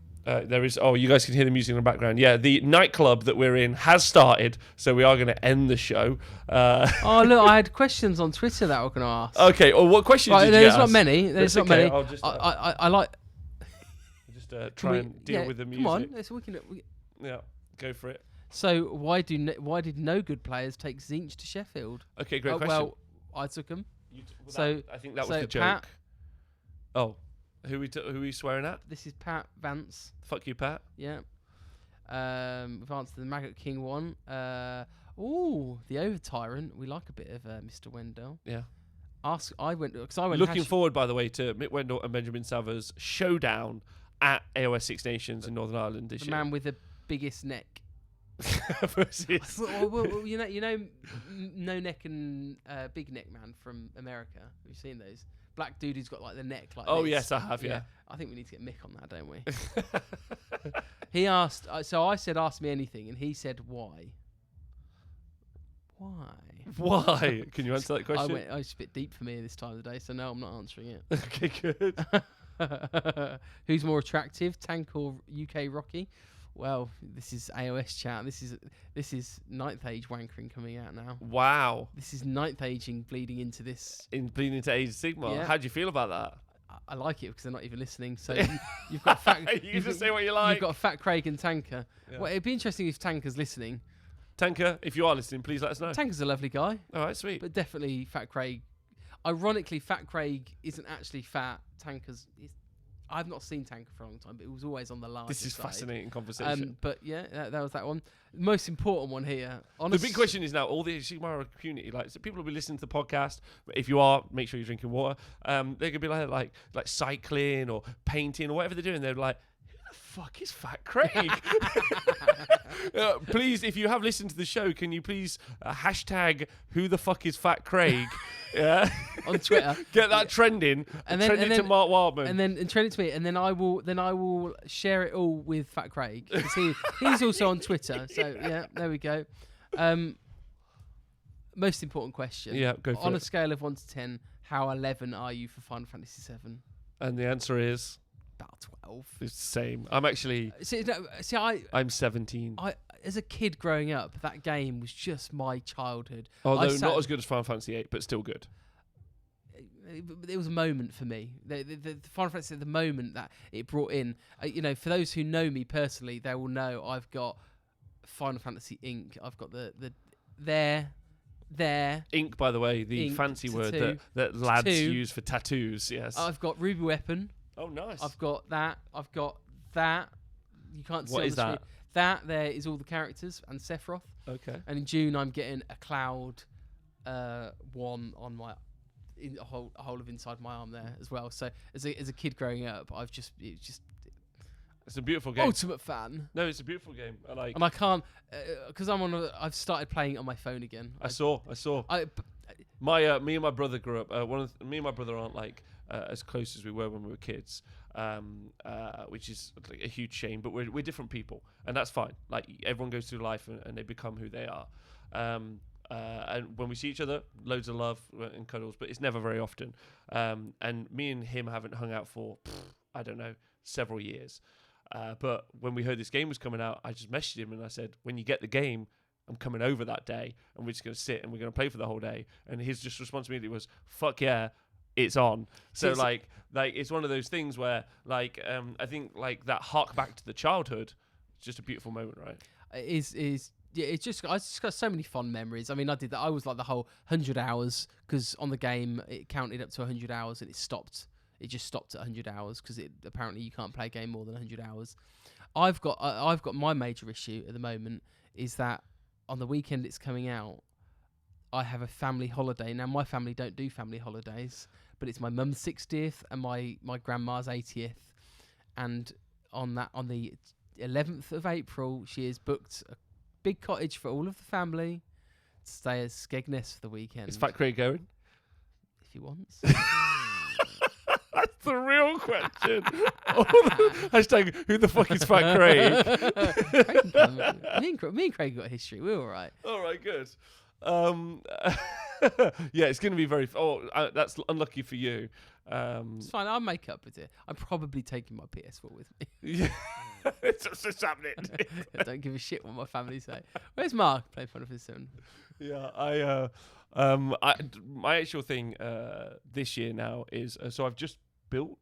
There is. Oh, you guys can hear the music in the background. Yeah, the nightclub that we're in has started, so we are going to end the show. Oh look, I had questions on Twitter that I was going to ask. Okay. Well, what questions did you There's ask? not many. There's not many. I'll just, I like. just try and deal with the music. Come on, we can. Yeah, go for it. So why did no good players take Zinch to Sheffield? Okay, great question. Well, I took them. I think that was the joke. Pat, Oh, who we swearing at? this is Pat Vance. Fuck you, Pat. Yeah. We've answered the Maggot King one. The Over Tyrant. We like a bit of Mr. Wendell. Yeah. I went Looking forward, by the way, to Mick Wendell and Benjamin Savers showdown at AOS Six Nations in Northern Ireland this the year. man with the biggest neck. Versus- well, you know, no neck and big neck man from America. Have you seen those? Black dude who's got like the neck like. Oh this. yes, I have. Yeah. I think we need to get Mick on that, don't we? He asked. So I said, "Ask me anything," and he said, "Why?" Why? Why? Can you answer that question? It's a bit deep for me this time of the day, so no, I'm not answering it. Okay, good. Who's more attractive, Tank or UK Rocky? Well, this is AOS chat. This is ninth age wankering coming out now. Wow. This is ninth aging bleeding into this. Bleeding into Age of Sigmar. Yeah. How do you feel about that? I like it because they're not even listening. So you've got fat. You can just say what you like. You've got Fat Craig and Tanker. Yeah. Well, it'd be interesting if Tanker's listening. Tanker, if you are listening, please let us know. Tanker's a lovely guy, All right, sweet. but definitely Fat Craig. Ironically, Fat Craig isn't actually fat. I've not seen Tanker for a long time, but it was always on the larger This is side. fascinating conversation. But yeah, that was that one. Most important one here. The big question is now, all the Sigmar community, like, so people will be listening to the podcast. If you are, make sure you're drinking water. They could be like cycling or painting or whatever they're doing. They're like, who the fuck is Fat Craig? Please, if you have listened to the show, can you please hashtag who the fuck is Fat Craig? Yeah, on Twitter. Get that trending, and trend it to Mark Wildman, and then trend it to me, and then I will share it all with Fat Craig because he's also on Twitter. So yeah, there we go. Most important question. Yeah, go for it. On a scale of 1 to 10, how 11 are you for Final Fantasy 7? And the answer is About 12. it's the same. I'm actually. I'm 17. As a kid growing up, that game was just my childhood. Although not as good as Final Fantasy 8, but still good. It was a moment for me. The Final Fantasy, the moment that it brought in. For those who know me personally, they will know I've got Final Fantasy Inc. I've got the Ink, by the way, the Ink, fancy word tattoo. that lads Tattoo. use for tattoos. Yes. I've got Ruby Weapon. Oh, nice. I've got that. I've got that. You can't see What on is the that? screen. That there is all the characters and Sephiroth. Okay. And in June, I'm getting a Cloud one on my a whole of inside my arm there as well. So as a kid growing up, It's a beautiful game. ultimate fan. No, it's a beautiful game. I like. And I can't because I've started playing it on my phone again. I saw. Me and my brother grew up. Me and my brother aren't like as close as we were when we were kids, which is like a huge shame. But we're different people, and that's fine. Like everyone goes through life and they become who they are. And when we see each other, loads of love and cuddles, but it's never very often. And me and him haven't hung out for I don't know, several years. But when we heard this game was coming out, I just messaged him and I said, when you get the game, I'm coming over that day and we're just going to sit and we're going to play for the whole day. And his just response immediately was, fuck yeah, it's on. So like it's one of those things where like, I think like that hark back to the childhood, it's just a beautiful moment, right? Yeah, I just got so many fond memories. I mean, I did that. I was like the whole 100 hours because on the game it counted up to 100 hours and it stopped. It just stopped at 100 hours because apparently you can't play a game more than 100 hours. I've got my major issue at the moment is that on the weekend it's coming out, I have a family holiday. Now, my family don't do family holidays, but it's my mum's 60th and my grandma's 80th. And on the 11th of April, she has booked a big cottage for all of the family to stay at Skegness for the weekend. Is Fat Craig going? If he wants. That's the real question. Hashtag who the fuck is Fat Craig? Craig can come. Me and Craig got a history. We're all right. All right, good. Yeah, it's going to be very. That's unlucky for you. It's fine. I'll make up with it. I'm probably taking my PS4 with me. Yeah, it's happening. I don't give a shit what my family say. Where's Mark? Play fun of his son. Yeah, my actual thing this year now is so I built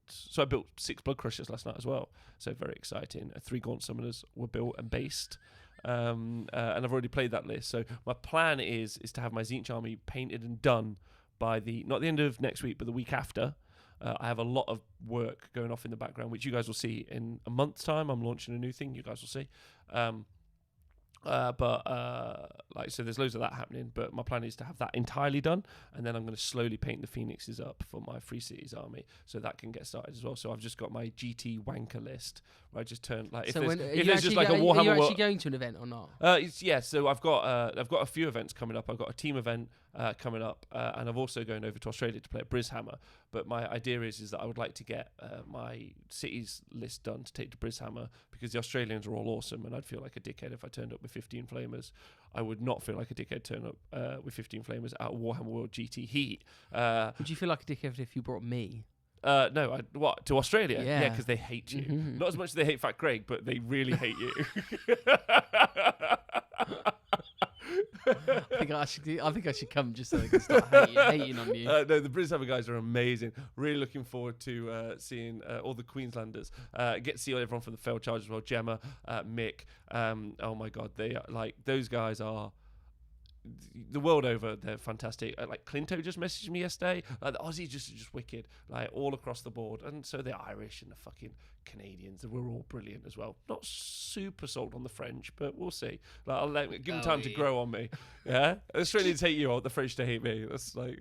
6 blood crushers last night as well. So very exciting. 3 gaunt summoners were built and based. And I've already played that list. So my plan is to have my Tzeentch army painted and done by not the end of next week, but the week after. I have a lot of work going off in the background, which you guys will see in a month's time. I'm launching a new thing. You guys will see. So there's loads of that happening, but my plan is to have that entirely done, and then I'm going to slowly paint the phoenixes up for my Free Cities army, so that can get started as well. So I've just got my GT wanker list where I just turn like if there's just like a Warhammer. Are you actually going to an event or not? So I've got a few events coming up. I've got a team event coming up, and I'm also going over to Australia to play at Brishammer. But my idea is that I would like to get my cities list done to take to Brishammer, because the Australians are all awesome, and I'd feel like a dickhead if I turned up with 15 flamers. I would not feel like a dickhead turn up with 15 flamers at Warhammer World GT Heat. Would you feel like a dickhead if you brought me? No, to Australia? Yeah, because they hate you. Mm-hmm. Not as much as they hate Fat Craig, but they really hate you. I think I should come just so they can start hating on you. No, the Brishammer guys are amazing. Really looking forward to seeing all the Queenslanders. Get to see everyone from the Failed Charge as well. Gemma, Mick. Oh my God, they are, like, those guys are the world over. They're fantastic. Like Clinto just messaged me yesterday. The Aussies just wicked, like all across the board, and so the Irish and the fucking Canadians. We're all brilliant as well. Not super sold on the French, but we'll see. Like I'll give them time to grow on me. Yeah, Australians hate you, the French to hate me. That's like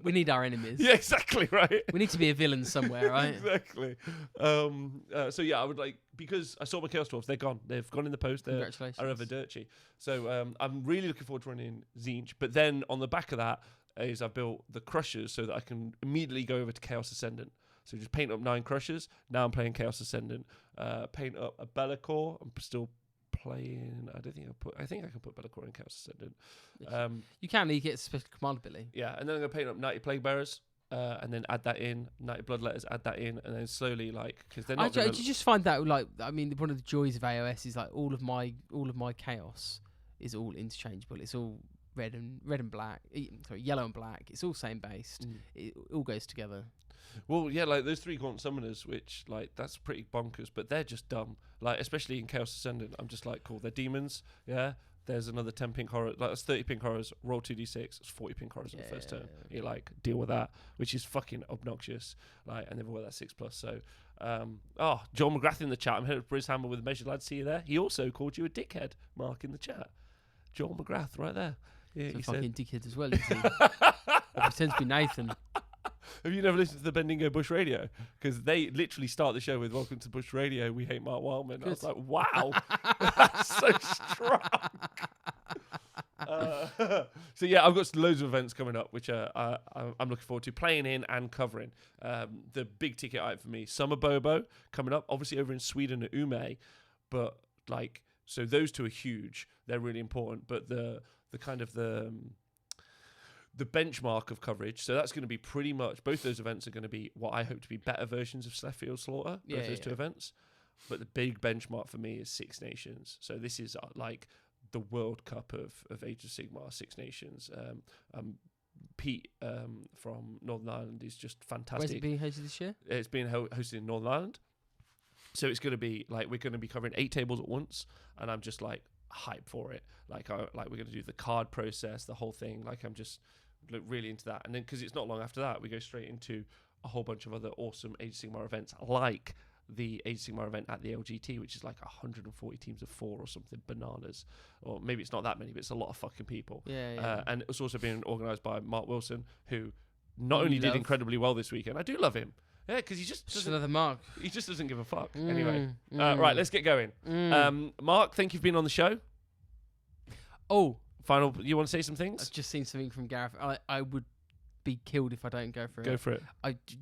we need our enemies. Yeah, exactly right. We need to be a villain somewhere, right? Exactly. So yeah, I would like, because I saw my Chaos Dwarves. They're gone. They've gone in the post. They're Aravidirci. So I'm really looking forward to running Tzeentch. But then on the back of that is I've built the Crushers so that I can immediately go over to Chaos Ascendant. So just paint up 9 Crushers. Now I'm playing Chaos Ascendant. Paint up a Be'lakor. I'm still playing. I think I can put Be'lakor in Chaos Ascendant. You can. You get special command ability. Yeah, and then I'm gonna paint up 90 Plague Bearers. And then add that in, 90 Bloodletters, add that in, and then slowly, like, because they're not. I just find that, like, I mean, one of the joys of AOS is like all of my chaos is all interchangeable. It's all red and black. Yellow and black. It's all same based. It all goes together. Well, yeah, like those 3 gaunt summoners, which, like, that's pretty bonkers, but they're just dumb. Like, especially in Chaos Ascendant, I'm just like, cool, they're demons, yeah. There's another 10 pink horror, like that's 30 pink horrors, roll 2d6, it's 40 pink horrors on the first turn. You like deal with that, which is fucking obnoxious. Like, and they've all got that 6+. So, John McGrath in the chat. I'm headed to Brishammer with a measured lad. See you there. He also called you a dickhead, Mark, in the chat. John McGrath, right there. Yeah, he's a fucking dickhead as well, isn't he? I pretend to be Nathan. Have you never listened to the Bendigo Bush Radio? Because they literally start the show with "Welcome to Bush Radio. We hate Mark Wildman." Good. I was like, "Wow, that's so strong." So yeah, I've got loads of events coming up, which I'm looking forward to playing in and covering. The big ticket item for me, Summer Bobo coming up, obviously over in Sweden at Umeå, but like, so those 2 are huge. They're really important, but the kind of the benchmark of coverage, so that's going to be pretty much, both those events are going to be what I hope to be better versions of Sleffield Slaughter, both those 2 events. But the big benchmark for me is Six Nations. So this is like the World Cup of Age of Sigmar, Six Nations. Pete from Northern Ireland is just fantastic. Where's it being hosted this year? It's being hosted in Northern Ireland. So it's going to be like, we're going to be covering 8 tables at once, and I'm just like hype for it. Like we're going to do the card process, the whole thing. Like I'm just really into that. And then because it's not long after that, we go straight into a whole bunch of other awesome Age of Sigmar events, like the Age of Sigmar event at the LGT, which is like 140 teams of 4 or something bananas, or maybe it's not that many, but it's a lot of fucking people. Yeah. And it's also being organised by Mark Wilson, who not only did incredibly well this weekend. I do love him. Yeah, because he just another Mark. He just doesn't give a fuck. Anyway, right, let's get going. Mark, thank you've been on the show. Oh, final. You want to say some things? I've just seen something from Gareth. I would be killed if I don't go for it. Go for it.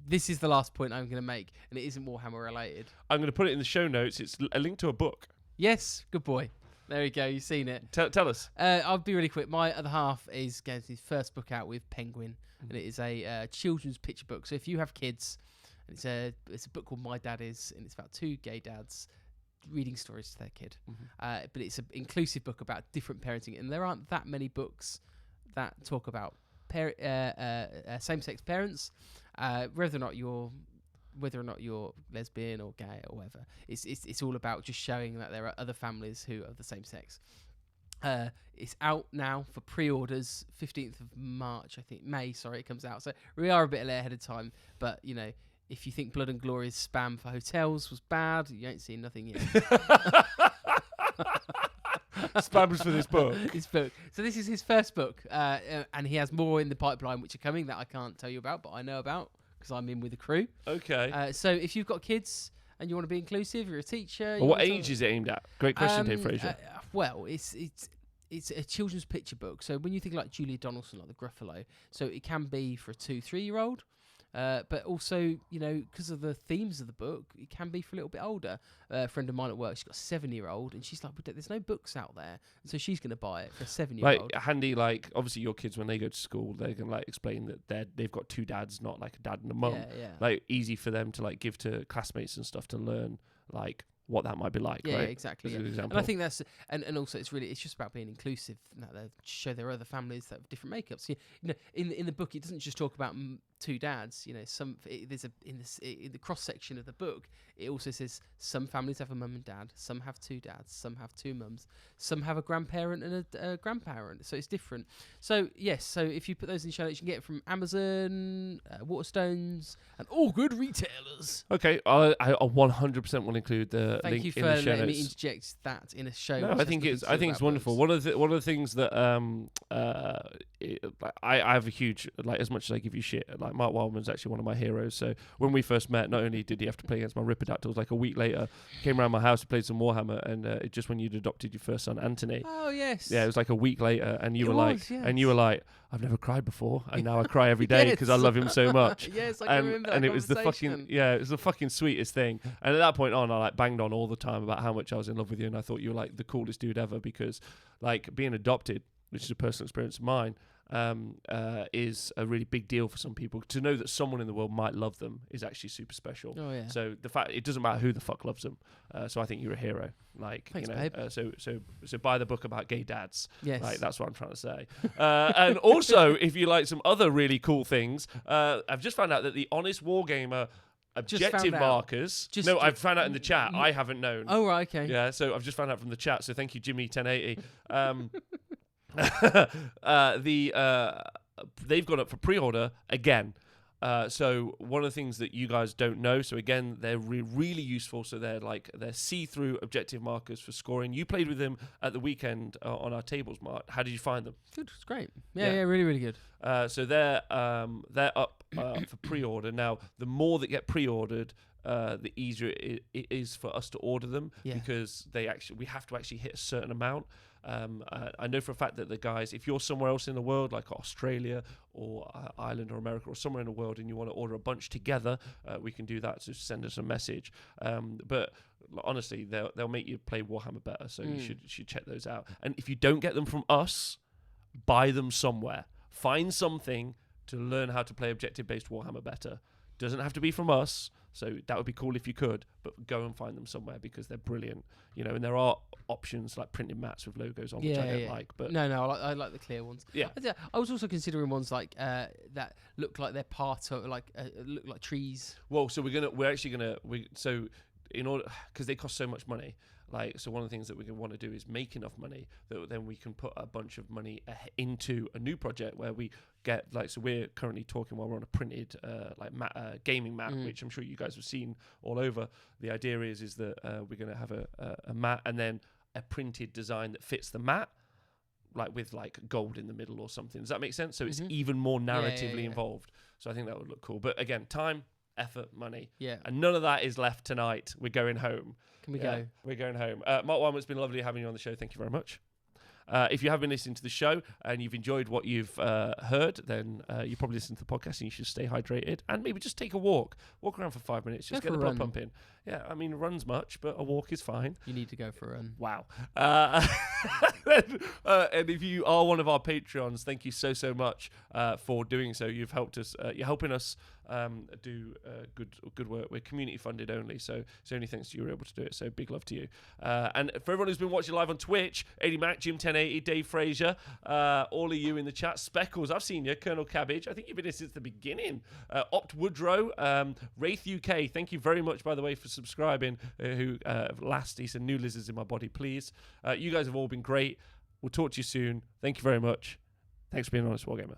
This is the last point I'm going to make, and it isn't Warhammer related. I'm going to put it in the show notes. It's a link to a book. Yes, good boy. There we go. You've seen it. Tell us. I'll be really quick. My other half is getting his first book out with Penguin, and it is a children's picture book. So if you have kids, it's a book called My Dad Is, and it's about 2 gay dads reading stories to their kid. But it's an inclusive book about different parenting, and there aren't that many books that talk about same-sex parents, whether or not you're lesbian or gay or whatever. It's all about just showing that there are other families who are the same sex. It's out now for pre-orders, 15th of March, I think. May, sorry, it comes out. So we are a bit ahead of time, but you know, if you think Blood and Glory's spam for hotels was bad, you ain't seen nothing yet. Spams for this book. His book. So this is his first book, and he has more in the pipeline which are coming that I can't tell you about, but I know about because I'm in with the crew. Okay. So if you've got kids and you want to be inclusive, you're a teacher. Well, what age is it aimed at? Great question, Dave Fraser. Well, it's a children's picture book. So when you think like Julia Donaldson, like the Gruffalo, so it can be for a 2-3-year-old. But also, you know, because of the themes of the book, it can be for a little bit older. A friend of mine at work, she's got a 7-year-old, and she's like, "There's no books out there," and so she's going to buy it for a 7-year-old. Like handy, like obviously your kids when they go to school, they can like explain that they've got 2 dads, not like a dad and a mum. Yeah. Like easy for them to like give to classmates and stuff to learn like what that might be like. Yeah, right? exactly. As an Yeah. example. And I think that's and also it's just about being inclusive. That they show there are other families that have different makeups. You know, in the book, it doesn't just talk about 2 dads. You know, in the cross section of the book, it also says some families have a mum and dad, some have 2 dads, some have 2 mums, some have a grandparent and a grandparent. So it's different. So yes, so if you put those in the show notes, you can get it from Amazon, Waterstones, and all good retailers. Okay, I 100% will include the Thank link you for in the show letting me notes. interject that in a show. No, I think it's wonderful. One of the things that I have a huge, like, as much as I give you shit, like Mark Wildman's actually one of my heroes. So when we first met, not only did he have to play against my Ripperdactyls, like a week later, he came around my house, played some Warhammer, and just when you'd adopted your first son, Anthony. Oh yes. Yeah, it was like a week later, and you were yes. like, I've never cried before, and now I cry every day because I love him so much. Yes, I can remember that and it was the conversation. fucking sweetest thing. And at that point on, I like banged on all the time about how much I was in love with you, and I thought you were like the coolest dude ever because, like, being adopted, which is a personal experience of mine, is a really big deal for some people. To know that someone in the world might love them is actually super special. Oh yeah. So the fact it doesn't matter who the fuck loves them. So I think you're a hero. Like, thanks, you know, babe. So buy the book about gay dads. Yes. Like, that's what I'm trying to say. And also, if you like some other really cool things, I've just found out that the Honest Wargamer objective markers. I've found out in the chat. I haven't known. Oh right, okay. Yeah, so I've just found out from the chat. So thank you, Jimmy 1080. They've gone up for pre-order again. So one of the things that you guys don't know, so again, they're really useful. So they're see-through objective markers for scoring. You played with them at the weekend on our tables, Mark. How did you find them? Good, it's great. Yeah, really, really good. So they're up for pre-order now. The more that get pre-ordered, the easier it is for us to order them because we have to actually hit a certain amount. I know for a fact that the guys, if you're somewhere else in the world, like Australia or Ireland or America or somewhere in the world, and you want to order a bunch together, we can do that. So send us a message. But honestly, they'll make you play Warhammer better. So you should check those out. And if you don't get them from us, buy them somewhere. Find something to learn how to play objective-based Warhammer better. Doesn't have to be from us, so that would be cool if you could, but go and find them somewhere because they're brilliant, you know. And there are options like printed mats with logos on, which I don't like. But no, I like the clear ones. Yeah, I was also considering ones like that look like they're part of look like trees. Well, so we're actually gonna. So in order, because they cost so much money. Like, so one of the things that we're going to want to do is make enough money that then we can put a bunch of money into a new project where we get, like, so we're currently talking while we're on a printed gaming mat, which I'm sure you guys have seen all over. The idea is that we're going to have a mat and then a printed design that fits the mat, like with like gold in the middle or something. Does that make sense? So it's even more narratively involved. So I think that would look cool. But again, time, effort, money. Yeah. And none of that is left tonight. We're going home. Can we go? We're going home. Mark Wyman, it's been lovely having you on the show. Thank you very much. If you have been listening to the show and you've enjoyed what you've heard, then you probably listen to the podcast and you should stay hydrated and maybe just take a walk. Walk around for 5 minutes. Just get the blood pumping. Yeah, I mean, run's much, but a walk is fine. You need to go for a run. Wow. And if you are one of our Patreons, thank you so much for doing so. You've helped us. You're helping us do good work. We're community funded only, so it's only thanks to you we're able to do it. So big love to you. And for everyone who's been watching live on Twitch, 80 Mac, Jim 1080, Dave Fraser, all of you in the chat, Speckles, I've seen you, Colonel Cabbage. I think you've been here since the beginning. Opt Woodrow, Wraith UK. Thank you very much, by the way, for subscribing. He said, new lizards in my body, please. You guys have all been great. We'll talk to you soon. Thank you very much. Thanks for being an honest wargamer.